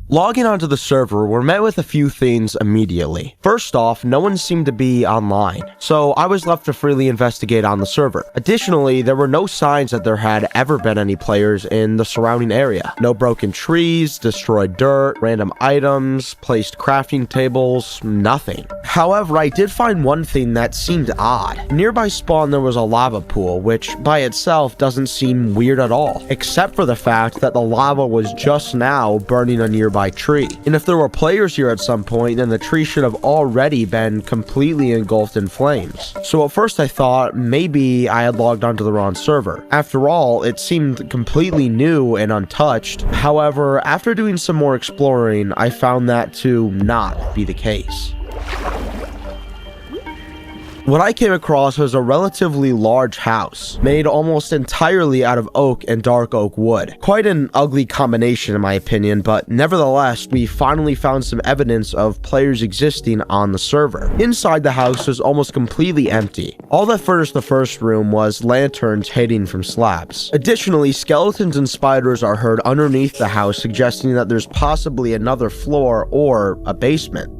Logging onto the server, we're met with a few things immediately. First off, no one seemed to be online, so I was left to freely investigate on the server. Additionally, there were no signs that there had ever been any players in the surrounding area. No broken trees, destroyed dirt, random items, placed crafting tables, nothing. However, I did find one thing that seemed odd. Nearby spawn there was a lava pool, which by itself doesn't seem weird at all, except for the fact that the lava was just now burning a nearby tree. And if there were players here at some point, then the tree should have already been completely engulfed in flames. So at first I thought maybe I had logged onto the wrong server. After all, it seemed completely new and untouched. However, after doing some more exploring, I found that to not be the case. What I came across was a relatively large house, made almost entirely out of oak and dark oak wood. Quite an ugly combination in my opinion, but nevertheless, we finally found some evidence of players existing on the server. Inside the house was almost completely empty. All that furnished the first room was lanterns hanging from slabs. Additionally, skeletons and spiders are heard underneath the house, suggesting that there's possibly another floor or a basement.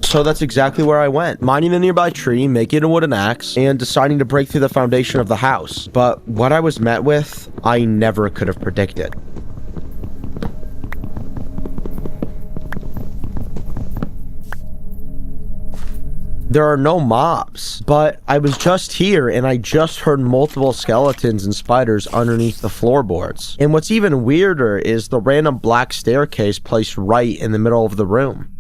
So that's exactly where I went, mining a nearby tree, making a wooden axe, and deciding to break through the foundation of the house. But what I was met with, I never could have predicted. There are no mobs, but I was just here and I just heard multiple skeletons and spiders underneath the floorboards. And what's even weirder is the random black staircase placed right in the middle of the room.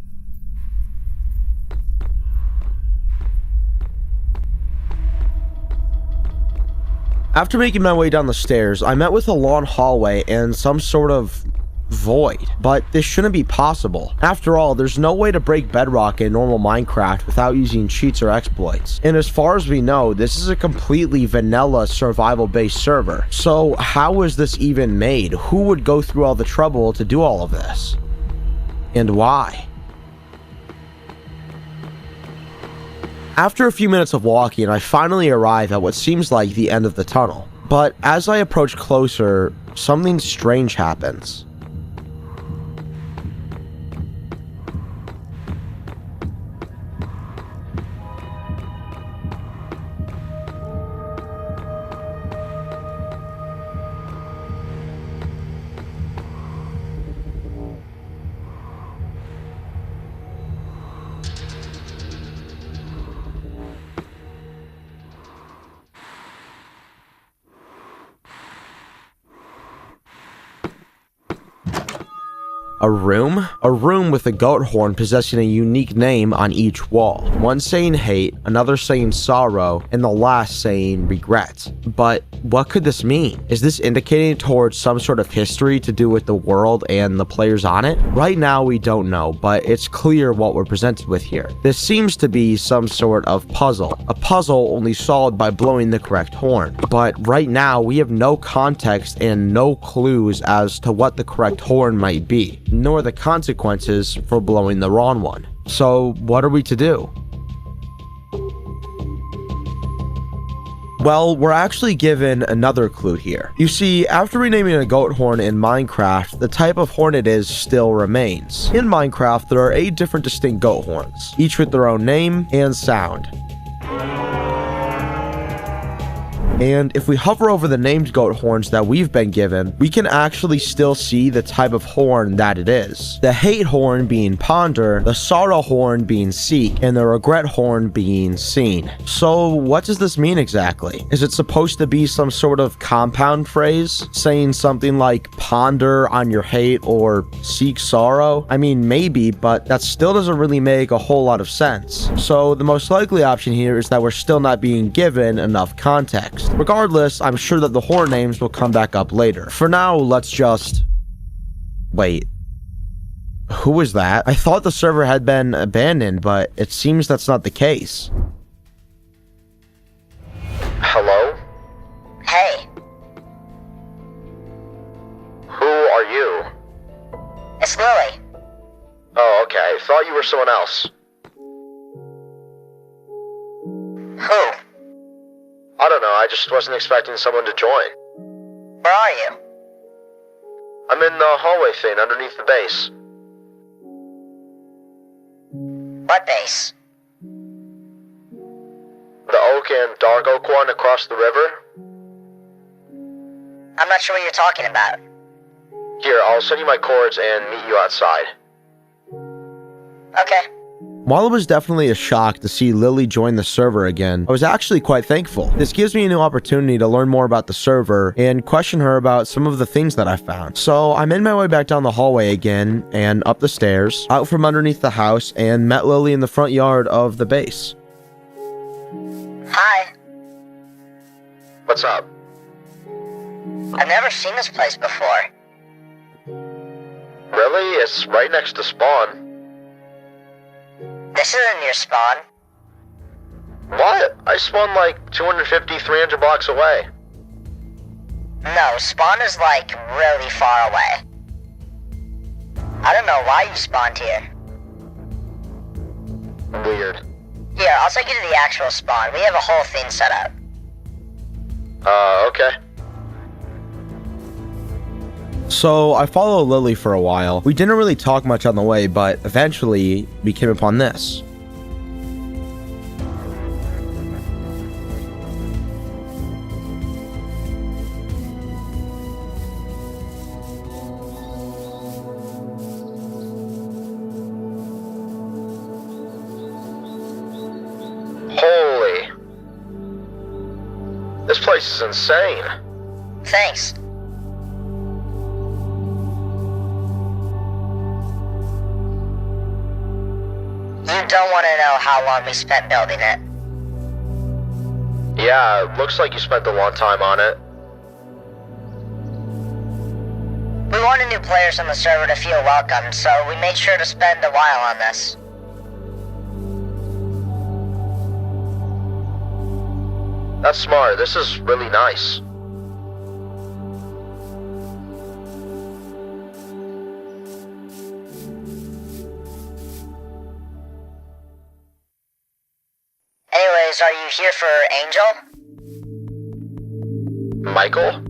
After making my way down the stairs, I met with a long hallway and some sort of void, but this shouldn't be possible. After all, there's no way to break bedrock in normal Minecraft without using cheats or exploits. And as far as we know, this is a completely vanilla survival-based server. So how was this even made? Who would go through all the trouble to do all of this? And why? After a few minutes of walking, I finally arrive at what seems like the end of the tunnel. But as I approach closer, something strange happens. A room? A room with a goat horn possessing a unique name on each wall. One saying hate, another saying sorrow, and the last saying regret. But what could this mean? Is this indicating towards some sort of history to do with the world and the players on it? Right now we don't know, but it's clear what we're presented with here. This seems to be some sort of puzzle. A puzzle only solved by blowing the correct horn. But right now we have no context and no clues as to what the correct horn might be, nor the consequences for blowing the wrong one. So what are we to do? Well, we're actually given another clue here. You see, after renaming a goat horn in Minecraft, the type of horn it is still remains. In Minecraft, there are 8 different distinct goat horns, each with their own name and sound. And if we hover over the named goat horns that we've been given, we can actually still see the type of horn that it is. The hate horn being ponder, the sorrow horn being seek, and the regret horn being seen. So what does this mean exactly? Is it supposed to be some sort of compound phrase, saying something like ponder on your hate or seek sorrow? I mean, maybe, but that still doesn't really make a whole lot of sense. So the most likely option here is that we're still not being given enough context. Regardless, I'm sure that the horror names will come back up later. For now, let's just... Wait. Who was that? I thought the server had been abandoned, but it seems that's not the case. Hello? Hey, Who are you? it's Lily. Oh, okay. Thought you were someone else. Who? I don't know, I just wasn't expecting someone to join. Where are you? I'm in the hallway thing underneath the base. What base? The oak and dark oak one across the river. I'm not sure what you're talking about. Here, I'll send you my cords and meet you outside. Okay. While it was definitely a shock to see Lily join the server again, I was actually quite thankful. This gives me a new opportunity to learn more about the server and question her about some of the things that I found. So I made my way back down the hallway again and up the stairs, out from underneath the house, and met Lily in the front yard of the base. Hi. What's up? I've never seen this place before. Really? It's right next to spawn. This isn't your spawn. What? I spawned like 250, 300 blocks away. No, spawn is like really far away. I don't know why you spawned here. Weird. Here, I'll take you to the actual spawn. We have a whole thing set up. Okay. So I followed Lily for a while. We didn't really talk much on the way, but eventually we came upon this. place is insane. Thanks. You don't want to know how long we spent building it. Yeah, looks like you spent a long time on it. We wanted new players on the server to feel welcome, so we made sure to spend a while on this. That's smart. This is really nice. Anyways, are you here for Angel? Michael?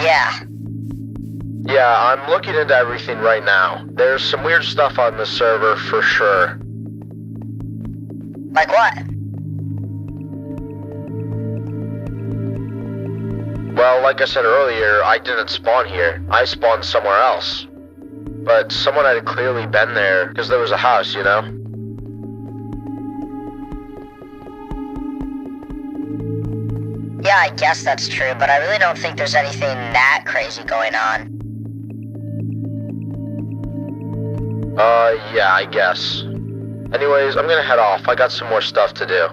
Yeah. Yeah, I'm looking into everything right now. There's some weird stuff on the server for sure. Like what? Well, like I said earlier, I didn't spawn here. I spawned somewhere else. But someone had clearly been there, because there was a house, you know? Yeah, I guess that's true, but I really don't think there's anything that crazy going on. Yeah, I guess. Anyways, I'm gonna head off. I got some more stuff to do.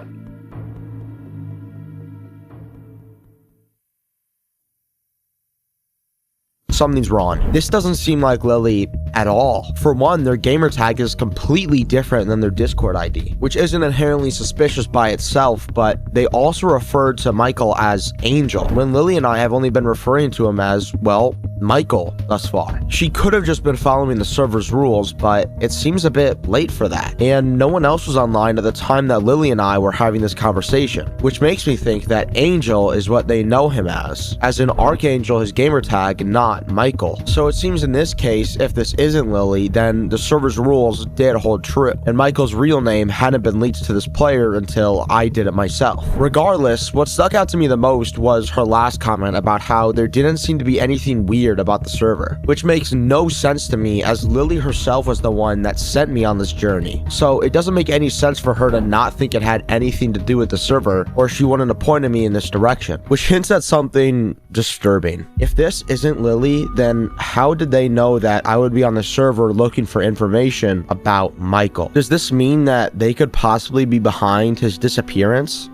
Something's wrong. This doesn't seem like Lily at all. For one, their gamer tag is completely different than their Discord ID, which isn't inherently suspicious by itself, but they also referred to Michael as Angel, when Lily and I have only been referring to him as, well, Michael thus far. She could have just been following the server's rules, but it seems a bit late for that, and no one else was online at the time that Lily and I were having this conversation, which makes me think that Angel is what they know him as in Archangel his gamer tag, not Michael. So it seems in this case, if this isn't Lily, then the server's rules did hold true, and Michael's real name hadn't been leaked to this player until I did it myself. Regardless, what stuck out to me the most was her last comment about how there didn't seem to be anything weird about the server, which makes no sense to me as Lily herself was the one that sent me on this journey. So it doesn't make any sense for her to not think it had anything to do with the server, or she wouldn't have pointed me in this direction, which hints at something disturbing. If this isn't Lily, then how did they know that I would be on the server looking for information about Michael? Does this mean that they could possibly be behind his disappearance?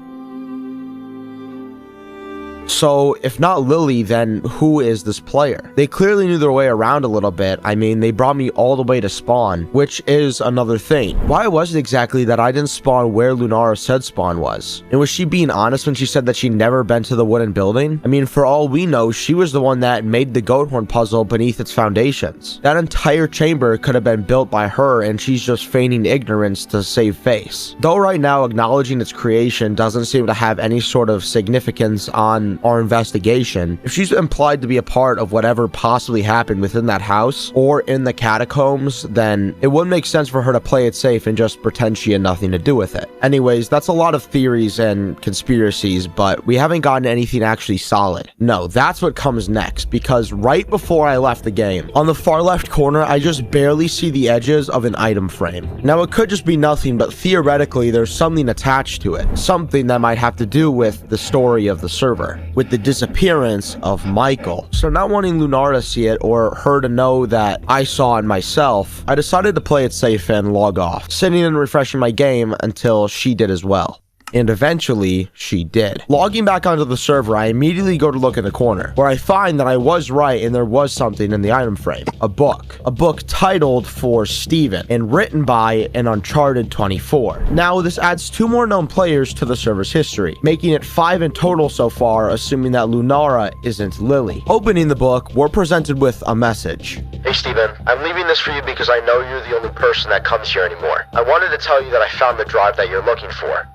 So, if not Lily, then who is this player? They clearly knew their way around a little bit. I mean, they brought me all the way to spawn, which is another thing. Why was it exactly that I didn't spawn where Lunara said spawn was? And was she being honest when she said that she'd never been to the wooden building? I mean, for all we know, she was the one that made the goat horn puzzle beneath its foundations. That entire chamber could have been built by her, and she's just feigning ignorance to save face. Though right now, acknowledging its creation doesn't seem to have any sort of significance on our investigation, if she's implied to be a part of whatever possibly happened within that house or in the catacombs, then it wouldn't make sense for her to play it safe and just pretend she had nothing to do with it. Anyways, that's a lot of theories and conspiracies, but we haven't gotten anything actually solid. No, that's what comes next, because right before I left the game, on the far left corner, I just barely see the edges of an item frame. Now, it could just be nothing, but theoretically, there's something attached to it, something that might have to do with the story of the server, with the disappearance of Michael. So not wanting Lunara to see it or her to know that I saw it myself, I decided to play it safe and log off, sitting and refreshing my game until she did as well. And eventually, she did. Logging back onto the server, I immediately go to look in the corner, where I find that I was right and there was something in the item frame. A book. A book titled For Steven, and written by an Uncharted 24. Now, this adds 2 more known players to the server's history, making it 5 in total so far, assuming that Lunara isn't Lily. Opening the book, we're presented with a message. Hey Steven, I'm leaving this for you because I know you're the only person that comes here anymore. I wanted to tell you that I found the drive that you're looking for.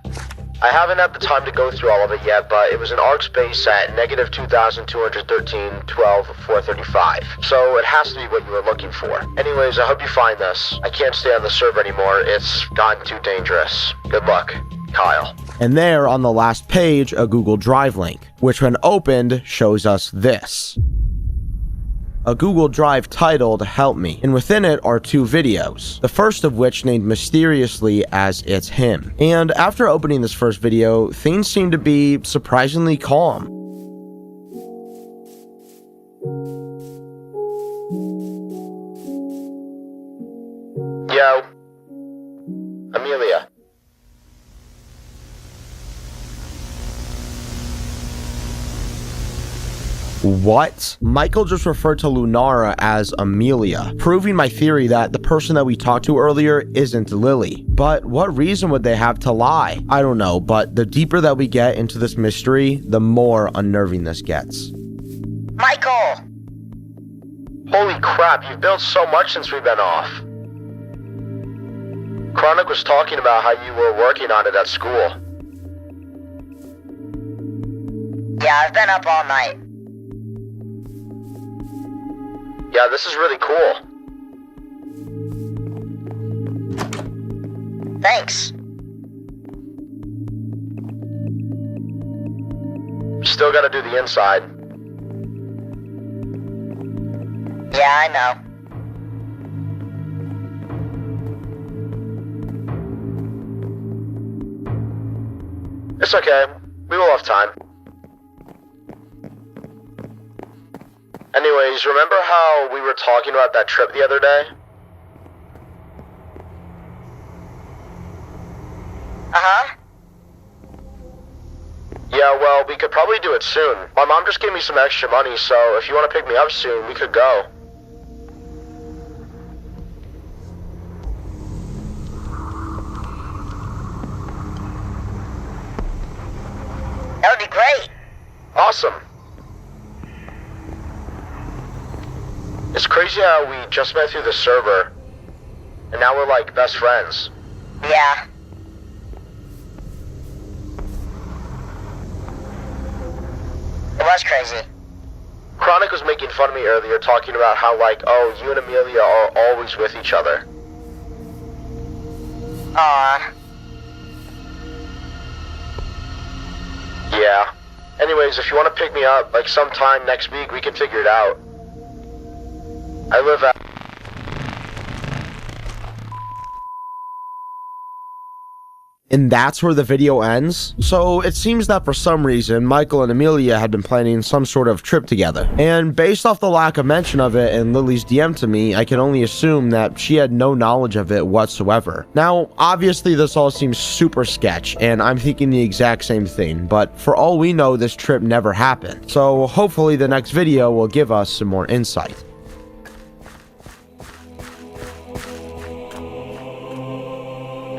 I haven't had the time to go through all of it yet, but it was an arc space at negative 2213.12.435. So it has to be what you were looking for. Anyways, I hope you find this. I can't stay on the server anymore. It's gotten too dangerous. Good luck, Kyle. And there on the last page, a Google Drive link, which when opened shows us this. a Google Drive titled Help Me, and within it are 2 videos, the first of which named mysteriously as It's Him. And after opening this first video, things seem to be surprisingly calm. Yo. Amelia. What? Michael just referred to Lunara as Amelia, proving my theory that the person that we talked to earlier isn't Lily. But what reason would they have to lie? I don't know, but the deeper that we get into this mystery, the more unnerving this gets. Michael! Holy crap, you've built so much since we've been off. Chronic was talking about how you were working on it at school. Yeah, I've been up all night. Yeah, this is really cool. Thanks. Still gotta do the inside. Yeah, I know. It's okay. We will have time. Anyways, remember how we were talking about that trip the other day? Uh-huh. Yeah, well, we could probably do it soon. My mom just gave me some extra money, so if you want to pick me up soon, we could go. That would be great. Awesome. It's crazy how we just met through the server, and now we're like best friends. Yeah. It was crazy. Chronic was making fun of me earlier, talking about how like, oh, you and Amelia are always with each other. Aw. Yeah. Anyways, if you want to pick me up, like sometime next week, we can figure it out. I live at... And that's where the video ends. So it seems that for some reason, Michael and Amelia had been planning some sort of trip together. And based off the lack of mention of it in Lily's DM to me, I can only assume that she had no knowledge of it whatsoever. Now, obviously this all seems super sketch, and I'm thinking the exact same thing, but for all we know, this trip never happened. So hopefully the next video will give us some more insight.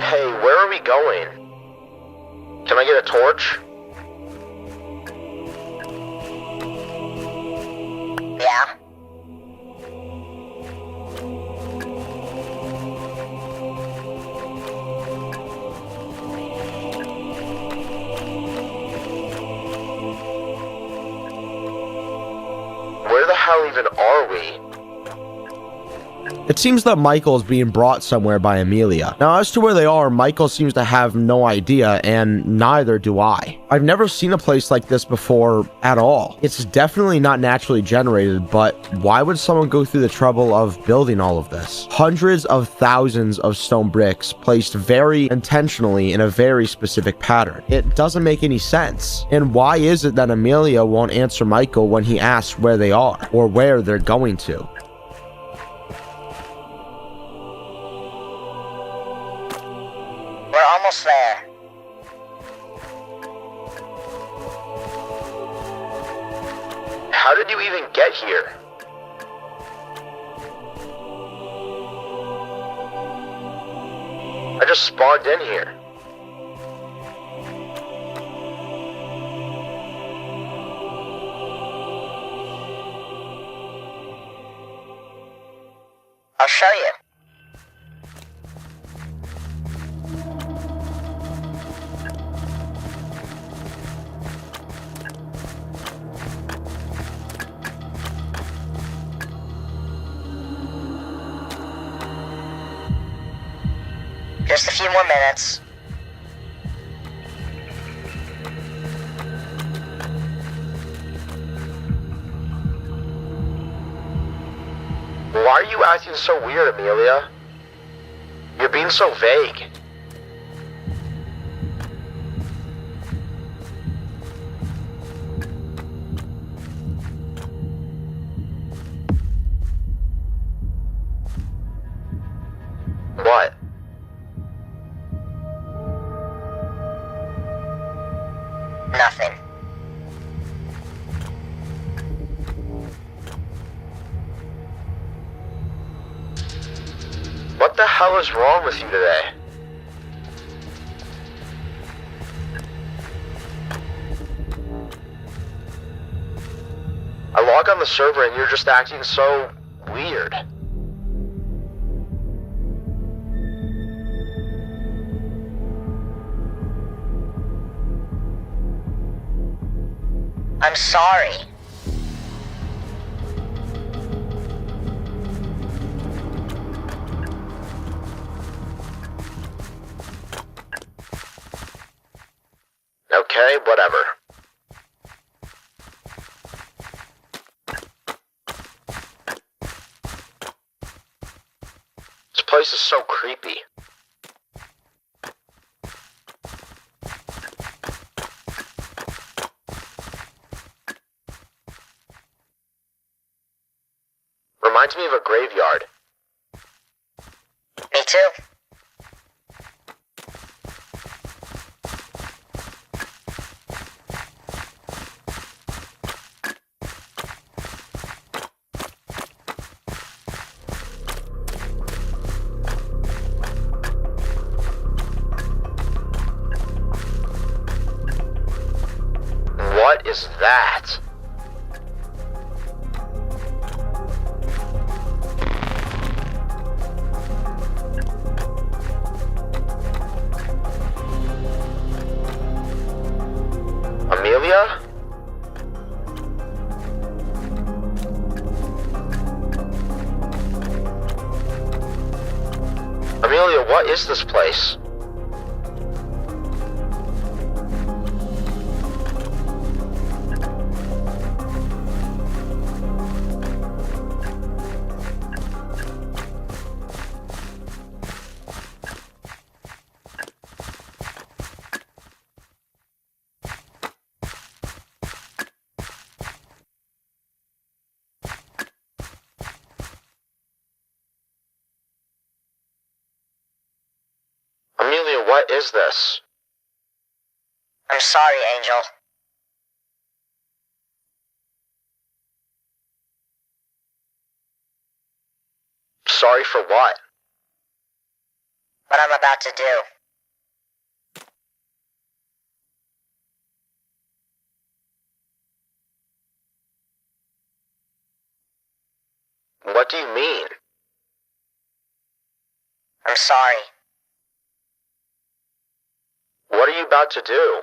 Hey, where are we going? Can I get a torch? Yeah. Where the hell even are we? It seems that Michael is being brought somewhere by Amelia. Now, as to where they are, Michael seems to have no idea, and neither do I. I've never seen a place like this before at all. It's definitely not naturally generated, but why would someone go through the trouble of building all of this? Hundreds of thousands of stone bricks placed very intentionally in a very specific pattern. It doesn't make any sense. And why is it that Amelia won't answer Michael when he asks where they are, or where they're going to? We're almost there. How did you even get here? I just spawned in here. I'll show you. Just a few more minutes. Why are you acting so weird, Amelia? You're being so vague. What? Nothing. What the hell is wrong with you today? I log on the server and you're just acting so weird. I'm sorry. Okay, whatever. This place is so creepy. Reminds me of a graveyard. Me too. What is that? Amelia? Amelia, what is this place? Amelia, what is this? I'm sorry, Angel. Sorry for what? What I'm about to do. What do you mean? I'm sorry. What are you about to do?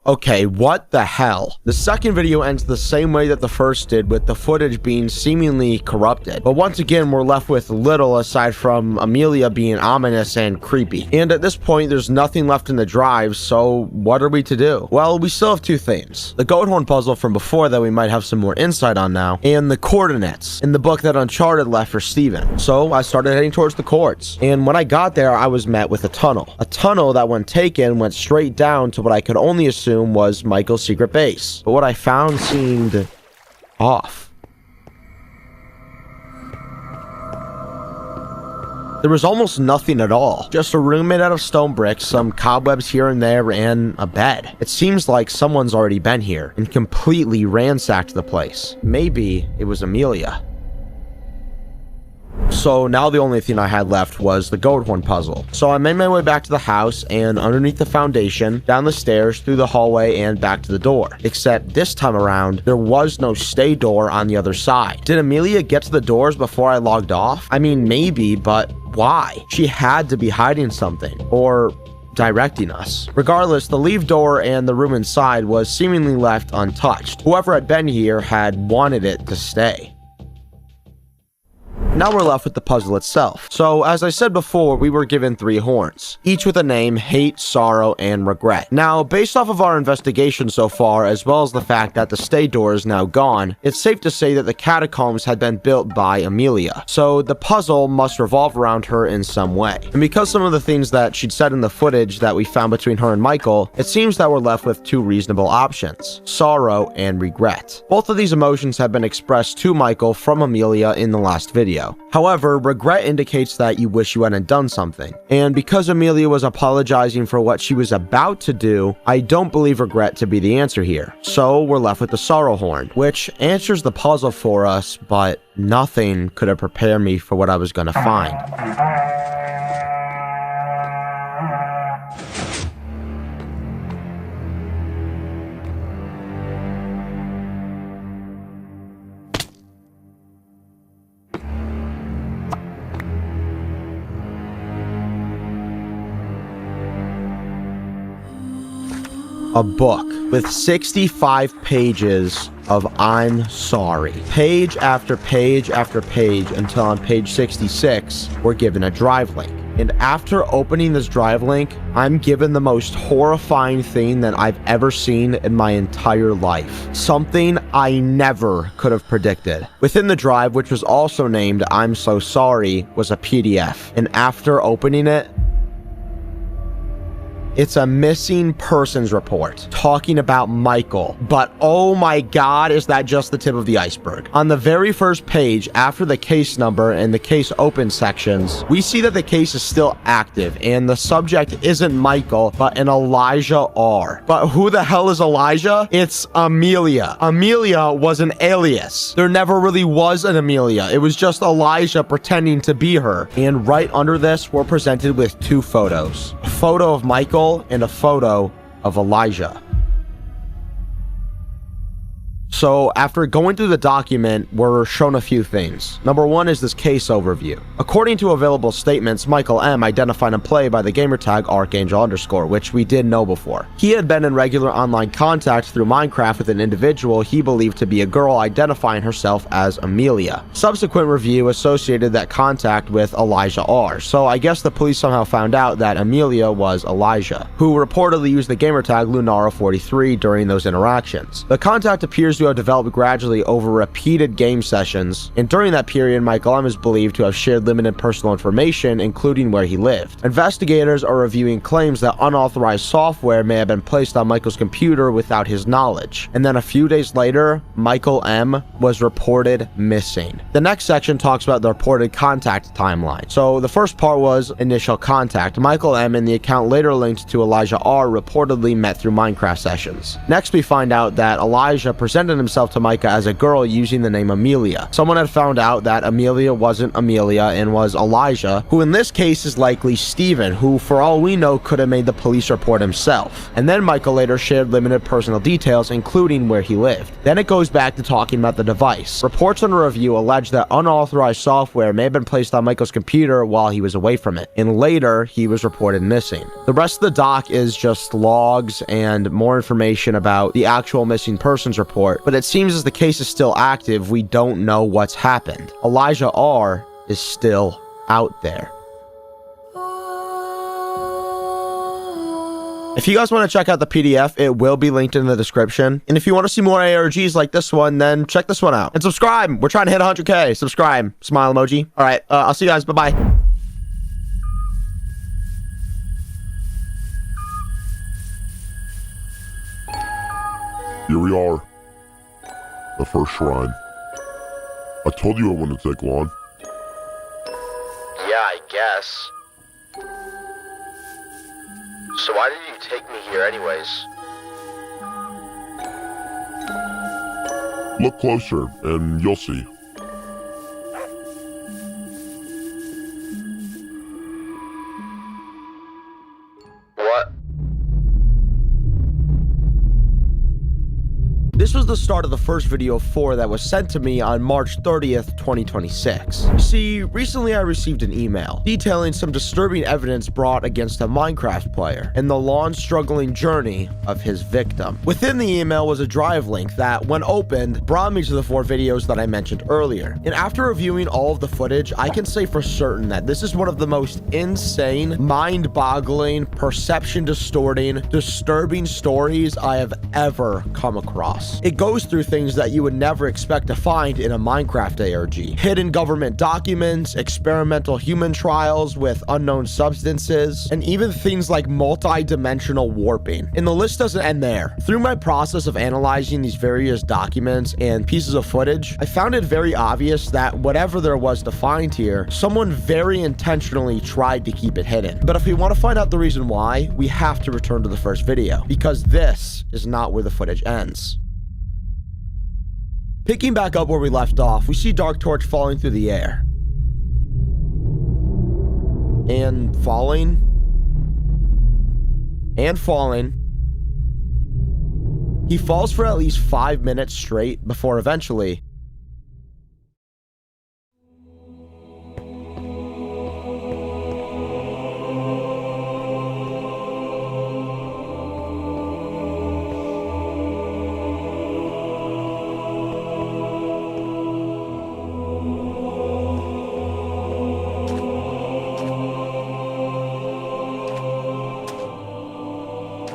Okay, what the hell? The second video ends the same way that the first did, with the footage being seemingly corrupted. But once again, we're left with little aside from Amelia being ominous and creepy. And at this point, there's nothing left in the drive, so what are we to do? Well, we still have two things. The goat horn puzzle from before that we might have some more insight on now, and the coordinates in the book that Uncharted left for Steven. So I started heading towards the courts. And when I got there, I was met with a tunnel. A tunnel that when taken went straight down to what I could only assume was Michael's secret base. But what I found seemed off. There was almost nothing at all. Just a room made out of stone bricks, some cobwebs here and there, and a bed. It seems like someone's already been here and completely ransacked the place. Maybe it was Amelia. So now the only thing I had left was the goat horn puzzle. So I made my way back to the house and underneath the foundation, down the stairs, through the hallway, and back to the door. Except this time around, there was no stay door on the other side. Did Amelia get to the doors before I logged off? I mean, maybe, but why? She had to be hiding something, or directing us. Regardless, the leave door and the room inside was seemingly left untouched. Whoever had been here had wanted it to stay. Now we're left with the puzzle itself. So, as I said before, we were given 3 horns, each with a name: hate, sorrow, and regret. Now, based off of our investigation so far, as well as the fact that the stay door is now gone, it's safe to say that the catacombs had been built by Amelia. So, the puzzle must revolve around her in some way. And because some of the things that she'd said in the footage that we found between her and Michael, it seems that we're left with 2 reasonable options: sorrow and regret. Both of these emotions have been expressed to Michael from Amelia in the last video. However, regret indicates that you wish you hadn't done something. And because Amelia was apologizing for what she was about to do, I don't believe regret to be the answer here. So we're left with the sorrow horn, which answers the puzzle for us, but nothing could have prepared me for what I was gonna find. A book with 65 pages of "I'm sorry." Page after page after page until on page 66, we're given a drive link. And after opening this drive link, I'm given the most horrifying thing that I've ever seen in my entire life. Something I never could have predicted. Within the drive, which was also named "I'm so sorry," was a PDF. And after opening it, it's a missing persons report talking about Michael. But oh my god, is that just the tip of the iceberg. On the very first page, after the case number and the case open sections, we see that the case is still active and the subject isn't Michael, but an Elijah R. But who the hell is Elijah? It's Amelia. Amelia was an alias. There never really was an Amelia. It was just Elijah pretending to be her. And right under this, we're presented with 2 photos. A photo of Michael and a photo of Elijah. So after going through the document, we're shown a few things. Number 1 is this case overview. According to available statements, Michael M. identified and played by the gamertag Archangel_, which we did know before. He had been in regular online contact through Minecraft with an individual he believed to be a girl, identifying herself as Amelia. Subsequent review associated that contact with Elijah R. So I guess the police somehow found out that Amelia was Elijah, who reportedly used the gamertag Lunara43 during those interactions. The contact appears to have developed gradually over repeated game sessions, and during that period, Michael M. is believed to have shared limited personal information, including where he lived. Investigators are reviewing claims that unauthorized software may have been placed on Michael's computer without his knowledge, and then a few days later, Michael M. was reported missing. The next section talks about the reported contact timeline. So the first part was initial contact. Michael M. and the account later linked to Elijah R. reportedly met through Minecraft sessions. Next, we find out that Elijah presented himself to Micah as a girl using the name Amelia. Someone had found out that Amelia wasn't Amelia and was Elijah, who in this case is likely Steven, who for all we know could have made the police report himself. And then Michael later shared limited personal details, including where he lived. Then it goes back to talking about the device. Reports under review allege that unauthorized software may have been placed on Michael's computer while he was away from it, and later he was reported missing. The rest of the doc is just logs and more information about the actual missing persons report, but it seems as the case is still active, we don't know what's happened. Elijah R. is still out there. If you guys want to check out the PDF, it will be linked in the description. And if you want to see more ARGs like this one, then check this one out. And subscribe! We're trying to hit 100K. Subscribe. Smile emoji. Alright, I'll see you guys. Bye-bye. Here we are. The first shrine. I told you it wouldn't take long. Yeah, I guess. So why did you take me here anyways? Look closer, and you'll see. This was the start of the first video of 4 that was sent to me on March 30th, 2026. See, recently I received an email detailing some disturbing evidence brought against a Minecraft player and the long struggling journey of his victim. Within the email was a drive link that, when opened, brought me to the 4 videos that I mentioned earlier. And after reviewing all of the footage, I can say for certain that this is one of the most insane, mind-boggling, perception-distorting, disturbing stories I have ever come across. It goes through things that you would never expect to find in a Minecraft ARG. Hidden government documents, experimental human trials with unknown substances, and even things like multi-dimensional warping. And the list doesn't end there. Through my process of analyzing these various documents and pieces of footage, I found it very obvious that whatever there was to find here, someone very intentionally tried to keep it hidden. But if we want to find out the reason why, we have to return to the first video, because this is not where the footage ends. Picking back up where we left off, we see Dark Torch falling through the air. And falling. And falling. He falls for at least 5 minutes straight before eventually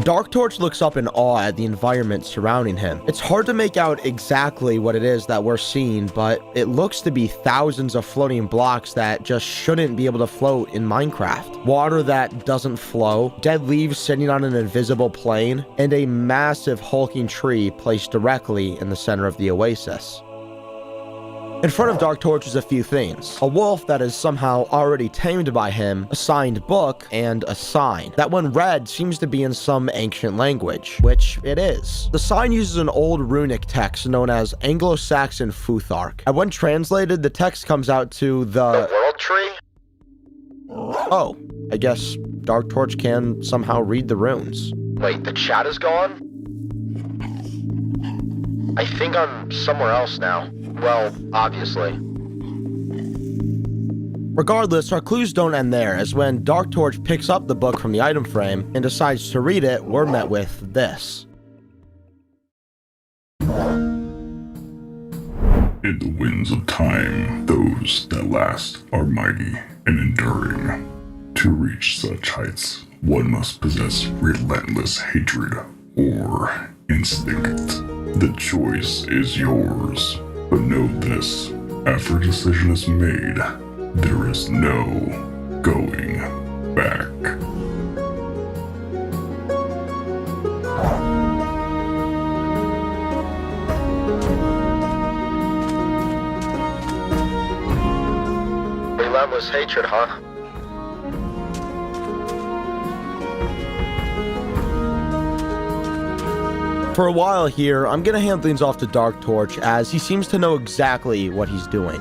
Dark Torch looks up in awe at the environment surrounding him. It's hard to make out exactly what it is that we're seeing, but it looks to be thousands of floating blocks that just shouldn't be able to float in Minecraft. Water that doesn't flow, dead leaves sitting on an invisible plane, and a massive hulking tree placed directly in the center of the oasis. In front of Dark Torch is a few things. A wolf that is somehow already tamed by him, a signed book, and a sign that when read seems to be in some ancient language, which it is. The sign uses an old runic text known as Anglo-Saxon Futhark, and when translated, the text comes out to the World Tree? Oh, I guess Dark Torch can somehow read the runes. Wait, the chat is gone? I think I'm somewhere else now. Well, obviously. Regardless, our clues don't end there, as when Dark Torch picks up the book from the item frame and decides to read it, we're met with this. In the winds of time, those that last are mighty and enduring. To reach such heights, one must possess relentless hatred or instinct. The choice is yours. But know this, after a decision is made, there is no going back. Relentless hatred, huh? For a while here, I'm gonna hand things off to Dark Torch as he seems to know exactly what he's doing.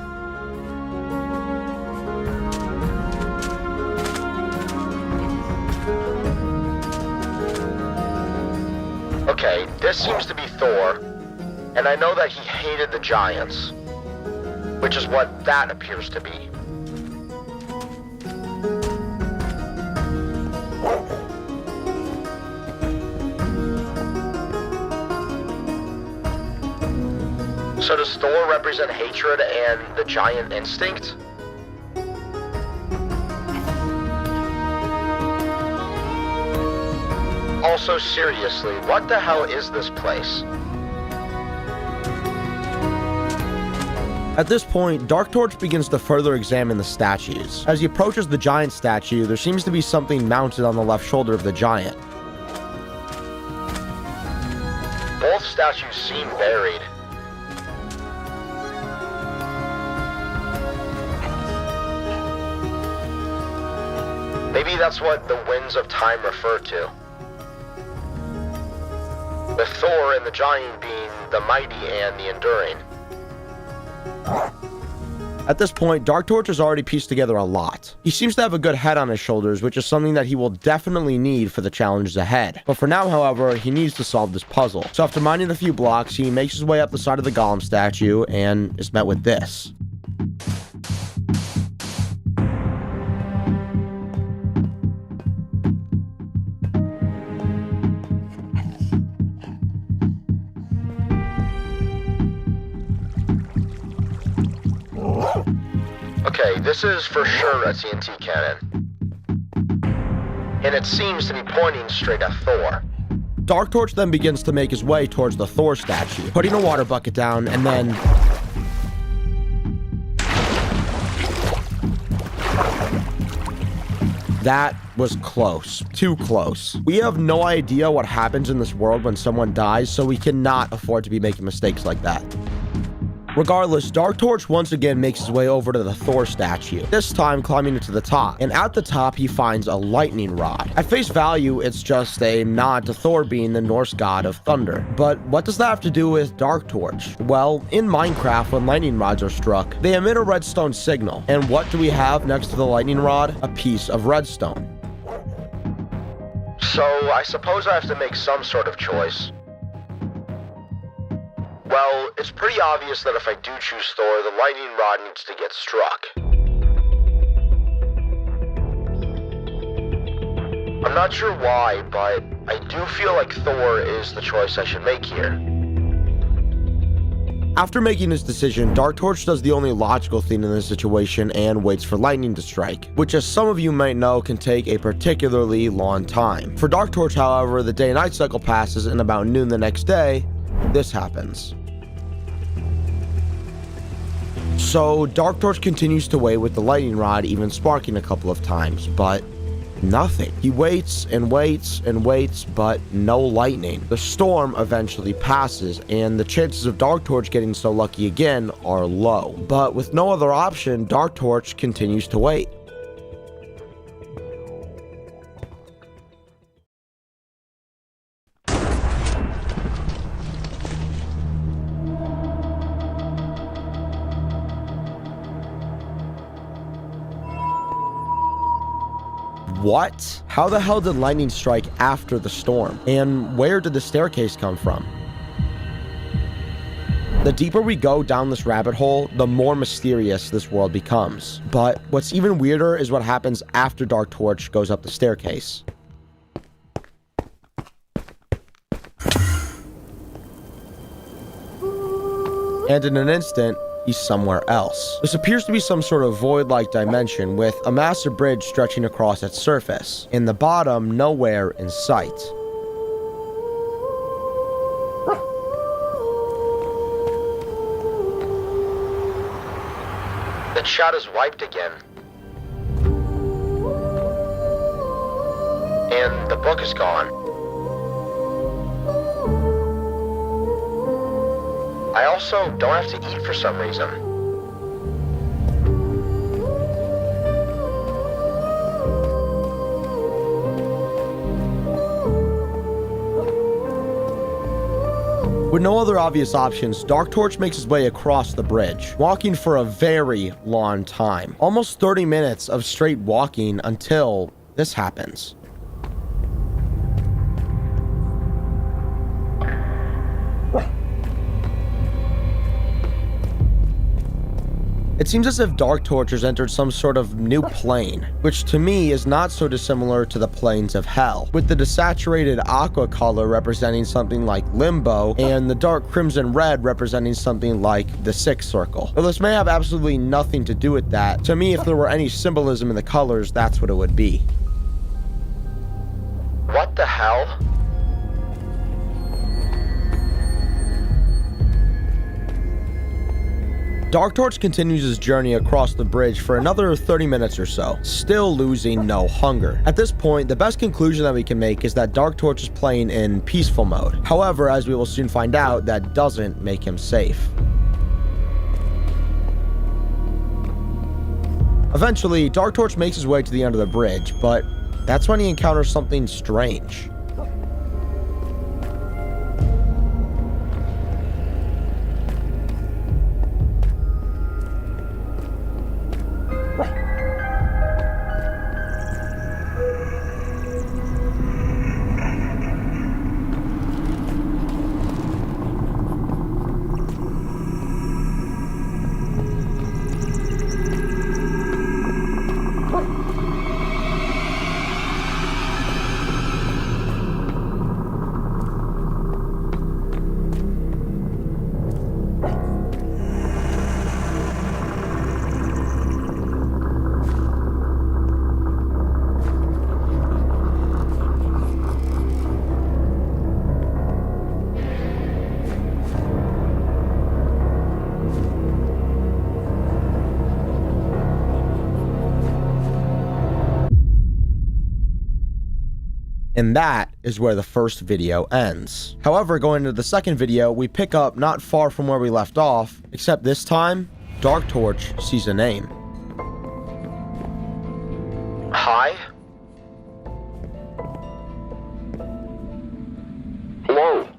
Okay, this seems to be Thor, and I know that he hated the giants, which is what that appears to be. So does Thor represent hatred and the giant instinct? Also, seriously, what the hell is this place? At this point, Dark Torch begins to further examine the statues. As he approaches the giant statue, there seems to be something mounted on the left shoulder of the giant. Both statues seem buried. Maybe that's what the winds of time refer to. With Thor and the giant being the mighty and the enduring. At this point, Dark Torch has already pieced together a lot. He seems to have a good head on his shoulders, which is something that he will definitely need for the challenges ahead. But for now, however, he needs to solve this puzzle. So after mining a few blocks, he makes his way up the side of the golem statue and is met with this. Okay, this is for sure a TNT cannon. And it seems to be pointing straight at Thor. Dark Torch then begins to make his way towards the Thor statue, putting a water bucket down, and then... that was close. Too close. We have no idea what happens in this world when someone dies, so we cannot afford to be making mistakes like that. Regardless, Dark Torch once again makes his way over to the Thor statue, this time climbing it to the top, and at the top he finds a lightning rod. At face value, it's just a nod to Thor being the Norse god of thunder. But what does that have to do with Dark Torch? Well, in Minecraft, when lightning rods are struck, they emit a redstone signal. And what do we have next to the lightning rod? A piece of redstone. So, I suppose I have to make some sort of choice. Well, it's pretty obvious that if I do choose Thor, the lightning rod needs to get struck. I'm not sure why, but I do feel like Thor is the choice I should make here. After making his decision, Dark Torch does the only logical thing in this situation and waits for lightning to strike, which as some of you might know can take a particularly long time. For Dark Torch, however, the day and night cycle passes, and about noon the next day, this happens. So, Dark Torch continues to wait with the lightning rod even sparking a couple of times, but nothing. He waits and waits and waits, but no lightning. The storm eventually passes, and the chances of Dark Torch getting so lucky again are low. But with no other option, Dark Torch continues to wait. What? How the hell did lightning strike after the storm? And where did the staircase come from? The deeper we go down this rabbit hole, the more mysterious this world becomes. But what's even weirder is what happens after Dark Torch goes up the staircase. And in an instant, he's somewhere else. This appears to be some sort of void-like dimension with a massive bridge stretching across its surface. In the bottom, nowhere in sight. The chat is wiped again. And the book is gone. I also don't have to eat for some reason. With no other obvious options, Dark Torch makes his way across the bridge, walking for a very long time. Almost 30 minutes of straight walking until this happens. It seems as if Dark Torch has entered some sort of new plane, which to me is not so dissimilar to the planes of hell, with the desaturated aqua color representing something like limbo, and the dark crimson red representing something like the sixth circle. Though this may have absolutely nothing to do with that, to me if there were any symbolism in the colors, that's what it would be. What the hell? Dark Torch continues his journey across the bridge for another 30 minutes or so, still losing no hunger. At this point, the best conclusion that we can make is that Dark Torch is playing in peaceful mode. However, as we will soon find out, that doesn't make him safe. Eventually, Dark Torch makes his way to the end of the bridge, but that's when he encounters something strange. And that is where the first video ends. However, going into the second video, we pick up not far from where we left off, except this time, Dark Torch sees a name. Hi? Hello?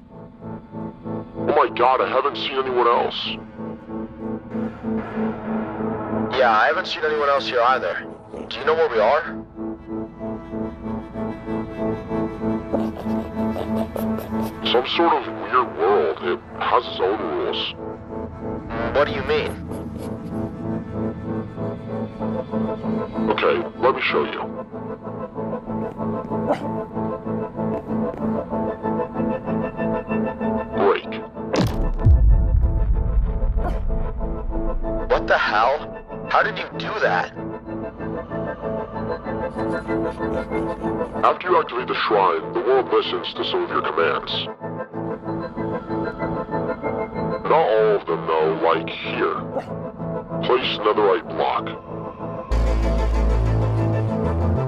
Oh my god, I haven't seen anyone else. Yeah, I haven't seen anyone else here either. Do you know where we are? Some sort of weird world. It has its own rules. What do you mean? Okay, let me show you. Break. What the hell? How did you do that? After you activate the shrine, the world listens to some of your commands. Not all of them though, like here. Place netherite block.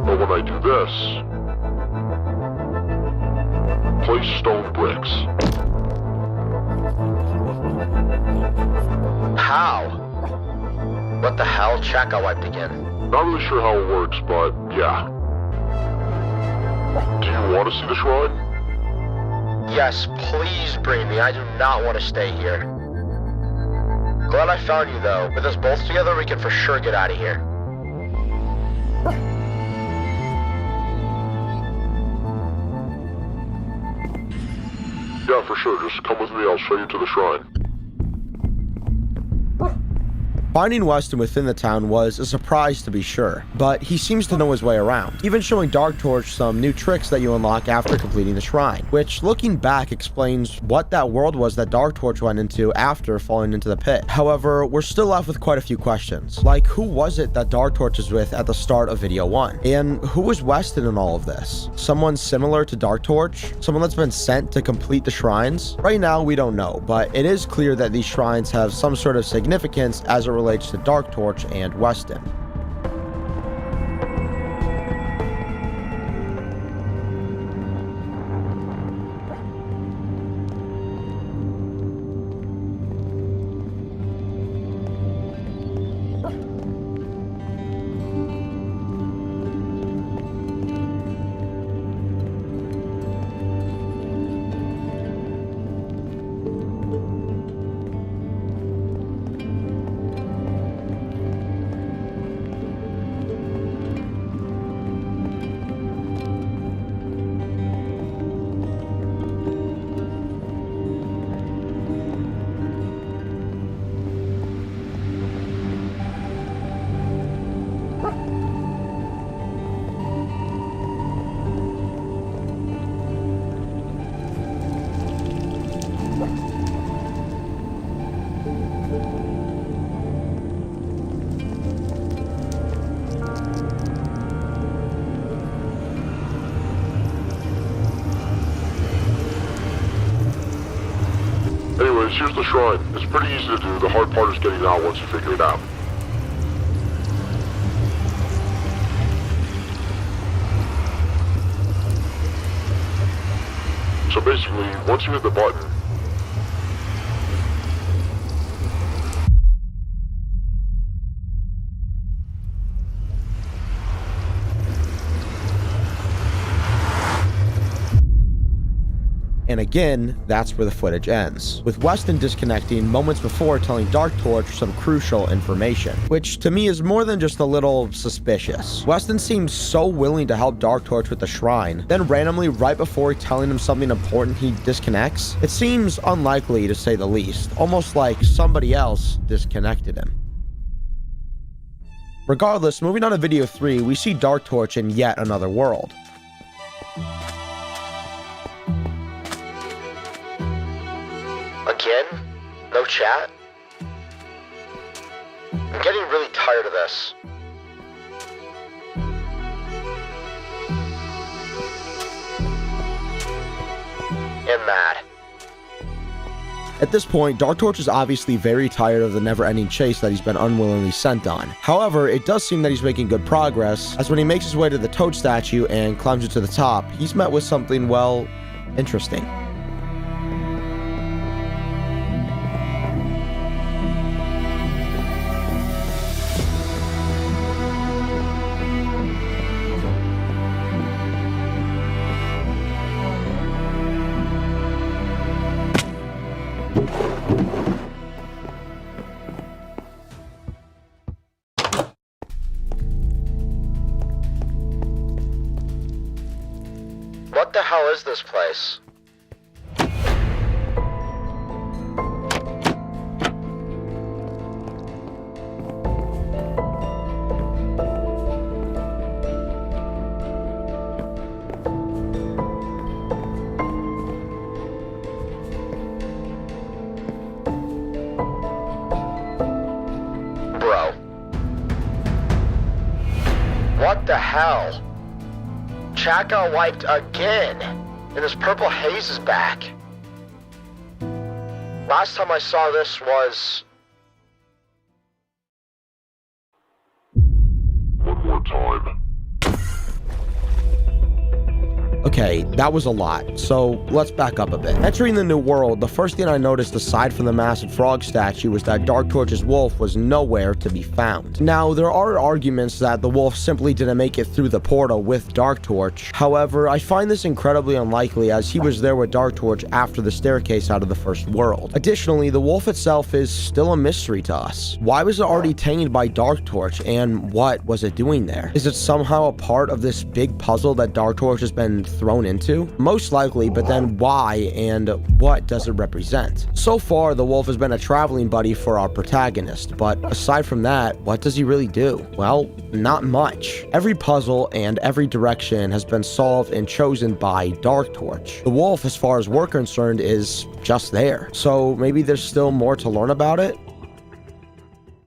But when I do this, place stone bricks. How? What the hell? Chaka wiped again. Not really sure how it works, but yeah. Do you want to see the shrine? Yes, please bring me. I do not want to stay here. Glad I found you though. With us both together, we can for sure get out of here. Yeah, for sure. Just come with me. I'll show you to the shrine. Finding Weston within the town was a surprise to be sure, but he seems to know his way around, even showing Dark Torch some new tricks that you unlock after completing the shrine, which looking back explains what that world was that Dark Torch went into after falling into the pit. However, we're still left with quite a few questions, like who was it that Dark Torch was with at the start of video 1? And who was Weston in all of this? Someone similar to Dark Torch? Someone that's been sent to complete the shrines? Right now we don't know, but it is clear that these shrines have some sort of significance as it relates to Dark Torch and Weston. Anyways, here's the shrine. It's pretty easy to do. The hard part is getting out once you figure it out. So basically, once you hit the button, And again, that's where the footage ends, with Weston disconnecting moments before telling Dark Torch some crucial information, which to me is more than just a little suspicious. Weston seems so willing to help Dark Torch with the shrine, then randomly right before telling him something important he disconnects. It seems unlikely to say the least, almost like somebody else disconnected him. Regardless, moving on to video 3, we see Dark Torch in yet another world. Again? No chat? I'm getting really tired of this. And mad. At this point, Dark Torch is obviously very tired of the never-ending chase that he's been unwillingly sent on. However, it does seem that he's making good progress, as when he makes his way to the Toad statue and climbs it to the top, he's met with something, well, interesting. What the hell is this place? Bro. What the hell? Chat got wiped again, and this purple haze is back. Last time I saw this was... One more time. Okay, that was a lot, so let's back up a bit. Entering the new world, the first thing I noticed aside from the massive frog statue was that Dark Torch's wolf was nowhere to be found. Now, there are arguments that the wolf simply didn't make it through the portal with Dark Torch. However, I find this incredibly unlikely as he was there with Dark Torch after the staircase out of the first world. Additionally, the wolf itself is still a mystery to us. Why was it already tamed by Dark Torch, and what was it doing there? Is it somehow a part of this big puzzle that Dark Torch has been thrown into? Most likely, but then why and what does it represent? So far, the wolf has been a traveling buddy for our protagonist, but aside from that, what does he really do? Well, not much. Every puzzle and every direction has been solved and chosen by Dark Torch. The wolf, as far as we're concerned, is just there. So maybe there's still more to learn about it?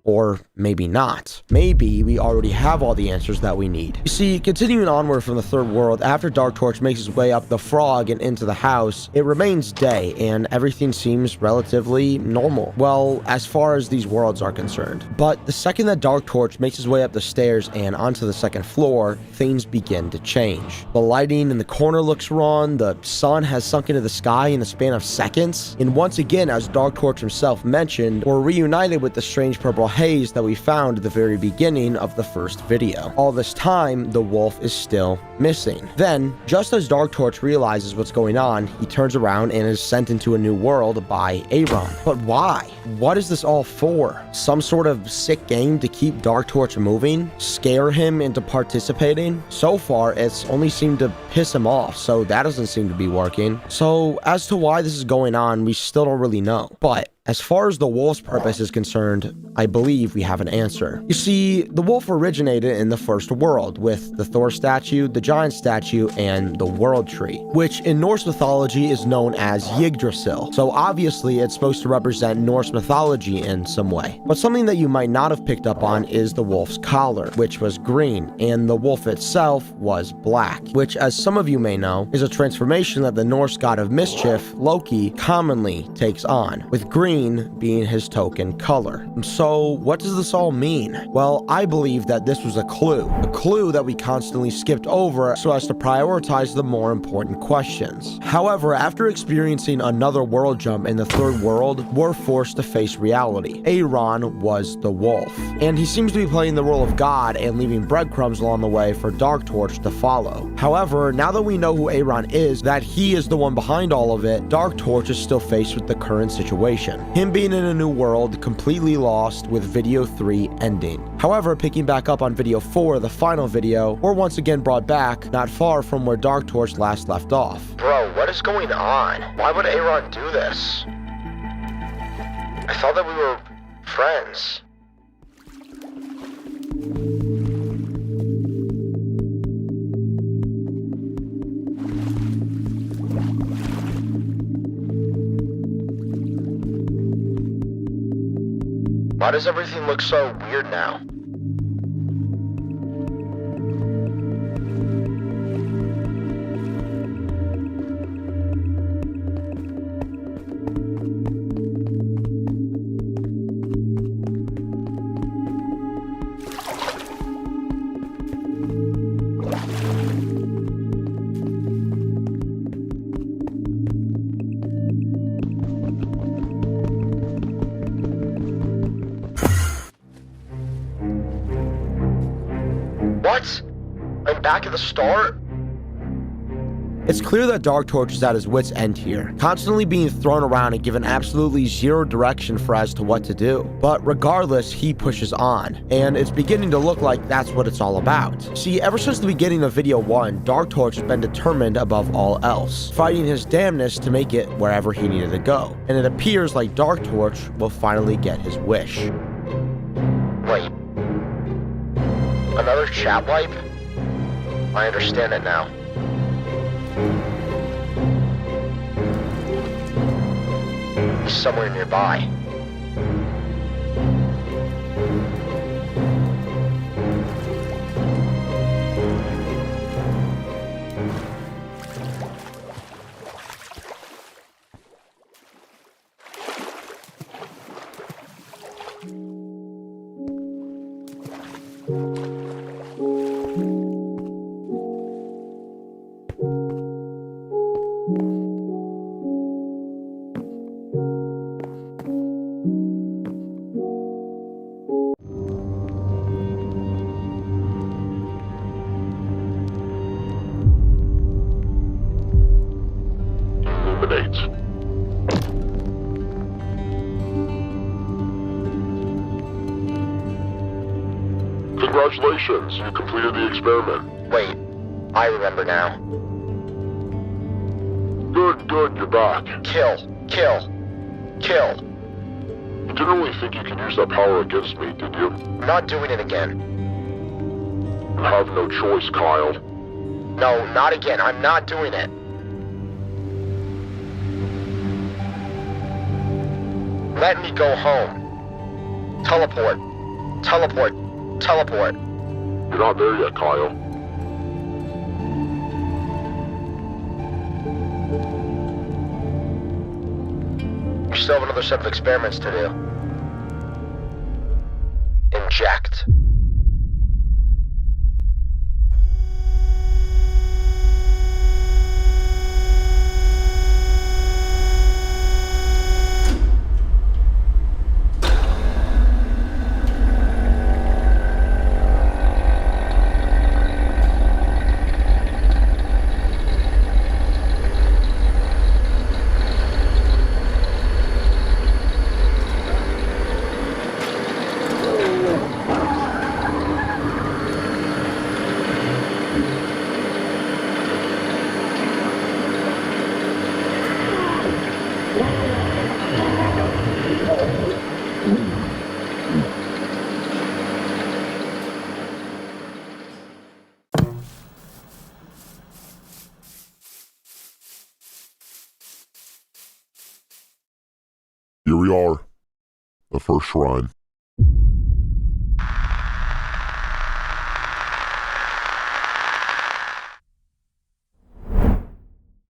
Or maybe not. Maybe we already have all the answers that we need. You see, continuing onward from the third world, after Dark Torch makes his way up the frog and into the house, it remains day, and everything seems relatively normal. Well, as far as these worlds are concerned. But the second that Dark Torch makes his way up the stairs and onto the second floor, things begin to change. The lighting in the corner looks wrong, the sun has sunk into the sky in the span of seconds, and once again, as Dark Torch himself mentioned, we're reunited with the strange purple haze that we found at the very beginning of the first video. All this time, the wolf is still missing. Then, just as Dark Torch realizes what's going on, he turns around and is sent into a new world by Aaron. But why? What is this all for? Some sort of sick game to keep Dark Torch moving? Scare him into participating? So far, it's only seemed to piss him off, so that doesn't seem to be working. So, as to why this is going on, we still don't really know. But as far as the wolf's purpose is concerned, I believe we have an answer. You see, the wolf originated in the first world with the Thor statue, the giant statue, and the world tree, which in Norse mythology is known as Yggdrasil. So obviously it's supposed to represent Norse mythology in some way. But something that you might not have picked up on is the wolf's collar, which was green, and the wolf itself was black, which, as some of you may know, is a transformation that the Norse god of mischief, Loki, commonly takes on, with green being his token color. So what does this all mean? Well, I believe that this was a clue that we constantly skipped over so as to prioritize the more important questions. However, after experiencing another world jump in the third world, we're forced to face reality. Aaron was the wolf, and he seems to be playing the role of God and leaving breadcrumbs along the way for Dark Torch to follow. However, now that we know who Aaron is, that he is the one behind all of it, Dark Torch is still faced with the current situation. Him being in a new world, completely lost, with video 3 ending. However, picking back up on video 4, the final video, we're once again brought back, not far from where Dark Torch last left off. Bro, what is going on? Why would Aaron do this? I thought that we were friends. Why does everything look so weird now? I'm back at the start? It's clear that Dark Torch is at his wit's end here, constantly being thrown around and given absolutely zero direction for as to what to do. But regardless, he pushes on, and it's beginning to look like that's what it's all about. See, ever since the beginning of video 1, Dark Torch has been determined above all else, fighting his damnness to make it wherever he needed to go, and it appears like Dark Torch will finally get his wish. Wait. Another chat wipe? I understand it now. He's somewhere nearby. Illuminate. Congratulations, you completed the experiment. Wait, I remember now. Good, you're back. Kill. You didn't really think you could use that power against me, did you? I'm not doing it again. You have no choice, Kyle. No, not again. I'm not doing it. Let me go home. Teleport. You're not there yet, Kyle. You still have another set of experiments to do. Inject. Here we are. The first shrine.